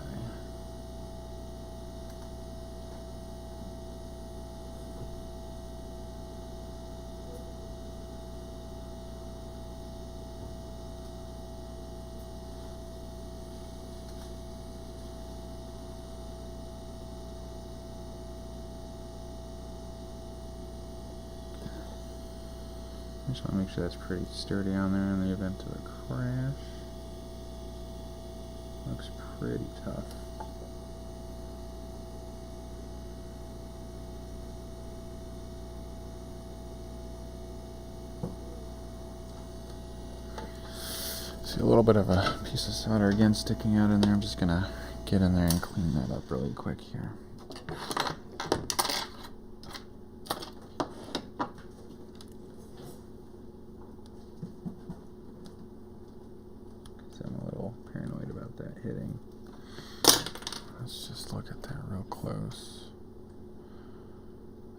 I just want to make sure that's pretty sturdy on there in the event of a crash. Looks pretty tough. See a little bit of a piece of solder again sticking out in there. I'm just going to get in there and clean that up really quick here. so I'm a little paranoid about that hitting. Let's just look at that real close.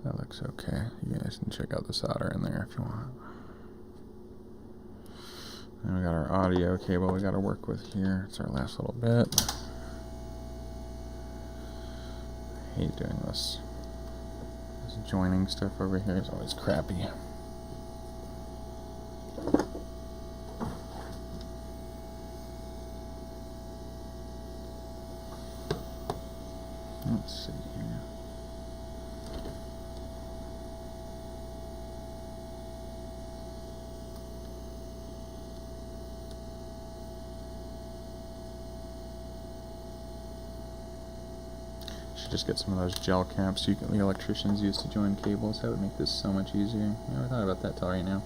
That looks okay. You guys can check out the solder in there if you want. And we got our audio cable we got to work with here. It's our last little bit. I hate doing this. This joining stuff over here is always crappy. Let's see here. Should just get some of those gel caps the electricians use to join cables. That would make this so much easier. I never thought about that till right now.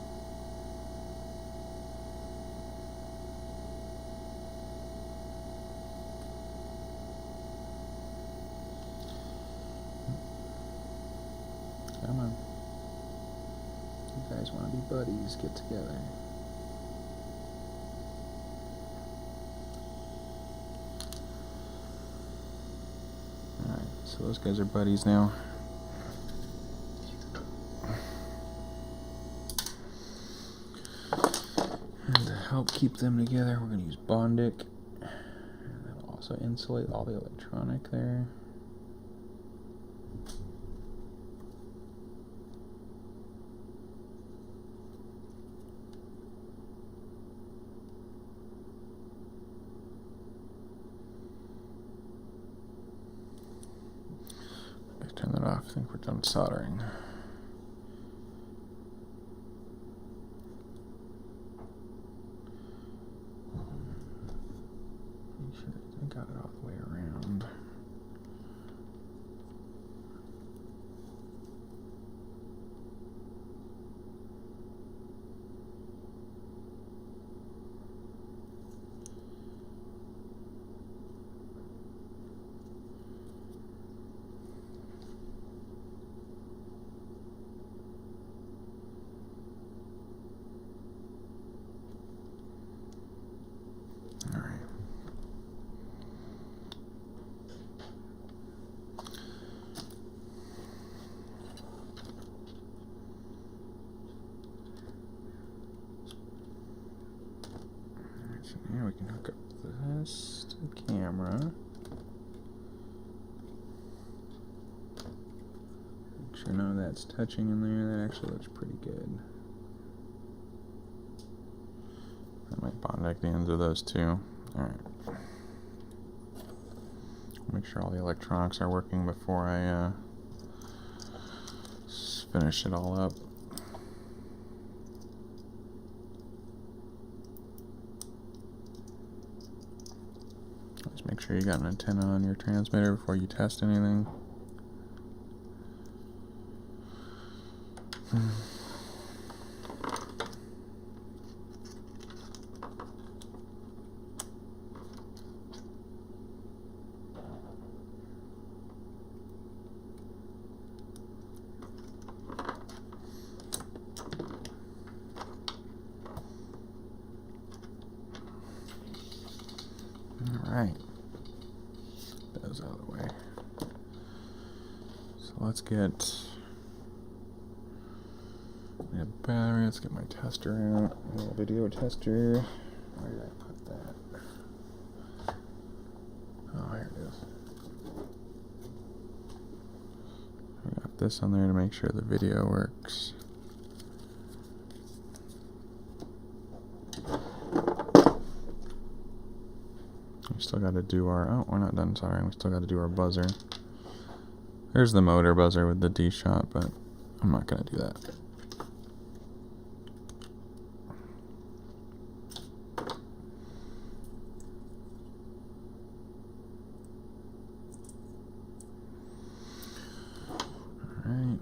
Come on. You guys want to be buddies, get together. Alright, so those guys are buddies now. And to help keep them together, we're going to use Bondic. And that'll also insulate all the electronic there. Turn that off. I think we're done soldering. Make sure I got it all the way around. So now we can hook up this to the camera. Make sure none of that's touching in there. That actually looks pretty good. I might Bondic the ends of those too. Alright. Make sure all the electronics are working before I finish it all up. Just make sure you got an antenna on your transmitter before you test anything. Alright, those out of the way. So let's get a battery, let's get my tester out, a little video tester. Where did I put that? Oh, here it is. I got this on there to make sure the video works. We still got to do our, oh, we're not done soldering, we still got to do our buzzer. There's the motor buzzer with the D-shot, but I'm not going to do that. Alright.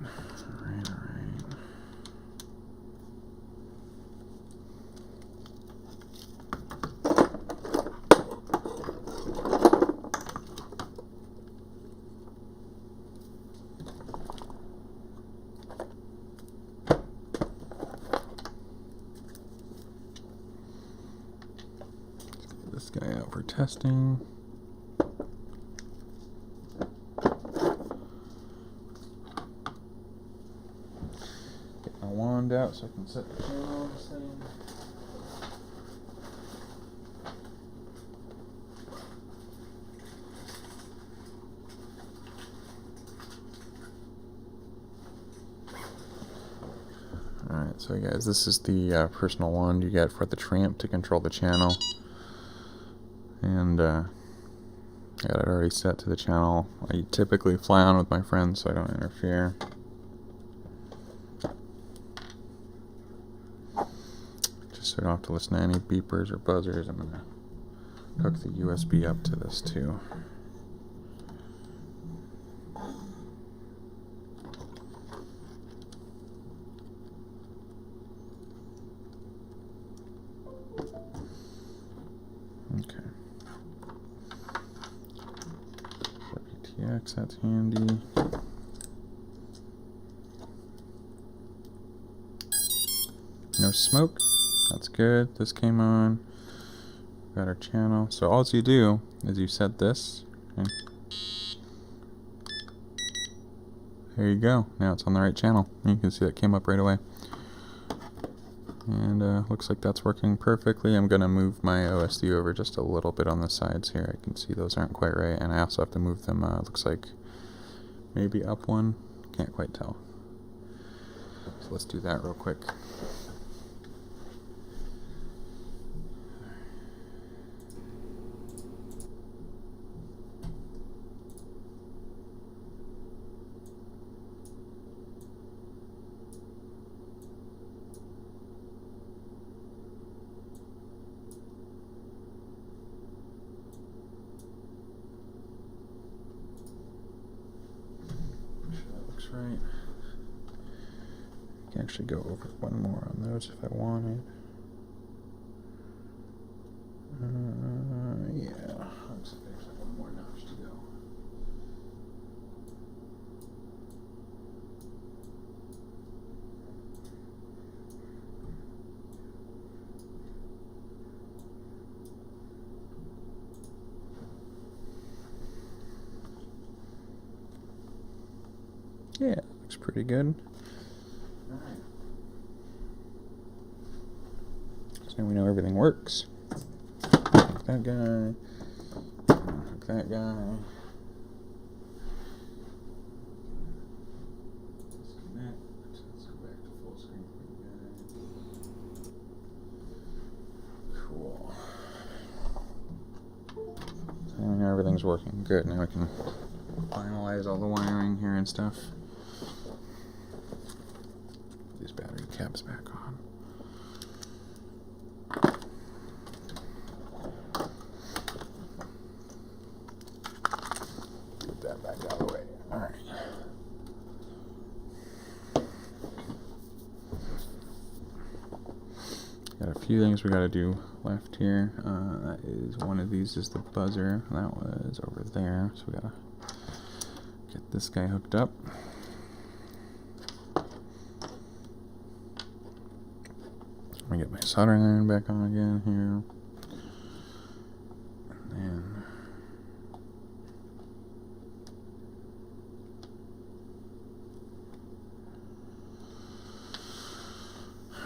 this guy out for testing. Get my wand out so I can set the channel on this thing. Alright, so guys, this is the personal wand you get for the Tramp to control the channel. And I got it already set to the channel I typically fly on with my friends so I don't interfere. Just so I don't have to listen to any beepers or buzzers, I'm going to hook the USB up to this too. Okay. VTX, that's handy. No smoke. That's good. This came on. Got our channel. So all you do is you set this. Okay. There you go. Now it's on the right channel. You can see that came up right away. And looks like that's working perfectly. I'm going to move my OSD over just a little bit on the sides here. I can see those aren't quite right. And I also have to move them, looks like maybe up one. Can't quite tell. So let's do that real quick. Right. I can actually go over one more on those if I wanted. Yeah, looks like there's like one more notch to go. Yeah, looks pretty good. Alright. So now we know everything works. Hook that guy. Hook that guy. Disconnect. Let's go back to full screen for you guys. Cool. So now we know everything's working. Good. Now we can finalize all the wiring here and stuff. These battery caps back on. Put that back out of the way. Alright. Got a few things we gotta do left here. That is one of these is the buzzer. That was over there. So we gotta get this guy hooked up. Let me get my soldering iron back on again here. And then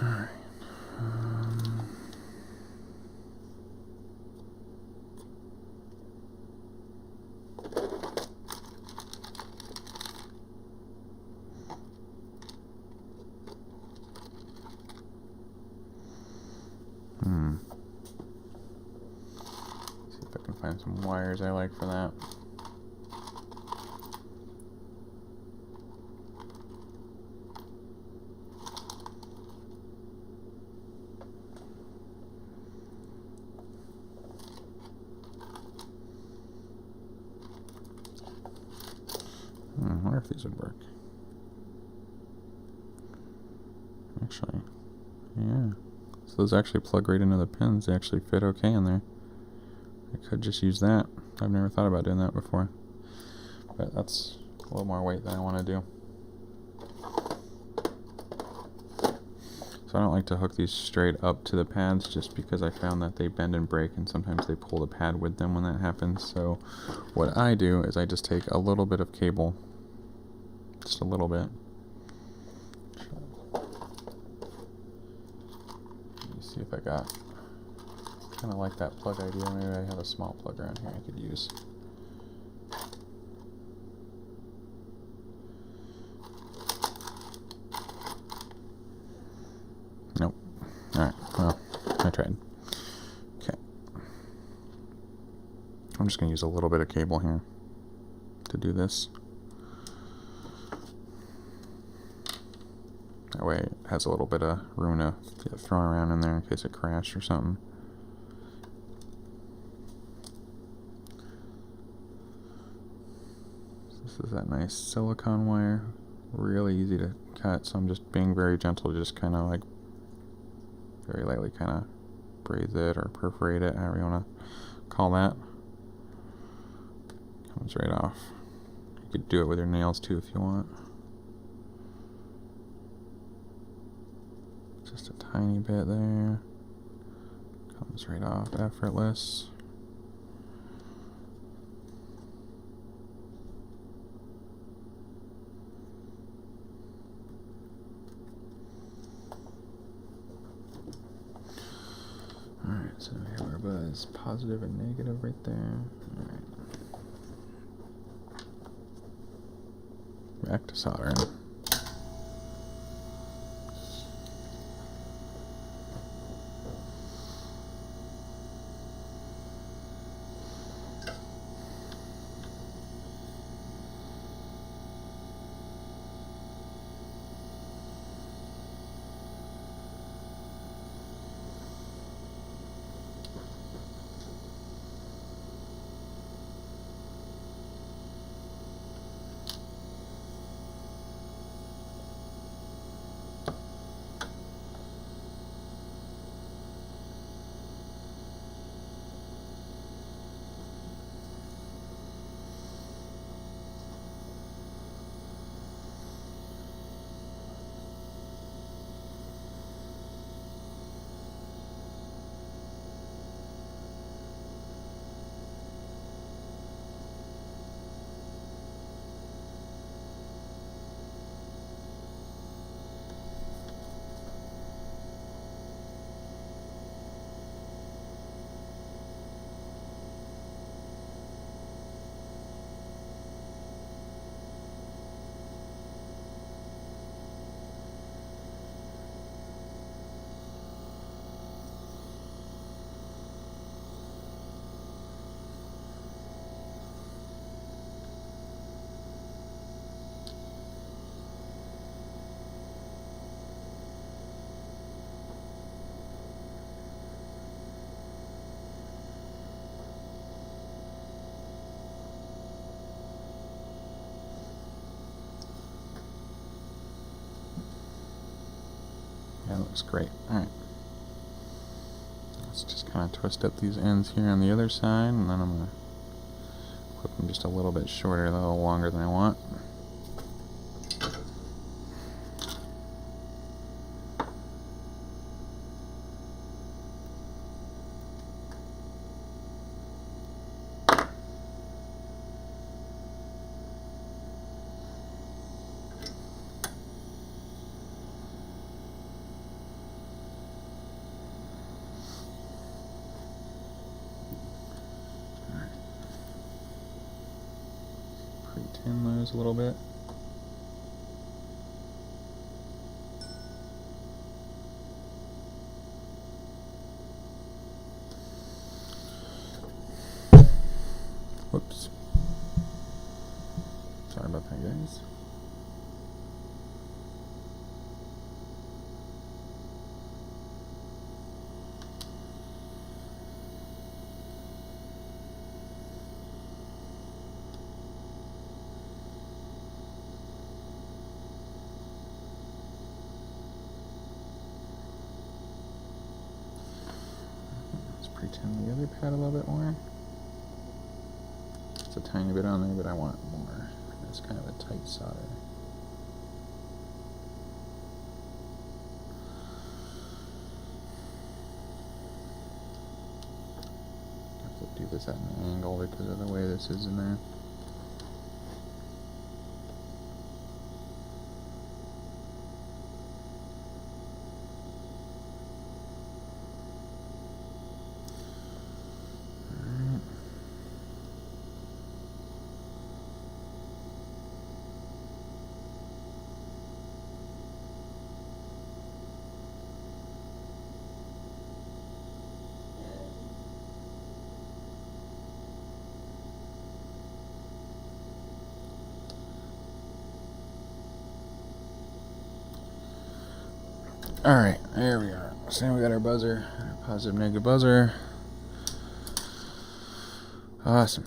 alright. See if I can find some wires I like for that. I wonder if these would work. Actually, yeah. So those actually plug right into the pins. They actually fit okay in there. I could just use that. I've never thought about doing that before. But that's a little more weight than I want to do. So I don't like to hook these straight up to the pads just because I found that they bend and break and sometimes they pull the pad with them when that happens. So what I do is I just take a little bit of cable, just a little bit. Let me see if I got, kind of like that plug idea. Maybe I have a small plug around here I could use. Nope. Alright, well, I tried. Okay. I'm just going to use a little bit of cable here to do this. That way it has a little bit of room to get thrown around in there in case it crashed or something. This is that nice silicone wire. Really easy to cut, so I'm just being very gentle, just kind of like very lightly kind of braze it or perforate it, however you want to call that. Comes right off. You could do it with your nails too if you want. Just a tiny bit there. Comes right off, effortless. Alright, so we have our buzz positive and negative right there. Alright. Back to soldering. Yeah, that looks great. Alright. Let's just kind of twist up these ends here on the other side, and then I'm going to clip them just a little bit shorter, a little longer than I want. Pre-tin those a little bit. Whoops. Sorry about that, guys. Pretend the other pad a little bit more. It's a tiny bit on there, but I want more. It's kind of a tight solder. do this at an angle because of the way this is in there. Alright, there we are. So now we got our buzzer, our positive negative buzzer. Awesome.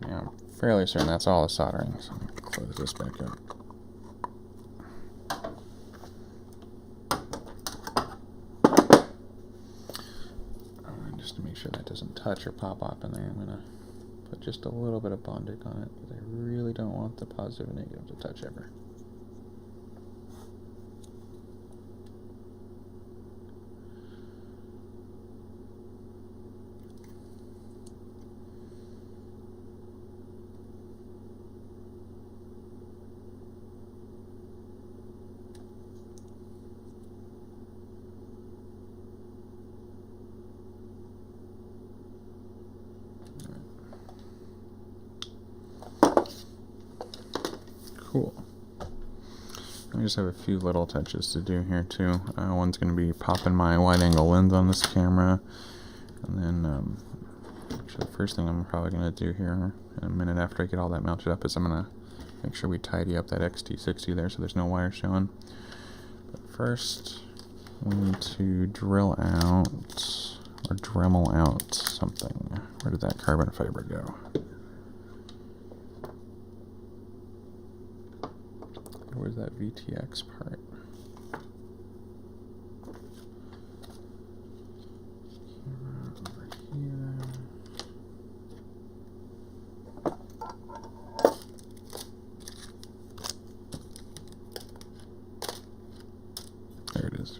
Yeah, I'm fairly certain that's all the soldering, so I'm going to close this back up. Just to make sure that doesn't touch or pop off in there, I'm going to put just a little bit of Bondic on it, because I really don't want the positive and negative to touch ever. Cool. I just have a few little touches to do here too. One's going to be popping my wide angle lens on this camera, and then actually the first thing I'm probably going to do here in a minute after I get all that mounted up is I'm going to make sure we tidy up that XT60 there so there's no wire showing. But first we need to drill out or Dremel out something. Where did that carbon fiber go? Where's that VTX part? Camera over here. There it is.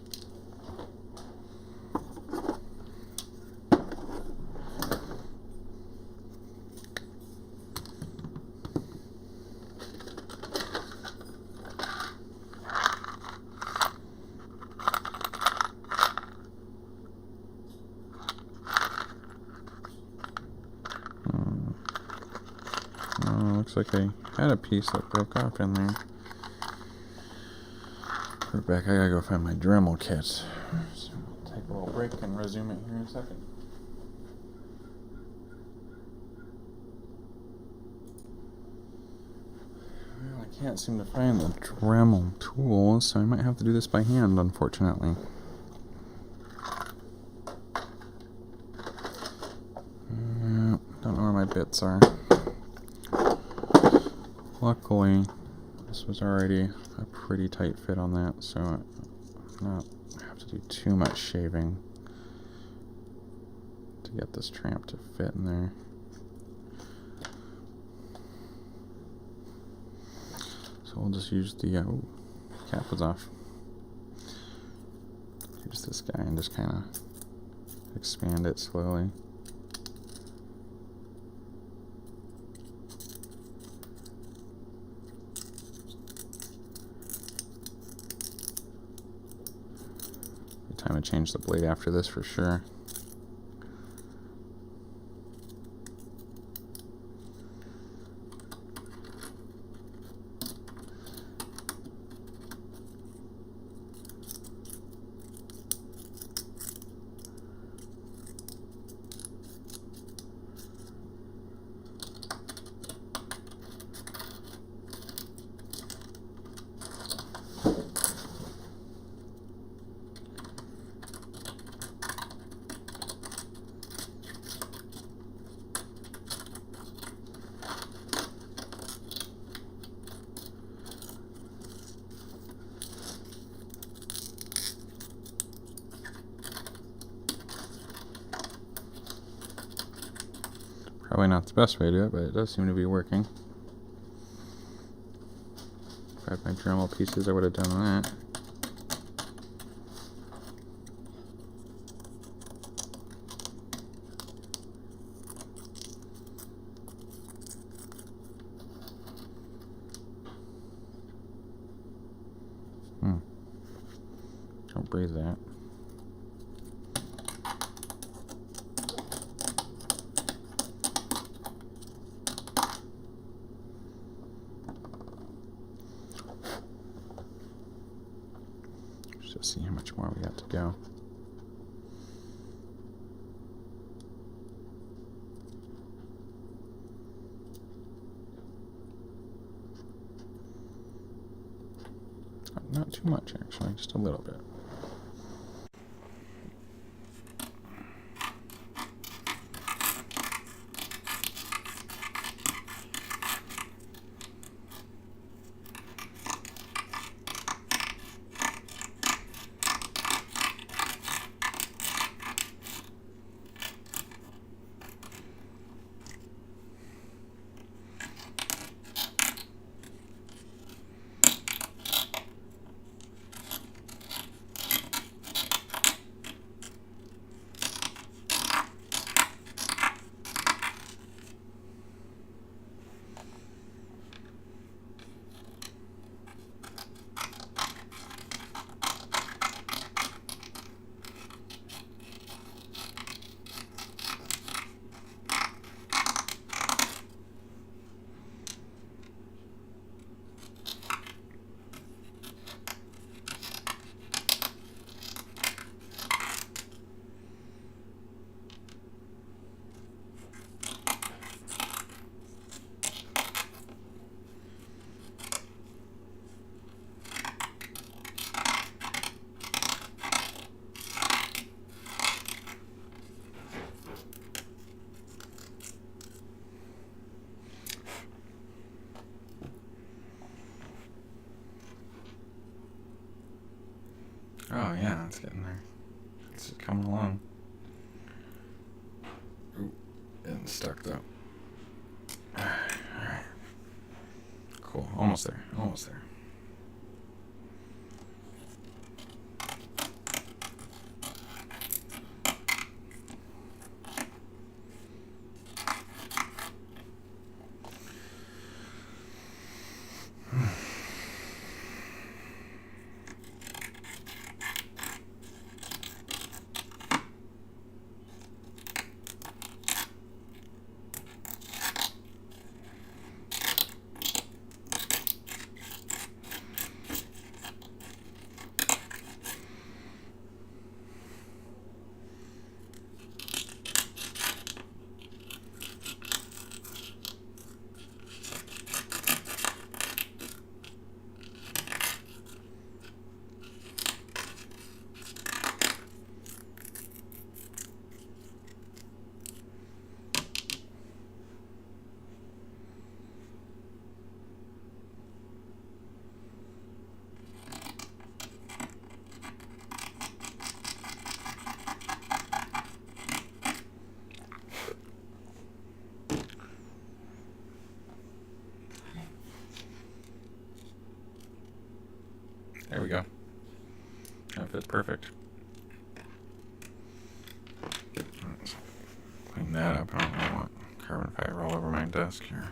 Looks like I had a piece that broke off in there. Rebecca, I gotta go find my Dremel kit. So we'll take a little break and resume it here in a second. Well, I can't seem to find the Dremel tool, so I might have to do this by hand, unfortunately. Don't know where my bits are. Luckily, this was already a pretty tight fit on that, so I don't have to do too much shaving to get this tramp to fit in there. So we'll just use the cap was off. Use this guy and just kind of expand it slowly. Time to change the blade after this for sure. Probably not the best way to do it, but it does seem to be working. If I had my Dremel pieces, I would have done that. braid that. Just see how much more we got to go. Not too much, actually, just a little bit. Oh yeah, it's getting there. It's coming along. Ooh, getting stuck though. Alright. Cool, almost there, almost there. There we go. That fits perfect. Let's clean that up. I don't really want carbon fiber all over my desk here.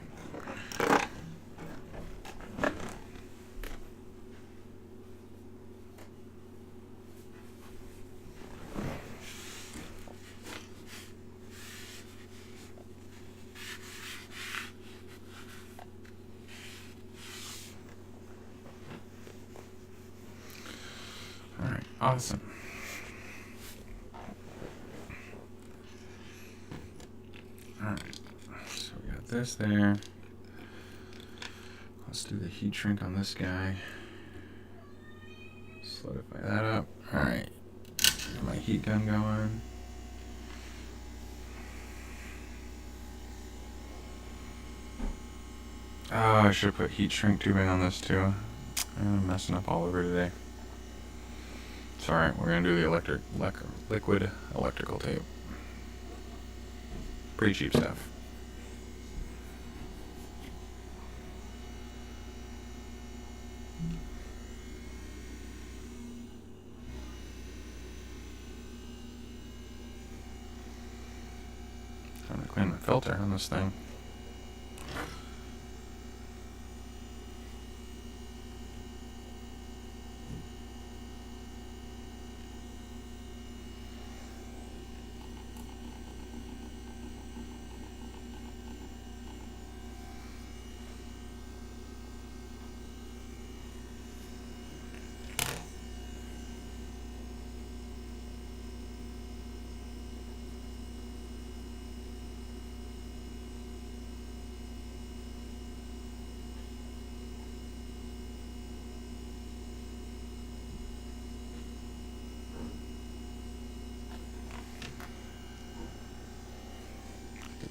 Awesome. Alright, so we got this there. Let's do the heat shrink on this guy. Solidify that up. Alright, get my heat gun going. Oh, I should have put heat shrink tubing on this too. I'm messing up all over today. Sorry, we're going to do the liquid electrical tape. Pretty cheap stuff. Time to clean the filter on this thing.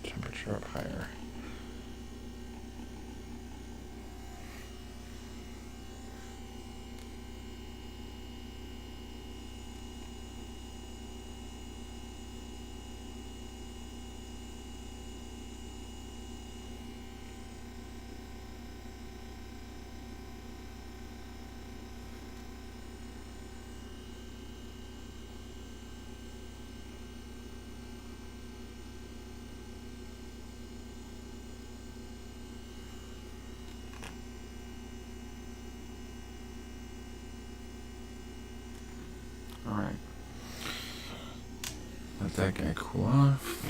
Temperature up higher. Alright. Let that guy cool off.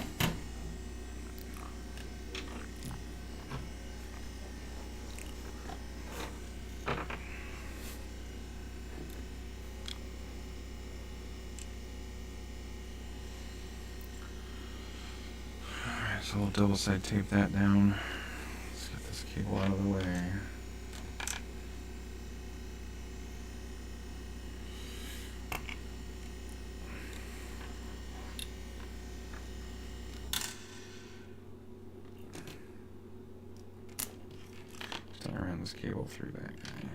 Alright, so we'll double side tape that down. Let's get this cable out of the way. Run this cable through that guy.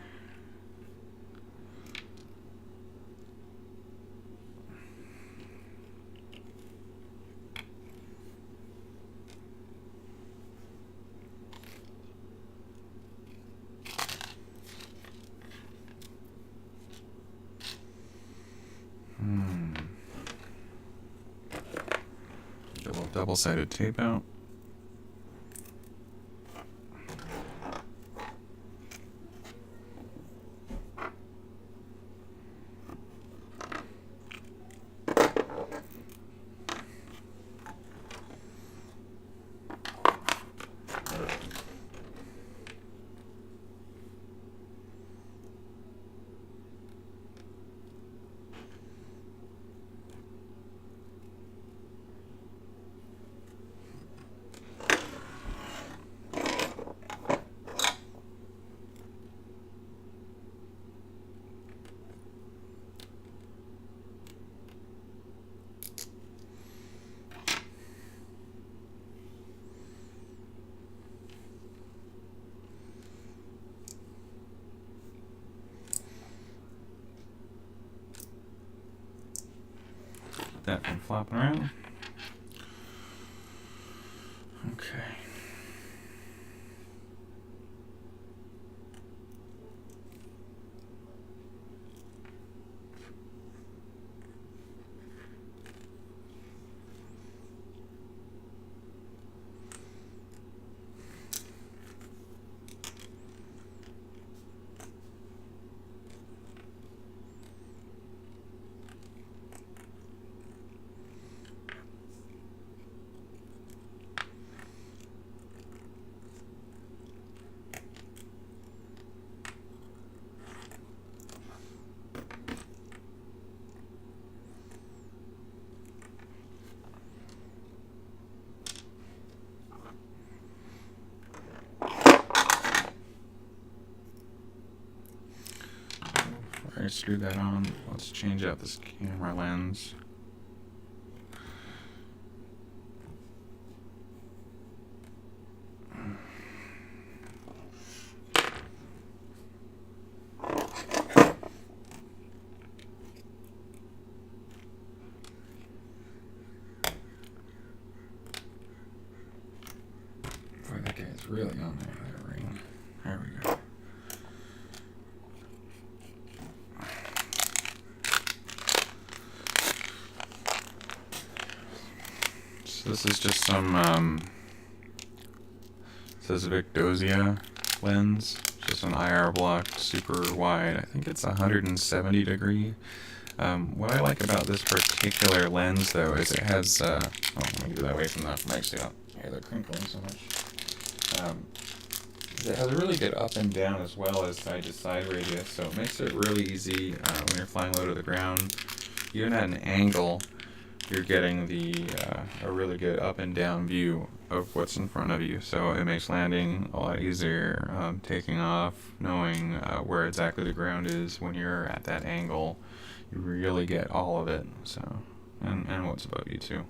Double-sided tape out. That one flopping around. Okay. I screwed that on. Let's change out this camera lens. Boy, that guy's really on there. That ring. There we go. This is just some, it says Victosia lens, just an IR block, super wide. I think it's 170 degree. What I like about this particular lens, though, is it has, oh, let me do that away from the mic so you don't hear the crinkling so much. It has a really good up and down as well as side to side radius, so it makes it really easy when you're flying low to the ground. Even at an angle, you're getting a really good up and down view of what's in front of you. So it makes landing a lot easier, taking off, knowing where exactly the ground is when you're at that angle. You really get all of it. So, and what's above you too.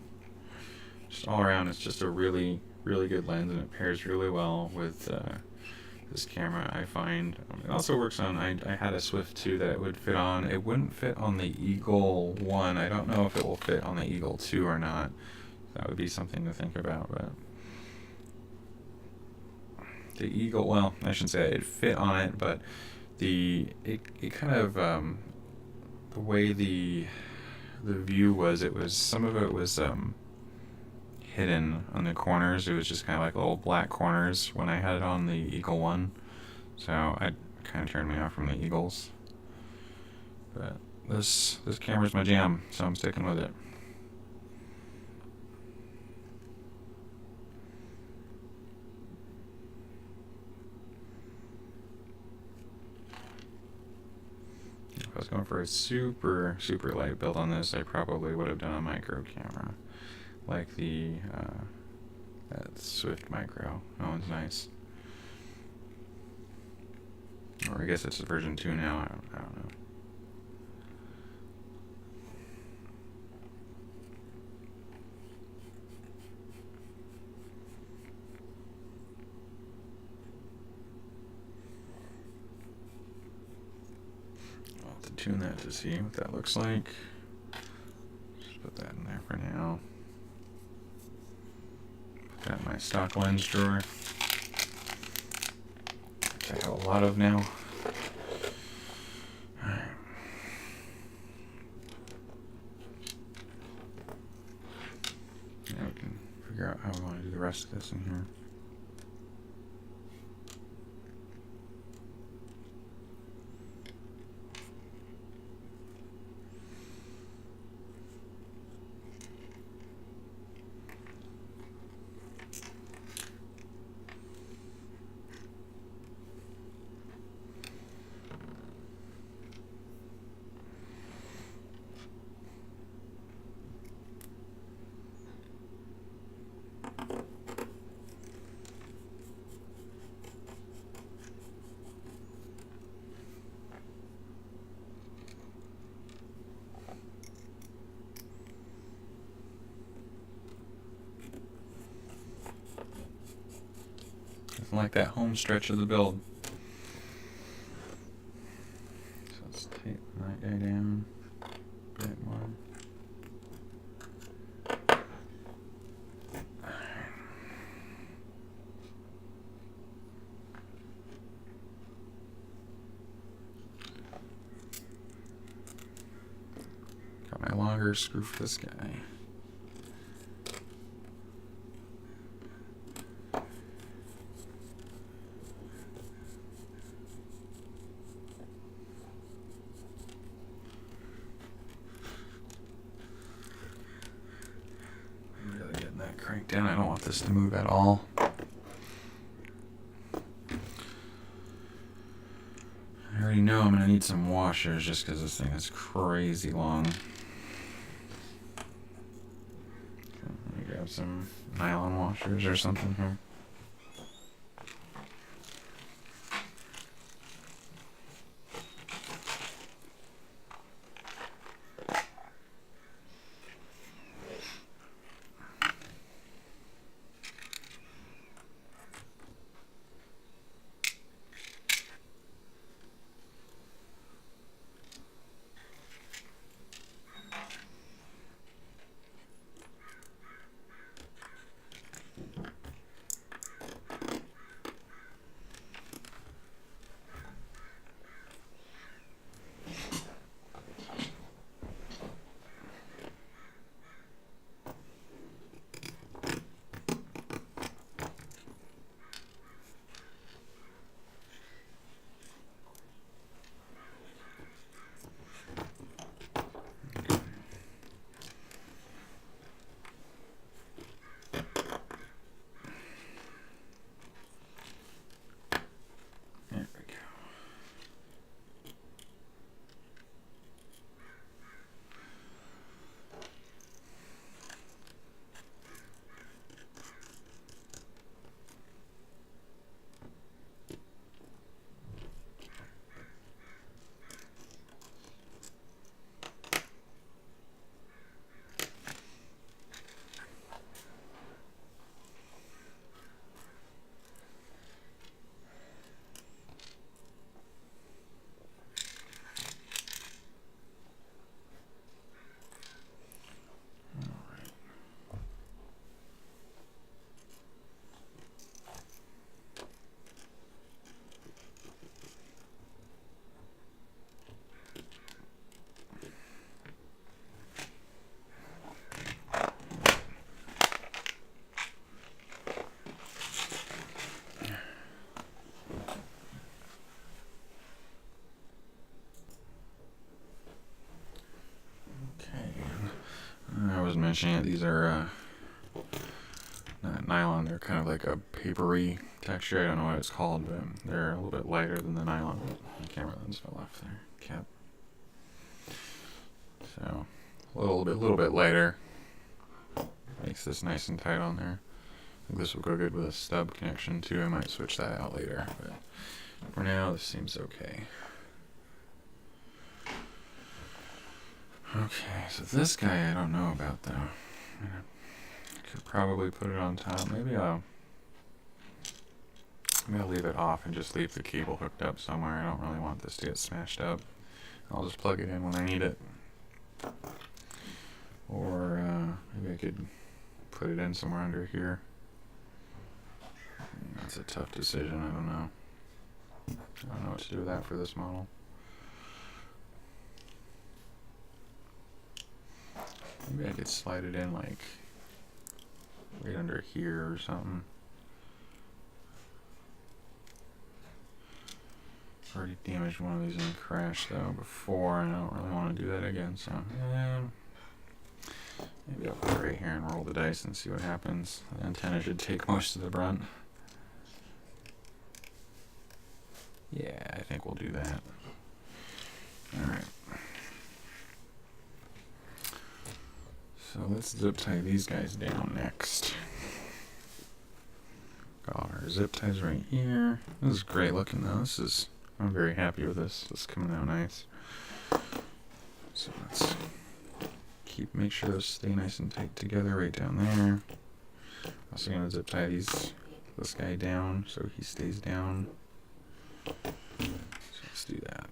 just all around, it's just a really, really good lens, and it pairs really well with this camera, I find. It also works on, I had a Swift 2 that it would fit on. It wouldn't fit on the Eagle 1. I don't know if it will fit on the Eagle 2 or not. That would be something to think about, but the Eagle, well, I shouldn't say it fit on it, but it kind of, the way the view was, some of it was hidden on the corners. It was just kind of like little black corners when I had it on the Eagle 1. So it kind of turned me off from the Eagles. But this camera's my jam, so I'm sticking with it. If I was going for a super, super light build on this, I probably would have done a micro camera. Like the that Swift Micro. That one's nice. Or I guess it's version 2 now. I don't know. I'll have to tune that to see what that looks like. Just put that in there for now. Got my stock lens drawer, which I have a lot of now. Alright. Now we can figure out how we want to do the rest of this in here. Like that home stretch of the build. So let's tape that guy down a bit more. Got my longer screw for this guy. Crank down. I don't want this to move at all. I already know I'm going to need some washers just because this thing is crazy long. Let me grab some nylon washers or something here. pinching it. These are not nylon, they're kind of like a papery texture. I don't know what it's called, but they're a little bit lighter than the nylon. The camera lens fell off there. Cap. So a little bit lighter. Makes this nice and tight on there. I think this will go good with a stub connection too. I might switch that out later, but for now this seems okay. Okay, so this guy I don't know about though. I could probably put it on top. Maybe I'll leave it off and just leave the cable hooked up somewhere. I don't really want this to get smashed up. I'll just plug it in when I need it. Or maybe I could put it in somewhere under here. That's a tough decision, I don't know. I don't know what to do with that for this model. Maybe I could slide it in like right under here or something. Already damaged one of these and crashed though before, and I don't really want to do that again, so maybe I'll put it right here and roll the dice and see what happens. The antenna should take most of the brunt. Yeah, I think we'll do that. Alright. So let's zip tie these guys down next. Got our zip ties right here. This is great looking though. I'm very happy with this. This is coming out nice. So let's make sure those stay nice and tight together right down there. Also gonna zip tie this guy down so he stays down. So let's do that.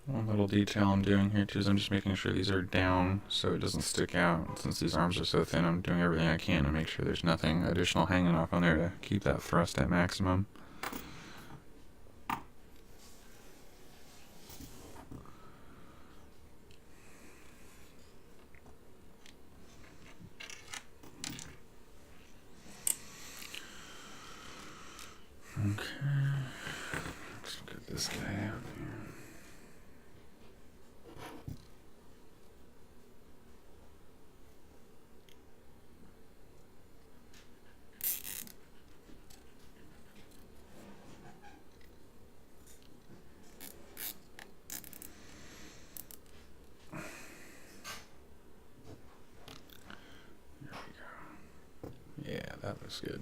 One little detail I'm doing here too is I'm just making sure these are down so it doesn't stick out. Since these arms are so thin, I'm doing everything I can to make sure there's nothing additional hanging off on there to keep that thrust at maximum. Okay, let's get this guy out here. Yeah, that looks good.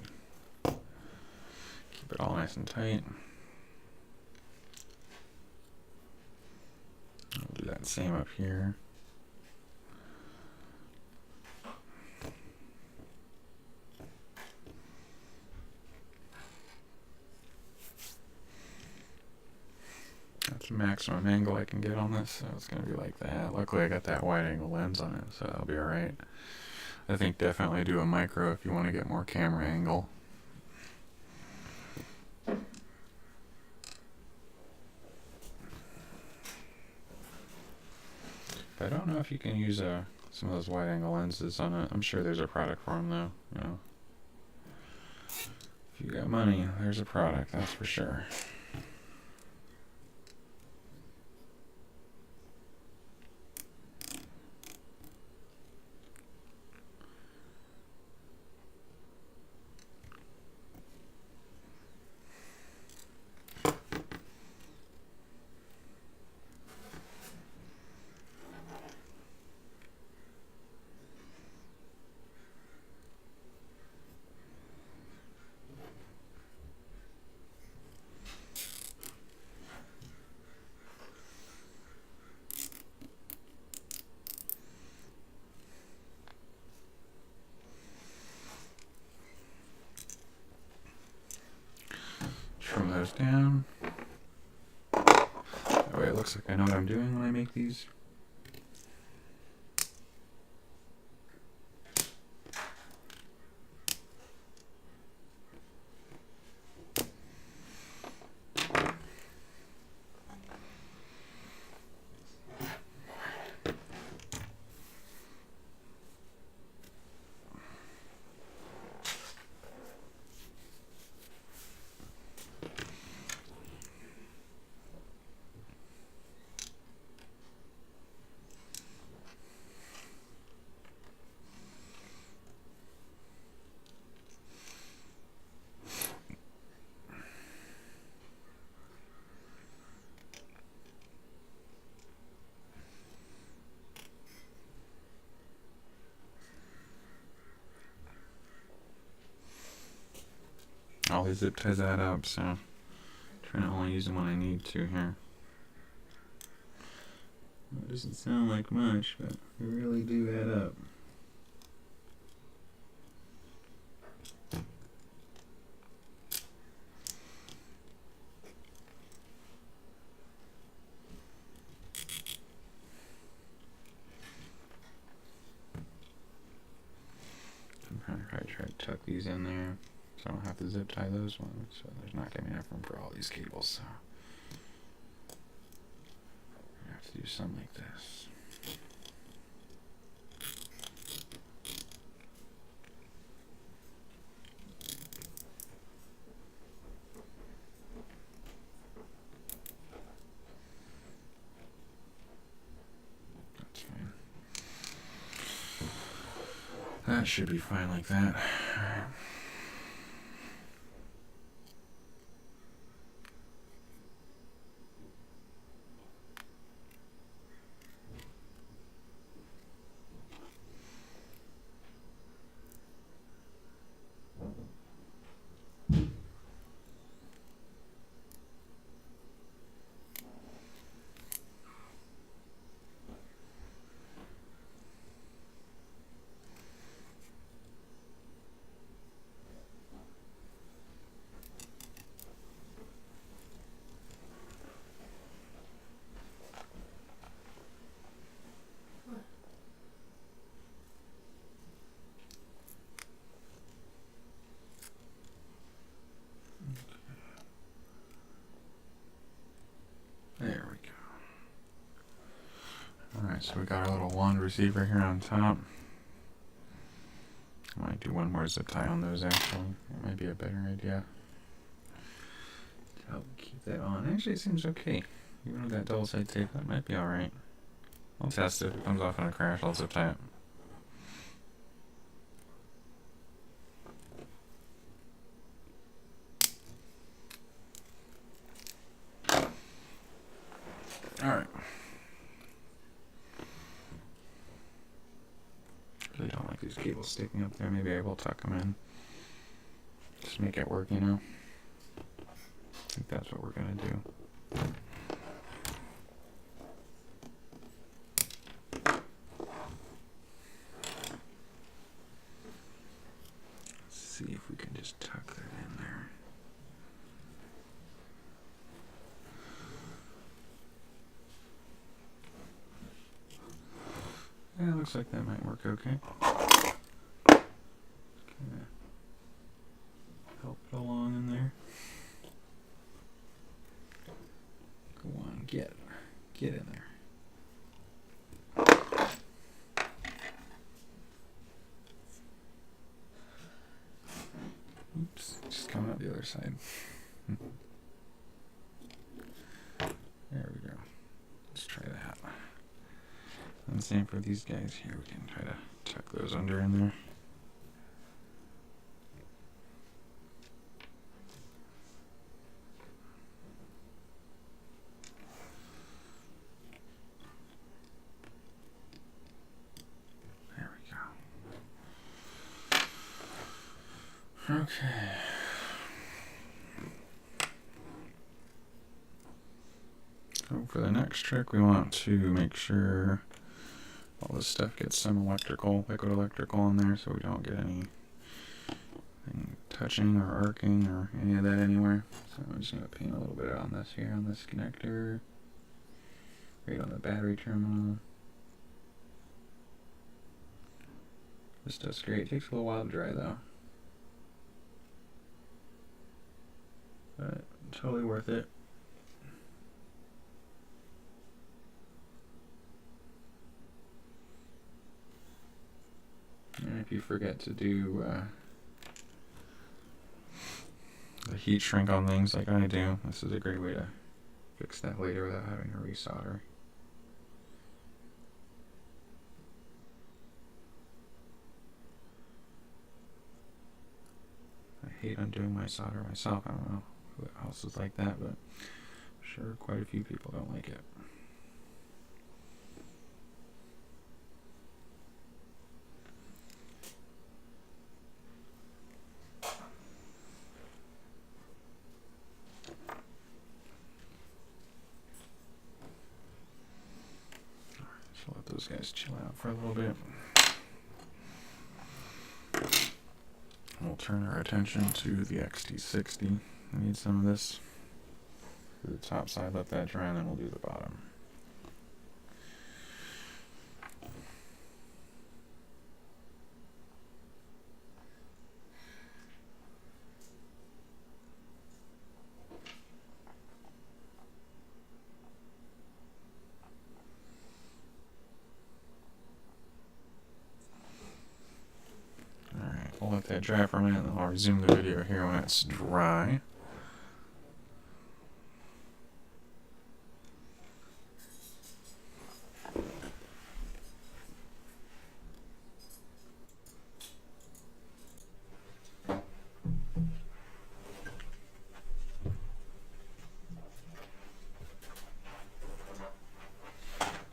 Keep it all nice and tight. I'll do that same up here. That's the maximum angle I can get on this, so it's going to be like that. Luckily I got that wide angle lens on it, so that'll be alright. I think definitely do a micro if you want to get more camera angle. But I don't know if you can use some of those wide angle lenses on it. I'm sure there's a product for them though. You know, if you got money, there's a product, that's for sure. Trim those down. That way it looks like I know what I'm doing when I make these. All these zip ties add up, so I'm trying to only use them when I need to here. Well, it doesn't sound like much, but they really do add up. I'm trying to try to tuck these in there so I don't have to zip tie those ones. So there's not going to be enough room for all these cables. So I have to do something like this. That's fine. That should be fine like that. All right. There we go. Alright, so we got our little wand receiver here on top. I might do one more zip tie on those actually. That might be a better idea. To help keep that on. Actually, it seems okay. Even with that double side tape, that might be alright. I'll test it. If it comes off in a crash, I'll zip tie it. Alright. Really don't like these cables sticking up there. Maybe I will tuck them in. Just make it work, you know? I think that's what we're gonna do. Let's see if we can just tuck that in there. Yeah, looks like that might work okay. Help it along in there. Go on, get in there. Oops, just coming out the other side. There we go. Let's try that. And same for these guys here. We can try to tuck those under in there. There we go. Okay. So for the next trick, we want to make sure all this stuff gets some electrical, liquid electrical in there, so we don't get anything touching or arcing or any of that anywhere. So I'm just going to paint a little bit on this here, on this connector, right on the battery terminal. This does great. It takes a little while to dry though, but totally worth it. And if you forget to do the heat shrink on things like I do, this is a great way to fix that later without having to resolder. I hate undoing my solder myself. I don't know who else is like that, but I'm sure quite a few people don't like it. guys chill out for a little bit. We'll turn our attention to the XT60. I need some of this for the top side, let that dry, and then we'll do the bottom. I'll let that dry for a minute, and then I'll resume the video here when it's dry.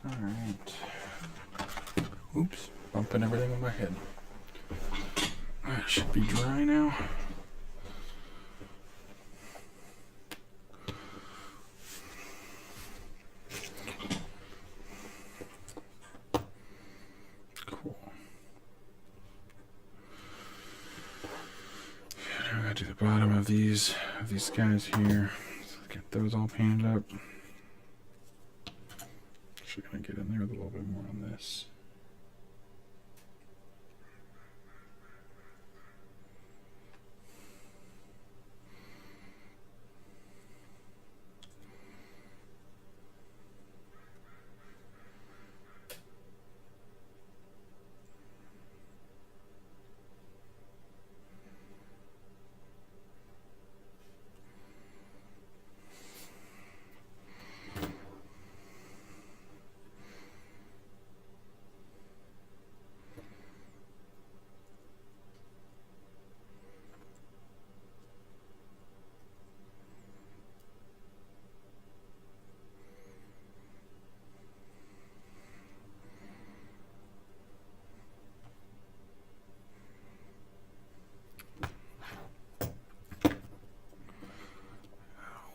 Alright. Oops, bumping everything with my head. That should be dry now. Cool. Yeah, now I gotta do the bottom of these guys here. Let's get those all painted up. Actually gonna get in there with a little bit more on this.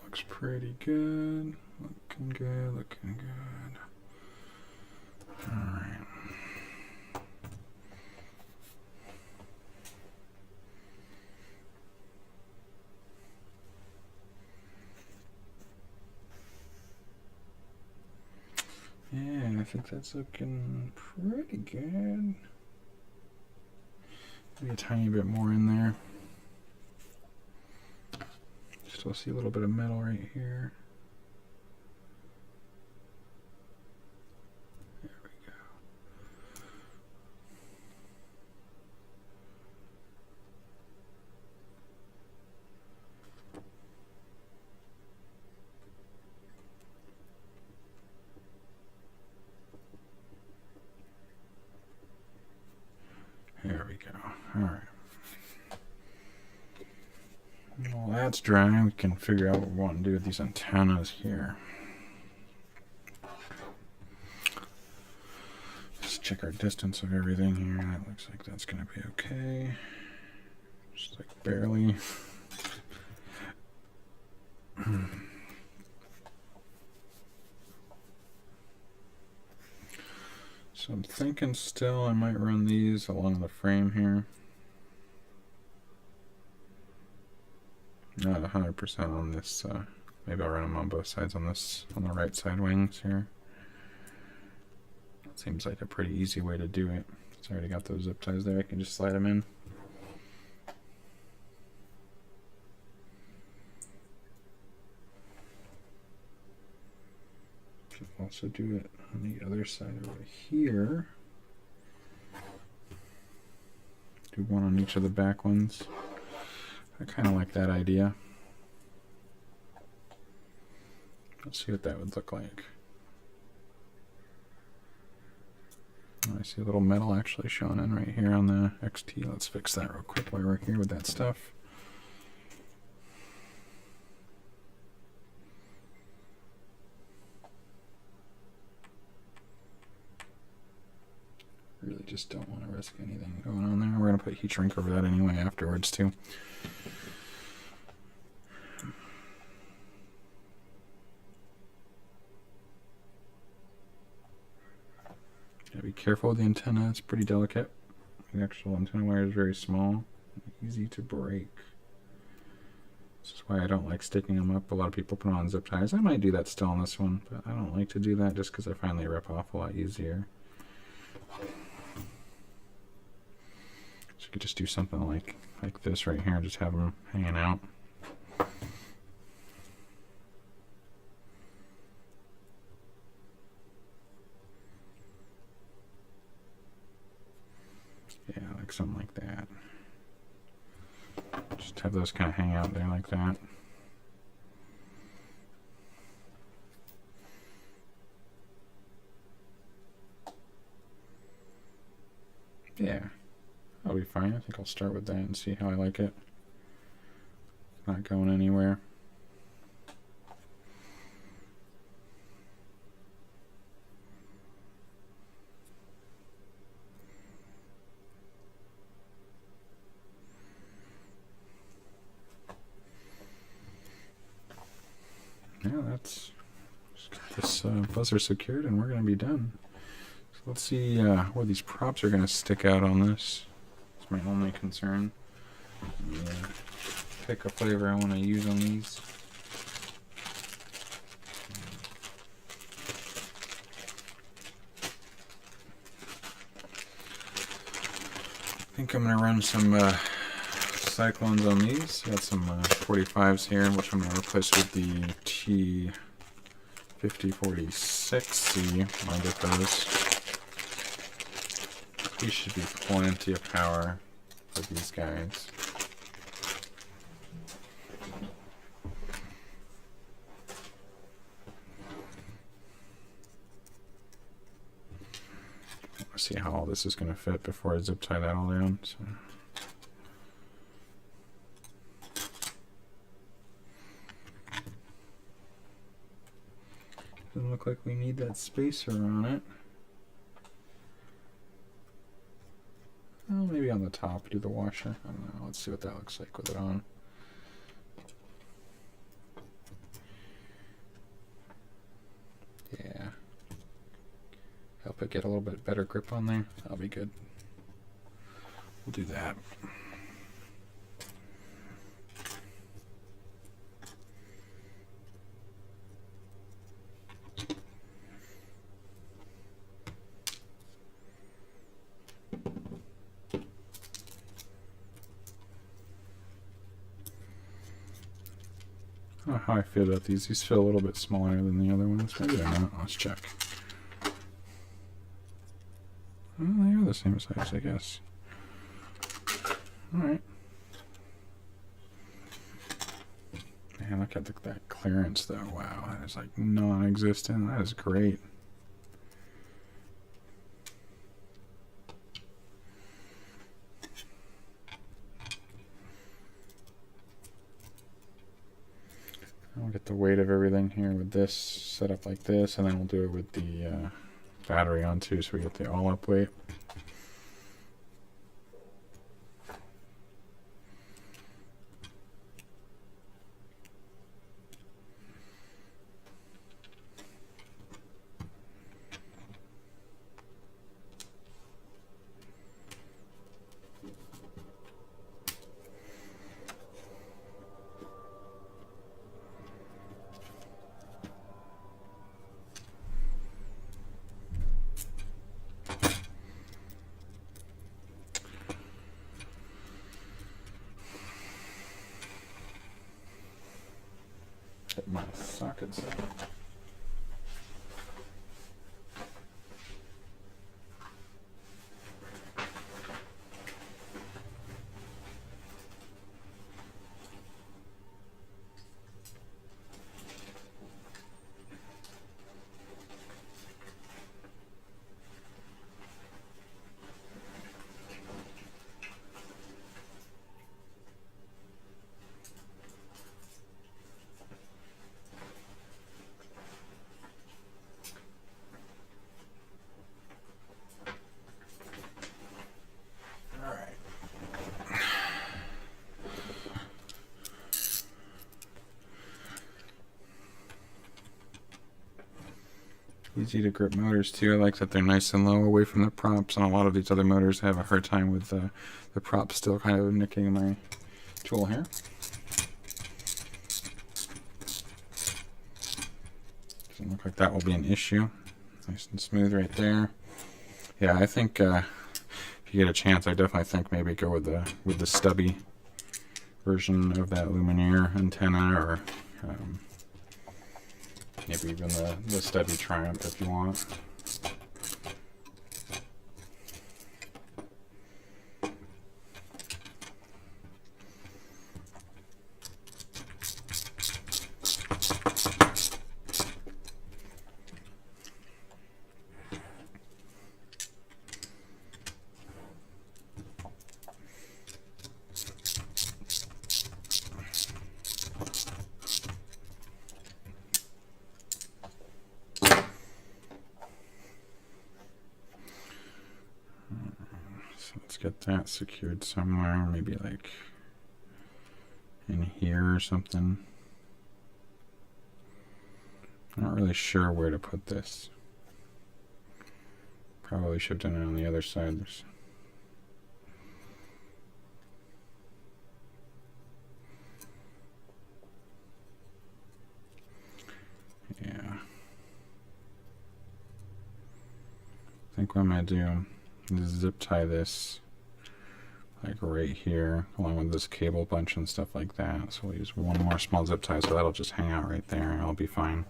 Looks pretty good. Looking good, looking good. Alright. Yeah, I think that's looking pretty good. Maybe a tiny bit more in there. Still see a little bit of metal right here. There we go. There we go. All right. Well, that's dry. We can figure out what we want to do with these antennas here. Let's check our distance of everything here. That looks like that's going to be okay. Just like barely. So I'm thinking still I might run these along the frame here. Not 100% on this. Maybe I'll run them on both sides on this, on the right side wings here. That seems like a pretty easy way to do it. It's already got those zip ties there. I can just slide them in. Can also do it on the other side over here. Do one on each of the back ones. I kind of like that idea. Let's see what that would look like. Oh, I see a little metal actually showing in right here on the XT. Let's fix that real quick while we're here with that stuff. Really just don't want to risk anything going on there. We're going to put heat shrink over that anyway afterwards too. Gotta be be careful with the antenna. It's pretty delicate. The actual antenna wire is very small, easy to break. This is why I don't like sticking them up. A lot of people put on zip ties. I might do that still on this one, but I don't like to do that just because I find they rip off a lot easier. So you could just do something like this right here and just have them hanging out. Yeah, like something like that. Just have those kind of hang out there like that. Yeah, that'll be fine. I think I'll start with that and see how I like it. Not going anywhere. Yeah, that's just got this buzzer secured and we're going to be done. So let's see where these props are going to stick out on this. That's my only concern. Yeah. Pick a flavor I want to use on these. I think I'm going to run some Cyclones on these. Got some 45s here, which I'm going to replace with the T5046C. I'll get those. These should be plenty of power for these guys. Let's see how all this is going to fit before I zip tie that all down. So. Doesn't look like we need that spacer on it. Oh, maybe on the top, do the washer. I don't know. Let's see what that looks like with it on. Yeah. Help it get a little bit better grip on there. That'll be good. We'll do that. I don't know how I feel about these. These feel a little bit smaller than the other ones. Maybe they're not. Let's check. Well, they are the same size, I guess. Alright. Man, look at that clearance, though. Wow, that is like non-existent. That is great. I'll get the weight of everything here with this set up like this, and then we'll do it with the battery on too, so we get the all-up weight. Hit my sockets up. Easy to grip motors too. I like that they're nice and low away from the props, and a lot of these other motors have a hard time with the props still kind of nicking my tool here. Doesn't look like that will be an issue. Nice and smooth right there. Yeah, I think if you get a chance, I definitely think maybe go with the stubby version of that Lumenier antenna, or maybe even the stubby Tramp if you want. Get that secured somewhere, maybe like in here or something. I'm not really sure where to put this. Probably should have done it on the other side. Yeah. I think what I'm going to do is zip tie this like right here, along with this cable bunch and stuff like that. So we'll use one more small zip tie, so that'll just hang out right there and I'll be fine.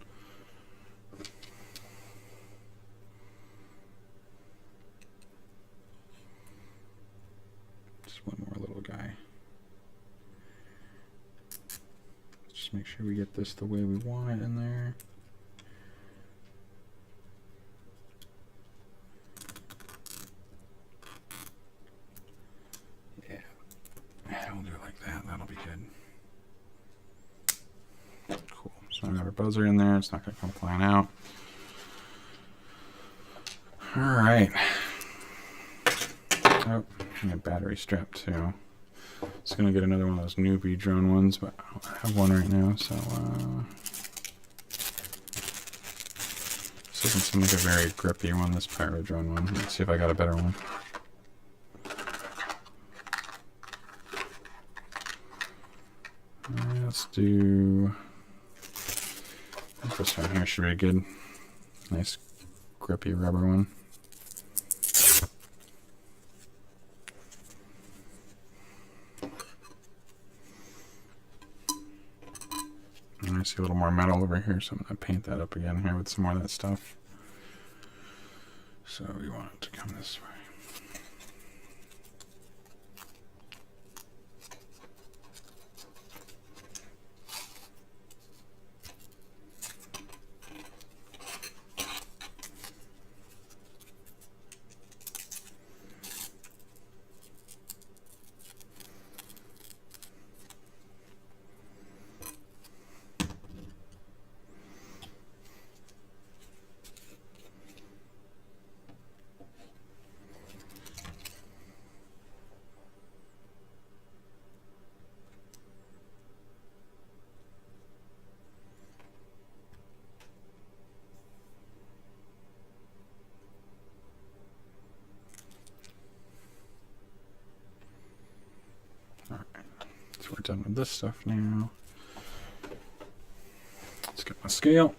Just one more little guy. Just make sure we get this the way we want it in there. We'll do it like that. That'll be good. Cool. So I got our buzzer in there. It's not going to come flying out. All right. Oh, and a battery strap too. It's going to get another one of those newbie drone ones, but I don't have one right now. So this doesn't seem like a very grippy one. This pyro drone one. Let's see if I got a better one. Let's do this one here. Should be good. Nice grippy rubber one. And I see a little more metal over here, so I'm going to paint that up again here with some more of that stuff. So we want it to come this way. We're done with this stuff now. Let's get my scale.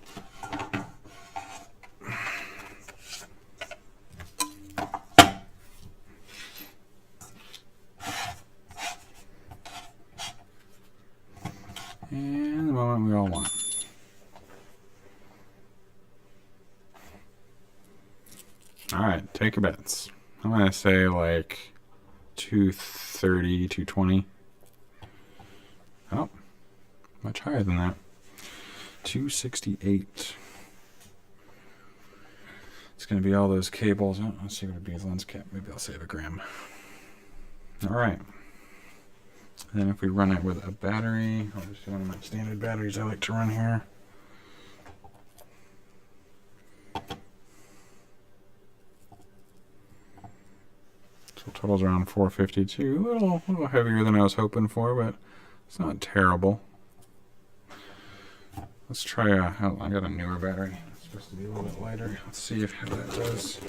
And the moment we all want. Alright, take your bets. I'm going to say like 230, 220. Oh, much higher than that. 268. It's going to be all those cables. Oh, let's see what it'd be. Lens cap. Maybe I'll save a gram. All right. And then if we run it with a battery, I'll just do one of my standard batteries I like to run here. So total's around 452. A little heavier than I was hoping for, but it's not terrible. Let's try I got a newer battery. Let's supposed to be a little bit lighter. Let's see how that does.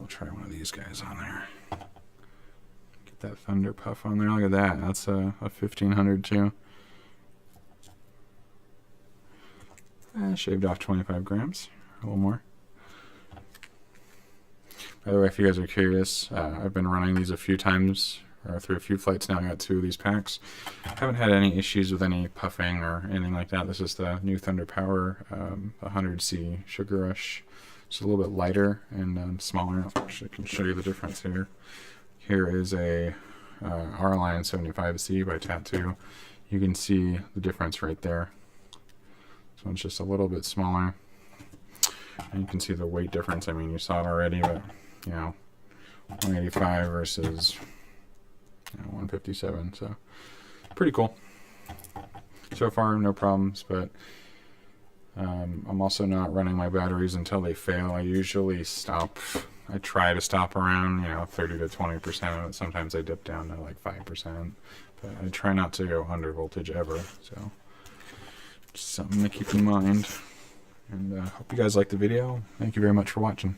I'll try one of these guys on there. Get that thunder puff on there. Look at that. That's a 1500 too. Shaved off 25 grams, a little more. By the way, if you guys are curious, I've been running these a few times, or through a few flights now. I got 2 of these packs. Haven't had any issues with any puffing or anything like that. This is the new Thunder Power 100C Sugar Rush. It's a little bit lighter and smaller. Actually, I can show you the difference here. Here is a R-Line 75C by Tattoo. You can see the difference right there. This one's just a little bit smaller. And you can see the weight difference. I mean, you saw it already, but, you know, 185 versus 157. So, pretty cool. So far, no problems, but I'm also not running my batteries until they fail. I usually stop. I try to stop around, 30 to 20%. Sometimes I dip down to like 5%, but I try not to go under voltage ever. So, just something to keep in mind. And hope you guys liked the video. Thank you very much for watching.